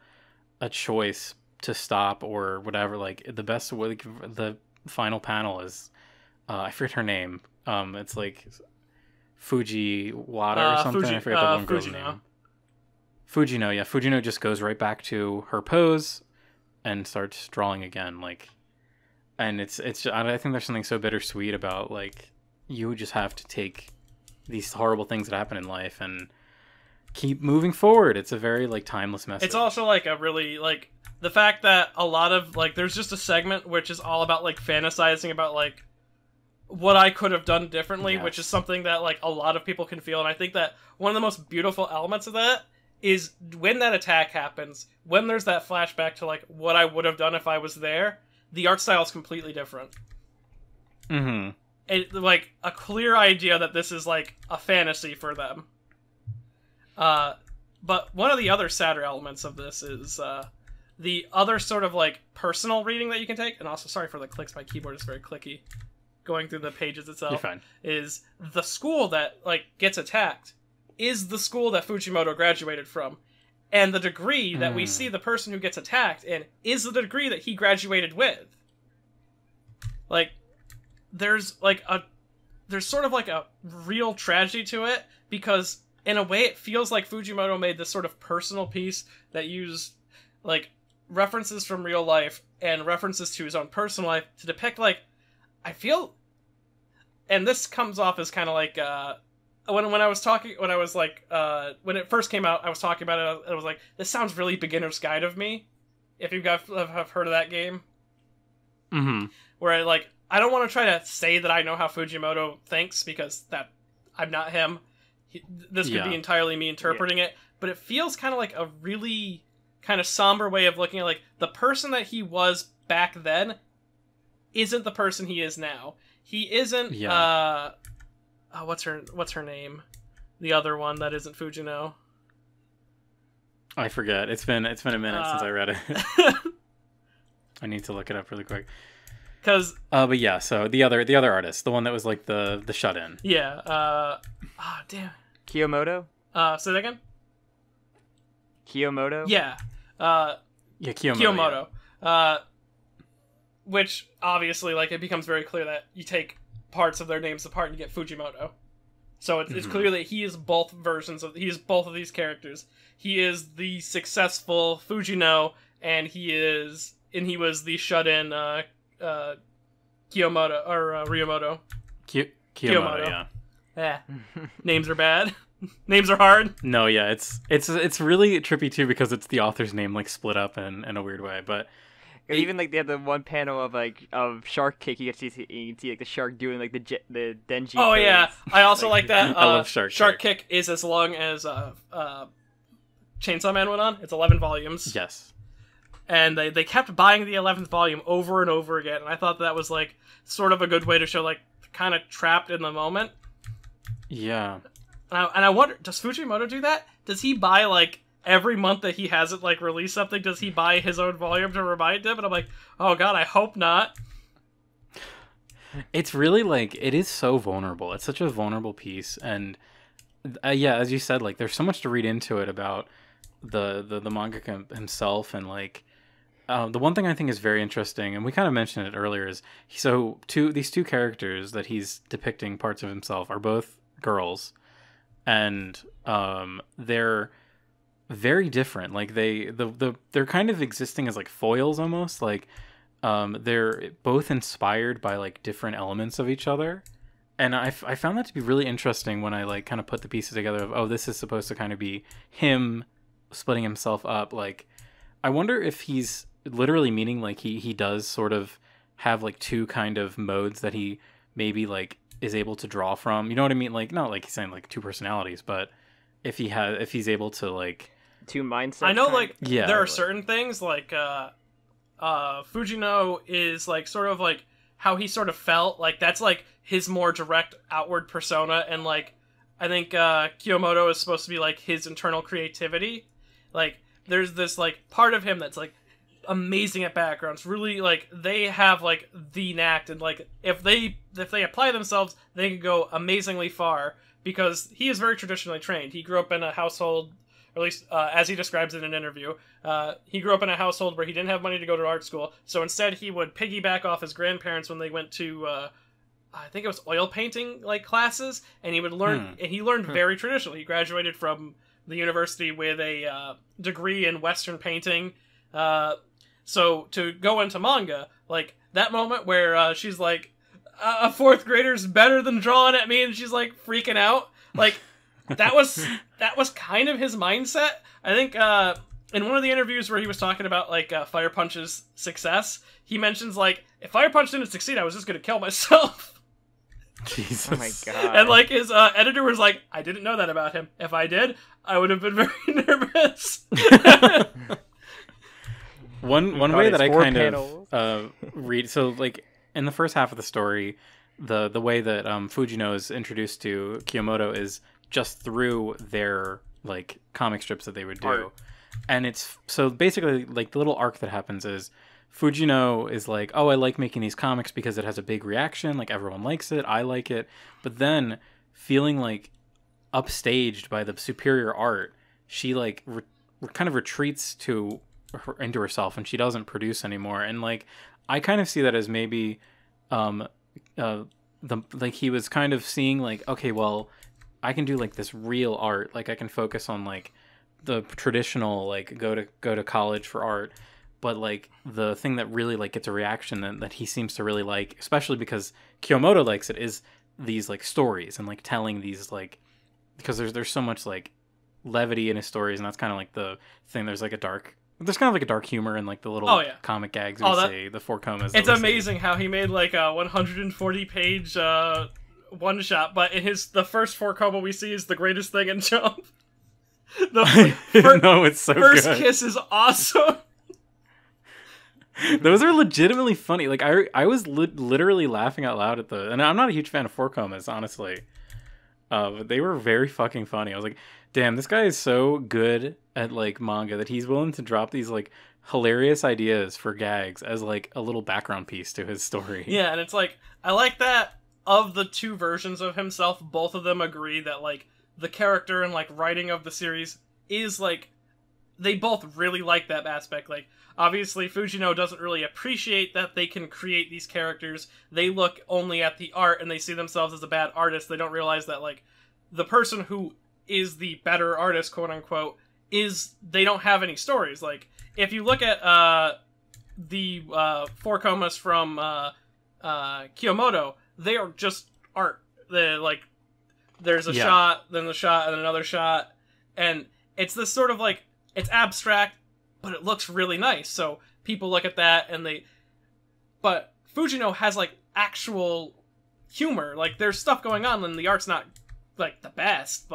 a choice to stop or whatever. Like the best way, like, the final panel is I forget her name. It's like Fujiwara or something. I forget the one girl's name. Fujino, yeah. Fujino just goes right back to her pose and starts drawing again. Like, and it's just, I think there's something so bittersweet about like you just have to take these horrible things that happen in life and keep moving forward. It's a very like timeless message. it's also like a really like the fact that a lot of like there's just a segment which is all about like fantasizing about like what I could have done differently, Yes. which is something that like a lot of people can feel. And I think that one of the most beautiful elements of that is when that attack happens, when there's that flashback to like what I would have done if I was there, the art style is completely different. Mm-hmm. It, like a clear idea that this is like a fantasy for them. But one of the other sadder elements of this is the other sort of like personal reading that you can take, and also sorry for the clicks, my keyboard is very clicky going through the pages itself. You're fine. Is the school that like gets attacked is the school that Fujimoto graduated from, and the degree that we see the person who gets attacked in is the degree that he graduated with. Like there's sort of like a real tragedy to it, because in a way it feels like Fujimoto made this sort of personal piece that used like references from real life and references to his own personal life to depict like I feel, and this comes off as kind of like when it first came out, I was talking about it. I was like, this sounds really beginner's guide of me. If you guys have heard of that game, where I don't want to try to say that I know how Fujimoto thinks, because that I'm not him. this could be entirely me interpreting it, but it feels kind of like a really kind of somber way of looking at like the person that he was back then isn't the person he is now. He isn't what's her name? The other one that isn't Fujino. I forget. It's been a minute since I read it. I need to look it up really quick. But yeah, so the other artist, the one that was like the shut-in. Yeah. Damn. Kiyomoto? Say that again? Kiyomoto? Yeah. Kiyomoto. Yeah. Which obviously, like, it becomes very clear that you take parts of their names apart and you get Fujimoto. So it's clear that he is both of these characters. He is the successful Fujino, and he was the shut-in Kiyomoto or Ryomoto. Kiyomoto, yeah. Names are bad. Names are hard. No, yeah, it's really trippy too because it's the author's name like split up in a weird way, but. Even like they have the one panel of Shark Kick, you can see like the shark doing like the Denji. Oh pose. Yeah, I also like that. I love Shark Kick is as long as Chainsaw Man went on. It's 11 volumes. Yes. And they kept buying the 11th volume over and over again, and I thought that was like sort of a good way to show like kind of trapped in the moment. Yeah. And I wonder, does Fujimoto do that? Does he buy like every month that he hasn't like released something? Does he buy his own volume to remind him? And I'm like, oh god, I hope not. It's really like it is so vulnerable. It's such a vulnerable piece, and yeah, as you said, like there's so much to read into it about the mangaka himself, and like the one thing I think is very interesting, and we kind of mentioned it earlier, is these two characters that he's depicting parts of himself are both girls, and they're very different. Like they're kind of existing as like foils almost. Like they're both inspired by like different elements of each other, and I found that to be really interesting when I like kind of put the pieces together of, oh, this is supposed to kind of be him splitting himself up. Like I wonder if he's literally meaning like he does sort of have like two kind of modes that he maybe like is able to draw from. You know what I mean? Like not like he's saying like two personalities, but if he's able to like two mindsets. I know like there are certain things like Fujino is like sort of like how he sort of felt, like that's like his more direct outward persona, and like I think Kiyomoto is supposed to be like his internal creativity. Like there's this like part of him that's like amazing at backgrounds, really like they have like the knack, and like if they apply themselves they can go amazingly far, because he is very traditionally trained. He grew up in a household, or at least as he describes in an interview, he grew up in a household where he didn't have money to go to art school, so instead he would piggyback off his grandparents when they went to I think it was oil painting like classes, and he would learn and he learned very traditionally. He graduated from the university with a degree in Western painting. So to go into manga, like that moment where she's like, a fourth grader's better than drawing at me, and she's like freaking out, like that was kind of his mindset. I think in one of the interviews where he was talking about like Fire Punch's success, he mentions like, if Fire Punch didn't succeed, I was just gonna kill myself. Jesus. Oh my god. And like his editor was like, I didn't know that about him. If I did, I would have been very nervous. One way that I kind of read, so like in the first half of the story, the way that Fujino is introduced to Kiyomoto is just through their like comic strips that they would do. Art. And it's so basically like the little arc that happens is Fujino is like, oh, I like making these comics because it has a big reaction, like everyone likes it, I like it, but then feeling like upstaged by the superior art, she like kind of retreats into herself, and she doesn't produce anymore. And like I kind of see that as maybe like he was kind of seeing like, okay, well, I can do like this real art, like I can focus on like the traditional like go to college for art, but like the thing that really like gets a reaction that he seems to really like, especially because Kiyomoto likes it, is these like stories and like telling these like, because there's so much like levity in his stories, and that's kind of like the thing. There's kind of like a dark humor in like the little comic gags we say, the four comas. It's amazing how he made like a 140 page one shot, but in the first 4 coma we see is the greatest thing in Jump. No, it's so first good. kiss is awesome. Those are legitimately funny. Like I was literally laughing out loud at and I'm not a huge fan of 4 comas, honestly. But they were very fucking funny. I was like, damn, this guy is so good at like manga that he's willing to drop these like hilarious ideas for gags as like a little background piece to his story. Yeah, and it's like, I like that of the 2 versions of himself, both of them agree that like the character and like writing of the series is like, they both really like that aspect. Like, obviously Fujino doesn't really appreciate that they can create these characters. They look only at the art and they see themselves as a bad artist. They don't realize that like the person who is the better artist, quote unquote, they don't have any stories. Like, if you look at the 4 comas from Kiyomoto, they are just art. They're like, there's a shot, then the shot, and another shot, and it's this sort of like, it's abstract, but it looks really nice. So people look at that and but Fujino has like actual humor. Like, there's stuff going on and the art's not like the best,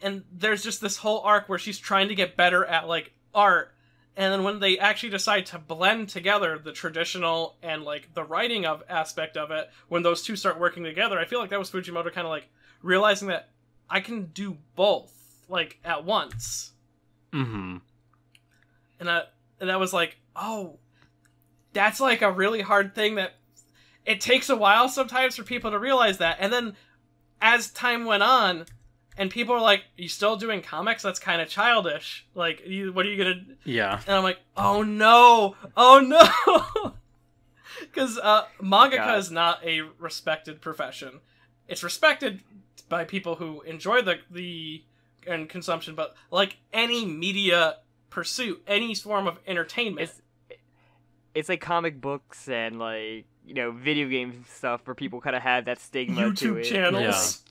and there's just this whole arc where she's trying to get better at like art, and then when they actually decide to blend together the traditional and like the writing of aspect of it, when those two start working together, I feel like that was Fujimoto kind of like realizing that I can do both like at once. Mm-hmm. And that was like, oh, that's like a really hard thing that it takes a while sometimes for people to realize that. And then as time went on and people are like, you still doing comics? That's kind of childish. Like, what are you going to... Yeah. And I'm like, oh no. Because mangaka is not a respected profession. It's respected by people who enjoy the and consumption, but like any media pursuit, any form of entertainment, it's like comic books and like, you know, video game stuff where people kind of have that stigma to YouTube it. channels.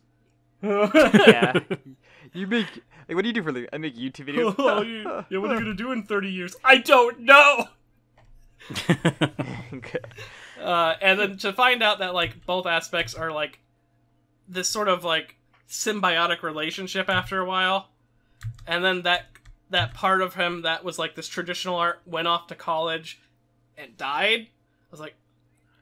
Yeah. You make, like, what do you do for a living? I make YouTube videos. Yeah, what are you gonna do in 30 years? I don't know. And then to find out that like both aspects are like this sort of like symbiotic relationship after a while, and then that part of him that was like this traditional art went off to college and died. I was like,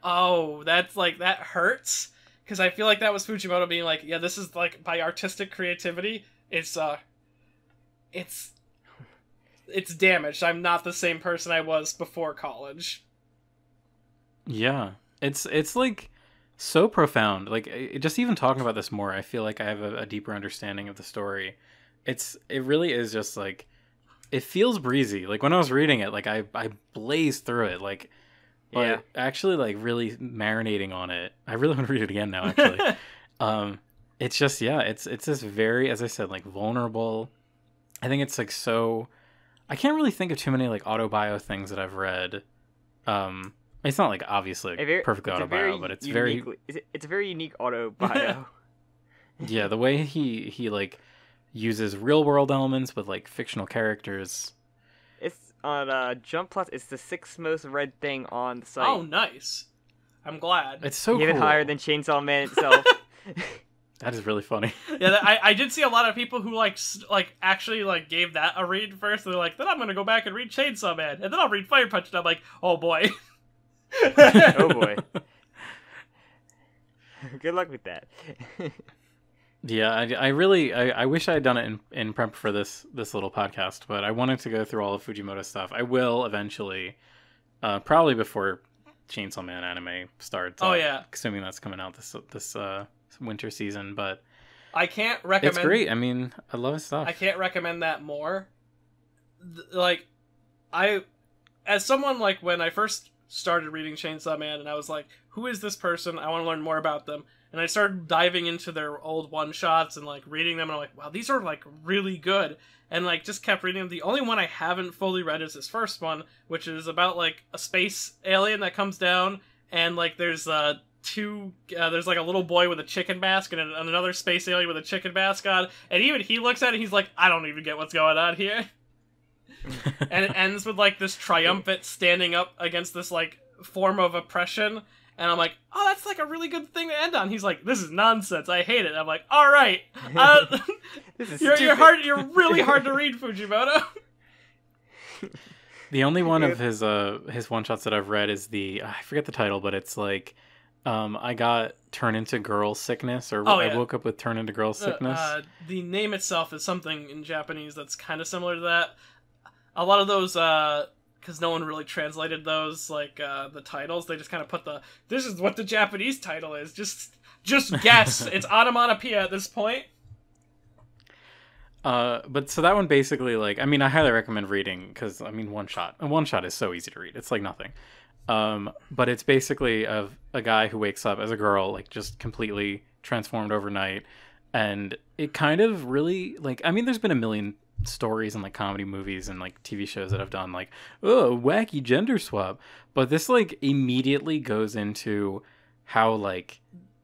oh, that's like, that hurts, because I feel like that was Fujimoto being like, yeah, this is like my artistic creativity, it's damaged. I'm not the same person I was before college. Yeah, it's like so profound. Like, just even talking about this more, I feel like I have a deeper understanding of the story. It really is just like, it feels breezy. Like, when I was reading it, like I blazed through it, like, but actually like really marinating on it. I really want to read it again now, actually. It's just, it's this very, as I said, like vulnerable. I think it's like so, I can't really think of too many like autobio things that I've read. It's not like obviously perfect autobio, but it's it's a very unique autobio. Yeah, the way he like uses real world elements with like fictional characters. It's on Jump Plus. It's the 6th most read thing on the site. Oh, nice! I'm glad. It's so Give cool. it higher than Chainsaw Man itself. That is really funny. Yeah, I did see a lot of people who like actually like gave that a read first. They're like, then I'm gonna go back and read Chainsaw Man, and then I'll read Fire Punch. And I'm like, oh boy. Oh boy. Good luck with that. Yeah, I really wish I had done it in prep for this little podcast, but I wanted to go through all of Fujimoto's stuff. I will eventually, probably before Chainsaw Man anime starts. Oh yeah, assuming that's coming out this winter season. But I can't recommend. It's great. I mean, I love his stuff. I can't recommend that more. Like, as someone like when I first started reading Chainsaw Man, and I was like, who is this person? I want to learn more about them. And I started diving into their old one-shots and, like, reading them, and I'm like, wow, these are, like, really good. And, like, just kept reading them. The only one I haven't fully read is this first one, which is about, like, a space alien that comes down, and, like, there's, there's, like, a little boy with a chicken mask and another space alien with a chicken mask on, and even he looks at it and he's like, I don't even get what's going on here. And it ends with, like, this triumphant standing up against this, like, form of oppression, And I'm like, oh, that's like a really good thing to end on. He's like, this is nonsense. I hate it. I'm like, all right. This is you're really hard to read, Fujimoto. The only one of his one-shots that I've read is I forget the title, but it's like, I got turn into girl sickness, or I woke up with turn into girl sickness. The name itself is something in Japanese that's kind of similar to that. A lot of those, because no one really translated those, like, the titles, they just kind of put this is what the Japanese title is. Just guess. It's onomatopoeia at this point. But so that one basically, like, I mean, I highly recommend reading, because, I mean, one shot is so easy to read. It's like nothing. But it's basically of a guy who wakes up as a girl, like, just completely transformed overnight. And it kind of really, like, I mean, there's been a million stories and, like, comedy movies and, like, TV shows that have done, like, oh, wacky gender swap. But this, like, immediately goes into how, like,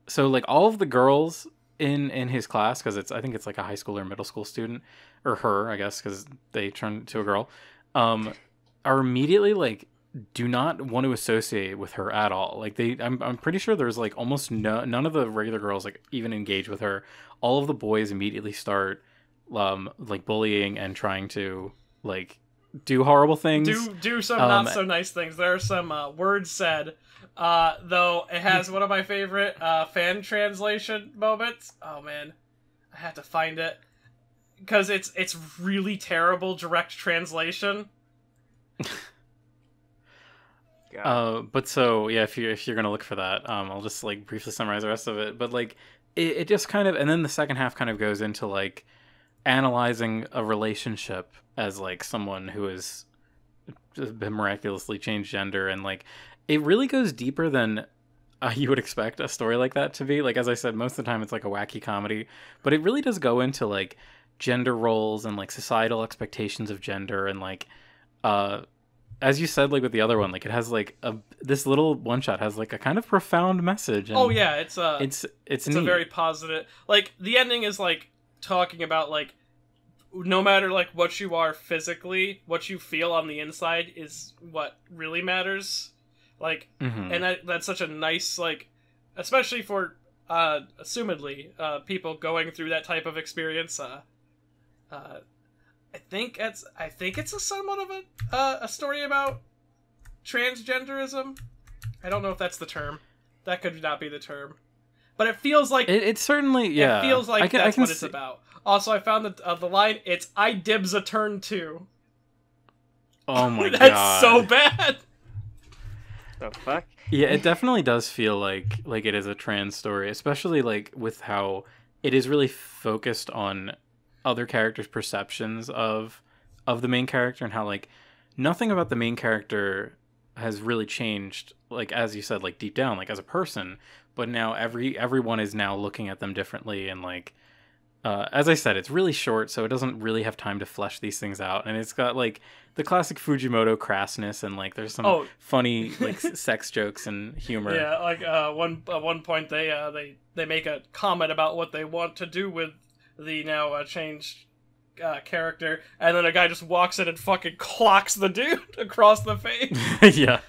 so, like, all of the girls in his class, because I think it's like a high school or middle school student, or her, I guess, because they turn to a girl, are immediately, like, do not want to associate with her at all. Like, I'm pretty sure there's, like, almost none of the regular girls, like, even engage with her. All of the boys immediately start like, bullying and trying to, like, do horrible things, do some not so nice things. There are some words said, though it has one of my favorite fan translation moments. Oh man, I had to find it because it's really terrible direct translation. But so yeah, if you're gonna look for that, I'll just, like, briefly summarize the rest of it. But, like, it just kind of, and then the second half kind of goes into, like, analyzing a relationship as, like, someone who has been miraculously changed gender, and, like, it really goes deeper than you would expect a story like that to be. Like, as I said, most of the time it's like a wacky comedy, but it really does go into, like, gender roles and, like, societal expectations of gender, and, like, as you said, like, with the other one, like, it has, like, this little one shot has, like, a kind of profound message. And oh yeah, it's neat. A very positive. Like, the ending is, like, talking about, like, no matter, like, what you are physically, what you feel on the inside is what really matters. Like, and that's such a nice, like, especially for assumedly people going through that type of experience. I think it's a somewhat of a story about transgenderism. I don't know if that's the term. That could not be the term. But it feels like it certainly, yeah. It feels like that's what it's about. Also, I found the line. It's "I dibs a turn too." Oh my god, that's so bad. The fuck? Yeah, it definitely does feel like it is a trans story, especially, like, with how it is really focused on other characters' perceptions of the main character, and how, like, nothing about the main character has really changed, like, as you said, like, deep down, like, as a person, but now everyone is now looking at them differently, and, like, as I said, it's really short, so it doesn't really have time to flesh these things out, and it's got, like, the classic Fujimoto crassness, and, like, there's some funny, like, sex jokes and humor. Yeah, like, one point they make a comment about what they want to do with the now changed character, and then a guy just walks in and fucking clocks the dude across the face. Yeah.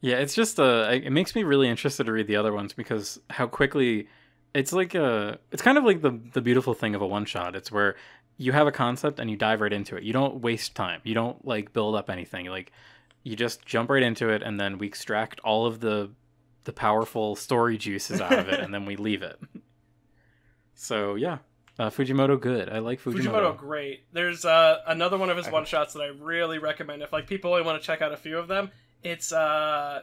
Yeah, it's just it makes me really interested to read the other ones, because how quickly it's like it's kind of like the beautiful thing of a one shot. It's where you have a concept and you dive right into it. You don't waste time. You don't, like, build up anything. Like, you just jump right into it, and then we extract all of the powerful story juices out of it, and then we leave it. So yeah, Fujimoto good. I like Fujimoto. Fujimoto great. There's another one of his one shots that I really recommend if, like, people only want to check out a few of them. It's Shikaiku.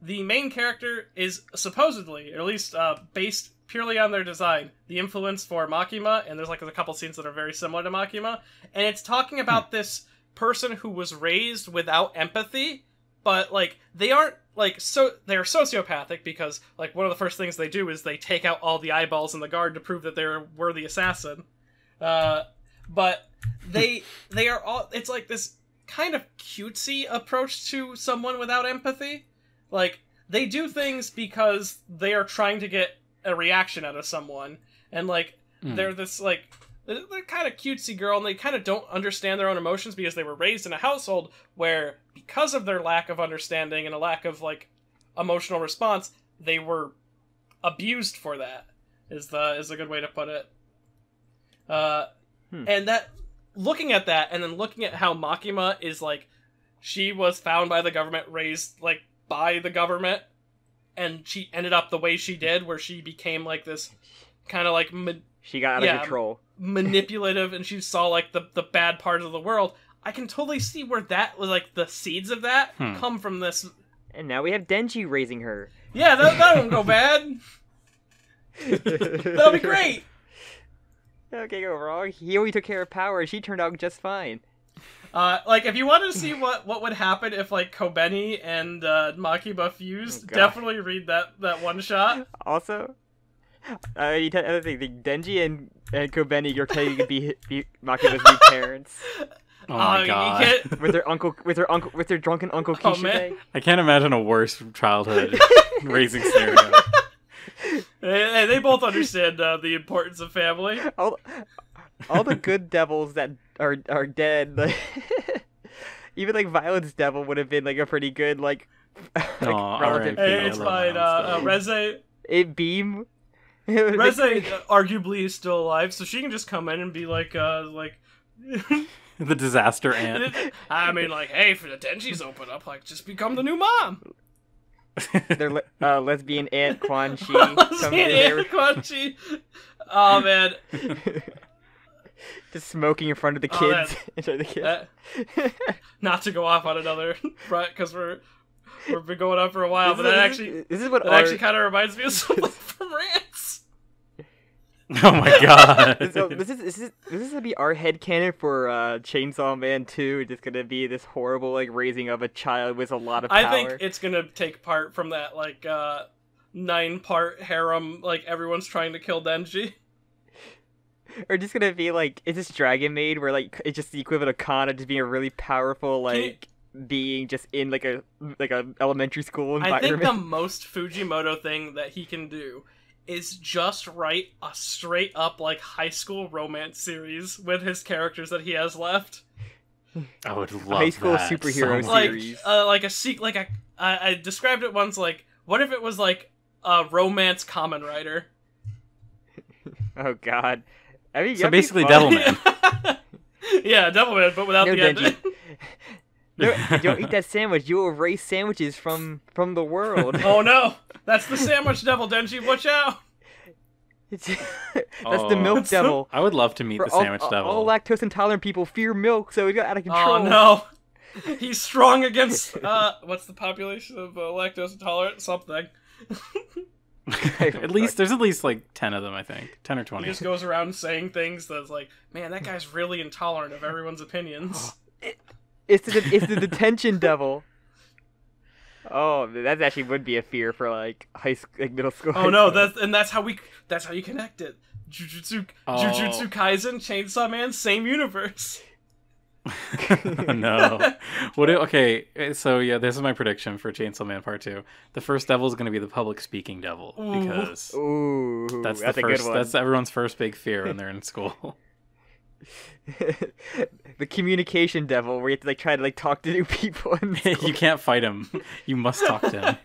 The main character is supposedly, or at least based purely on their design, the influence for Makima, and there's, like, a couple scenes that are very similar to Makima, and it's talking about this person who was raised without empathy, but, like, they aren't, like, so they're sociopathic because, like, one of the first things they do is they take out all the eyeballs in the guard to prove that they're a worthy assassin. But they are all, it's like this kind of cutesy approach to someone without empathy. Like, they do things because they are trying to get a reaction out of someone, and, like, they're this, like, they're kind of cutesy girl, and they kind of don't understand their own emotions because they were raised in a household where, because of their lack of understanding and a lack of, like, emotional response, they were abused for that, is a good way to put it. And that, looking at that, and then looking at how Makima is, like, she was found by the government, raised, like, by the government, and she ended up the way she did, where she became, like, this kind of, like... she got out of control. Manipulative, and she saw, like, the bad part of the world. I can totally see where that was, like, the seeds of that come from this. And now we have Denji raising her. Yeah, that won't go bad. That'll be great. That can't go wrong. He only took care of power, and she turned out just fine. Like, if you wanted to see what would happen if, like, Kobeni and Makima fused, definitely read that one shot. Also, another thing, Denji and Kobeni are planning to be Makima's new parents. Oh my god! With their drunken uncle Kishite. I can't imagine a worse childhood raising scenario. They both understand the importance of family. All the good devils that are dead. Like, even like Violet's devil would have been like a pretty good relative. Hey, it's fine. Reze. Beam. Reze arguably is still alive, so she can just come in and be like. The disaster aunt. I mean, like, hey, for the Denji's open up, like, just become the new mom. Their lesbian aunt Quan Chi. Lesbian aunt Quan Chi. Oh man. Just smoking in front of the kids. Not to go off on another front, because we've been going on for a while, but that actually kind of reminds me of something from Rants. Oh my god! So this is gonna be our headcanon for Chainsaw Man 2. It's just gonna be this horrible like raising of a child with a lot of power. I think it's gonna take part from that like 9-part harem, like everyone's trying to kill Denji. Or just gonna be like, is this Dragon Maid where like it's just the equivalent of Kana just being a really powerful being just in like a elementary school environment. I think the most Fujimoto thing that he can do is just write a straight up like high school romance series with his characters that he has left. I would love high school that superhero series. I described it once like, what if it was like a romance Kamen Rider? Oh god. I mean, so basically Devilman. Yeah, Devilman, but without the ending. No, don't eat that sandwich. You will erase sandwiches from the world. Oh no! That's the sandwich devil, Denji. Watch out! That's the milk devil. I would love to meet the sandwich devil. All lactose intolerant people fear milk, so it got out of control. Oh no! He's strong against what's the population of lactose intolerant? Something. There's at least like 10 of them, I think. 10 or 20. He just goes around saying things that's like, man, that guy's really intolerant of everyone's opinions. It's the detention devil. Oh, that actually would be a fear for like middle school. Oh no, that's how you connect it. Jujutsu Kaisen, Chainsaw Man, same universe. No. Okay, so yeah, this is my prediction for Chainsaw Man Part 2. The first devil is going to be the public speaking devil, because that's a good one. That's everyone's first big fear when they're in school. The communication devil, where you have to like try to like talk to new people. You can't fight him. You must talk to him.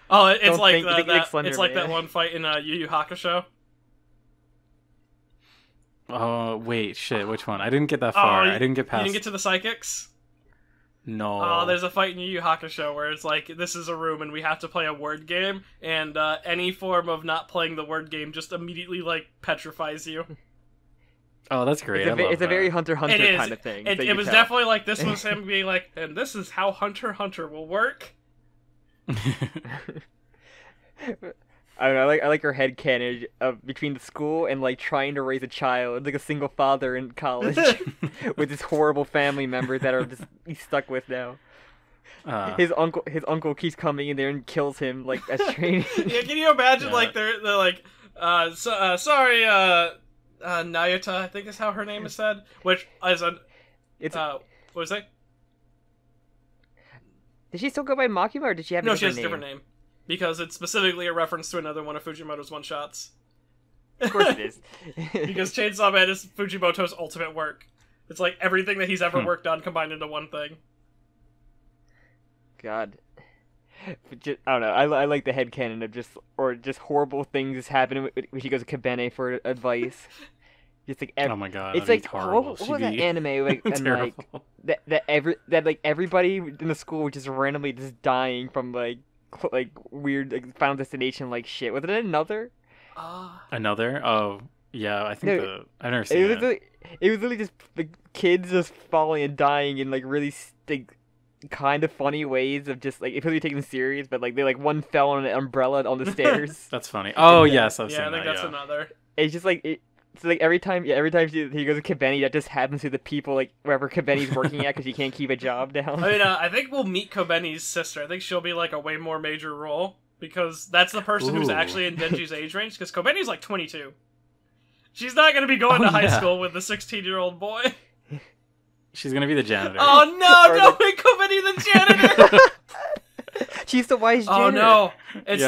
Oh, it's like that one fight in Yu Yu Hakusho. Oh wait, shit! Which one? I didn't get that far. I didn't get past. You didn't get to the psychics? No. Oh, there's a fight in Yu Yu Hakusho where it's like, this is a room and we have to play a word game, and any form of not playing the word game just immediately like petrifies you. Oh, that's great. It's a very Hunter x Hunter kind of thing. It was definitely like, this was him being like, and this is how Hunter x Hunter will work. I don't know, I like her headcanon of between the school and like trying to raise a child, like a single father in college with his horrible family members that are just he's stuck with now. His uncle keeps coming in there and kills him like as training. Yeah, can you imagine like they're like sorry Nayata, I think is how her name is said, which is what was it? Did she still go by Makima, or did she have a different name? No, she has a different name. Because it's specifically a reference to another one of Fujimoto's one-shots. Of course it is. Because Chainsaw Man is Fujimoto's ultimate work. It's like everything that he's ever worked on combined into one thing. God. Just, I don't know. I like the headcanon of just horrible things happening when she goes to Kabene for advice. Just like oh my god, it's like horrible. What was that anime like and terrible. like that everybody in the school was just randomly just dying from like weird like Final Destination like shit. Was it another? Another? Oh yeah, I think I've never seen it. It was literally just the kids just falling and dying in like really like kind of funny ways of just like if you're taking them serious, but like they like one fell on an umbrella on the stairs. That's funny. Oh yes, I've seen that. I think that's another. It's just like it's like every time he goes to Kabene, that just happens to the people like wherever Kabene's working at because he can't keep a job down. I mean, I think we'll meet Kobene's sister. I think she'll be like a way more major role because that's the person who's actually in Denji's age range. Because Kobene's like 22. She's not going to be going to high school with the 16-year-old boy. She's going to be the janitor. Oh no! Don't make Kobeni the janitor. She's the wise janitor. Oh no! It's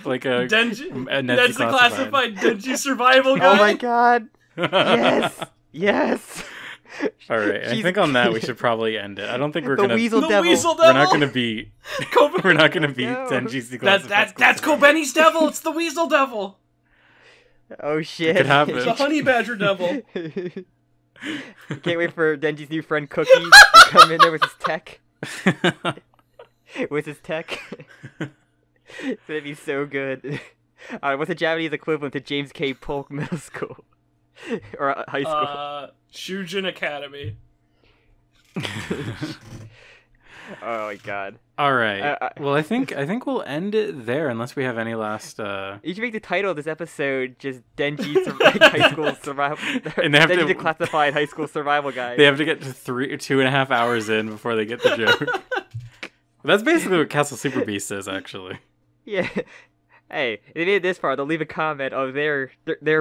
like a Denji. That's the classified Denji survival guy. Oh my god! Yes. All right, I think on that we should probably end it. I don't think we're gonna. Weasel the Devil. Weasel Devil. We're not gonna beat. We're not gonna beat Denji's declassified. That's Kobeni's devil. It's the Weasel Devil. Oh shit! It could happen. It's the Honey Badger Devil. Can't wait for Denji's new friend Cookie to come in there with his tech. With his tech. It's gonna be so good. Alright, what's the Japanese equivalent to James K. Polk Middle School? Or high school? Shujin Academy. Oh my god. Alright. Well, I think we'll end it there unless we have any last... You should make the title of this episode just Denji's high school survival... And they have Denji Declassified High School Survival Guide. They have to get to 2.5 hours in before they get the joke. That's basically what Castle Super Beast is, actually. Yeah. Hey, if they made it this far, they'll leave a comment of their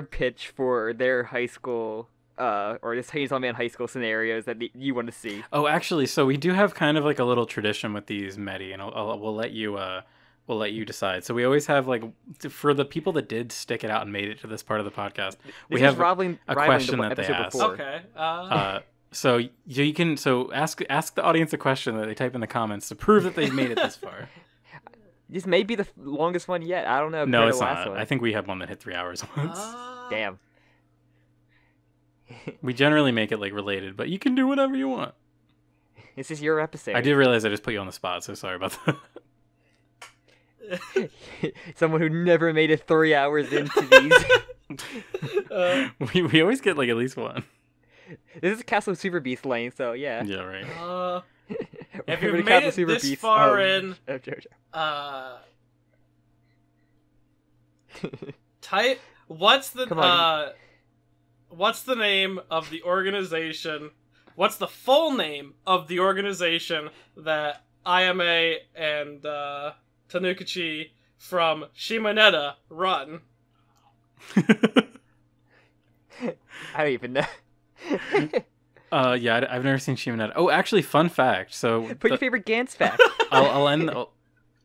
pitch for their high school... or just Chainsaw Man high school scenarios that you want to see. Oh, actually, so we do have kind of like a little tradition with these Meti, and we'll let you decide. So we always have like for the people that did stick it out and made it to this part of the podcast, we have a question that they asked. Okay. So you can ask the audience a question that they type in the comments to prove that they've made it this far. This may be the longest one yet. I don't know. No, it's not. I think we had one that hit 3 hours once. Damn. We generally make it like related, but you can do whatever you want. This is your episode. I did realize I just put you on the spot, so sorry about that. Someone who never made it 3 hours into these. We always get like at least one. This is Castle Super Beast lane, so yeah. Yeah, right. If you've made it this far in, JoJo. Type. What's the name of the organization? What's the full name of the organization that Ayame and Tanukichi from Shimoneta run? I don't even know. Yeah, I've never seen Shimoneta. Oh, actually, fun fact. So put your favorite Gantz fact. I'll end.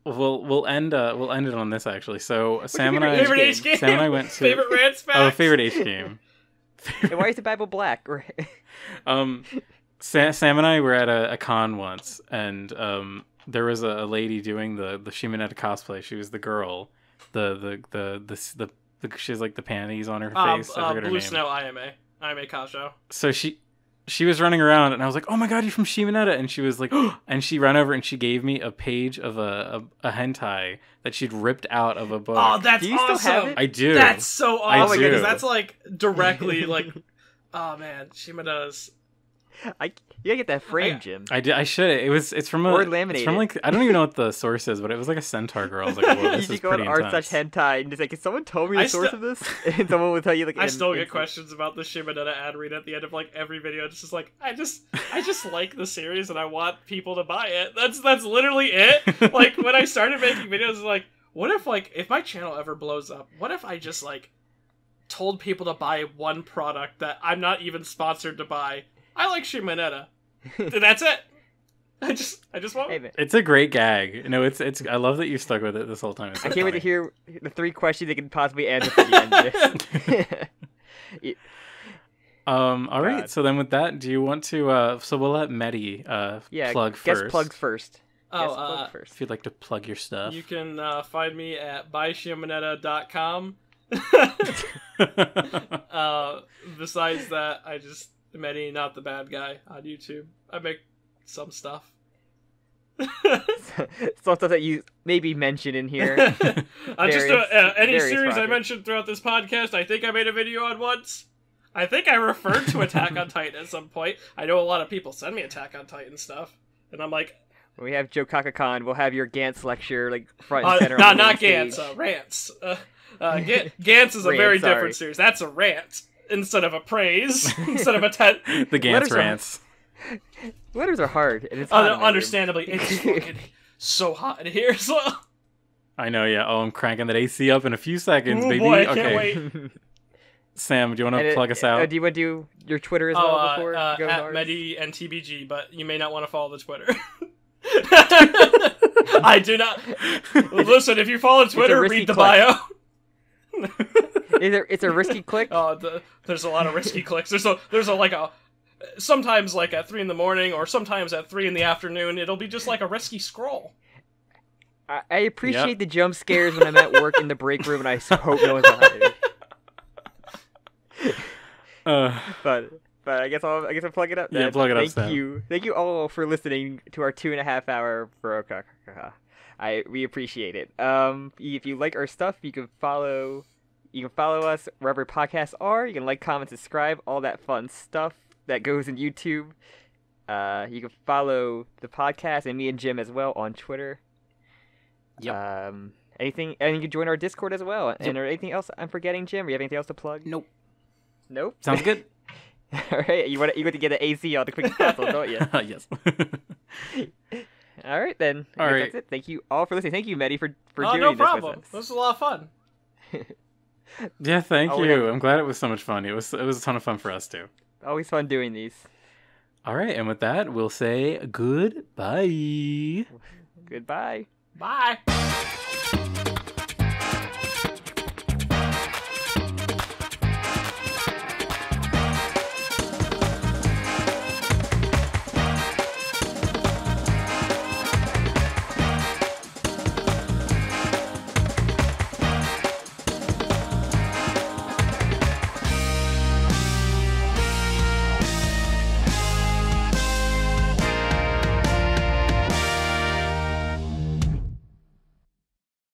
We'll end it on this actually. So Sam and I went to favorite rants facts. Oh, favorite H game. And why is the Bible black? Sam and I were at a con once, and there was a lady doing the Shimoneta cosplay. She was the girl, she has like the panties on her face. I forget her Blue name. Snow Ayame Kasho. So she was running around, and I was like, "Oh my god, you're from Shimoneta!" And she was like, oh, and she ran over and she gave me a page of a hentai that she'd ripped out of a book. Oh, that's do you awesome! still have it? I do. That's so awesome because do. that's like directly like, oh man, Shimoneta's. You gotta get that frame, Jim. I should. It's from or laminated. It's from like I don't even know what the source is, but it was like a centaur girl. I was like, whoa, this is pretty intense. r/hentai and just like, can someone tell me the source of this? And someone will tell you like. I still get questions about the Shimoneta ad read at the end of like every video. It's just like I just like the series and I want people to buy it. That's literally it. Like when I started making videos, it's like, what if like if my channel ever blows up? What if I just like told people to buy one product that I'm not even sponsored to buy? I like Shimoneta. That's it. I just won't. Hey, man. It's a great gag. No, it's. I love that you stuck with it this whole time. It's so I can't wait to funny. hear the 3 questions they can possibly answer for the end of this. All right. God. So then, with that, do you want to? So we'll let Meti plug guest first. plugs first. Oh, Guest plug first. If you'd like to plug your stuff. You can find me at buyshimonetta.com. Besides that, I just Meti, not the bad guy, on YouTube. I make some stuff. Some stuff that you maybe mentioned in here. Any series I projects. mentioned throughout this podcast, I think I made a video on once. I think I referred to Attack on Titan at some point. I know a lot of people send me Attack on Titan stuff, and I'm like, When we have JoKakaCon, we'll have your Gantz lecture like front and center. on the not main Gantz, stage. Rants. Gantz is a Rant, very sorry. different series. That's a rant instead of a praise, instead of a 10. The Gantz Letters are- rants. Letters are hard, and it's hot in my room. Understandably, it's fucking so hot in here. So, I know. Yeah. Oh, I'm cranking that AC up in a few seconds, ooh, baby. boy, I okay. can't wait. Sam, do you want to plug us out? Do you want to do your Twitter as well before you go at ours? Meti and TBG, but you may not want to follow the Twitter. I do not. Listen, if you follow Twitter, risky read the click. bio. It's a risky click. There's a lot of risky clicks. There's a sometimes like at 3 a.m. or sometimes at 3 p.m. It'll be just like a risky scroll. I appreciate the jump scares when I'm at work in the break room, and I hope no one's behind me. But I guess I'll plug it up. Yeah, Then. plug it up, Sam. Thank you all for listening to our 2.5 hour BROKAKAKA. We appreciate it. If you like our stuff, you can follow us wherever podcasts are. You can like, comment, subscribe, all that fun stuff that goes in YouTube. You can follow the podcast and me and Jim as well on Twitter. Yep. And you can join our Discord as well. Yep. And anything else I'm forgetting, Jim? Do you have anything else to plug? Nope. Nope. Sounds good. All right, you want to get an AC on the quick possible, don't you? Yes. All right then. All right. That's it. Thank you all for listening. Thank you, Meti, for doing No this problem. with us. This was a lot of fun. Yeah, thank Oh, you. I'm glad it was so much fun. It was a ton of fun for us too. Always fun doing these. All right, and with that, we'll say goodbye. Goodbye. Bye.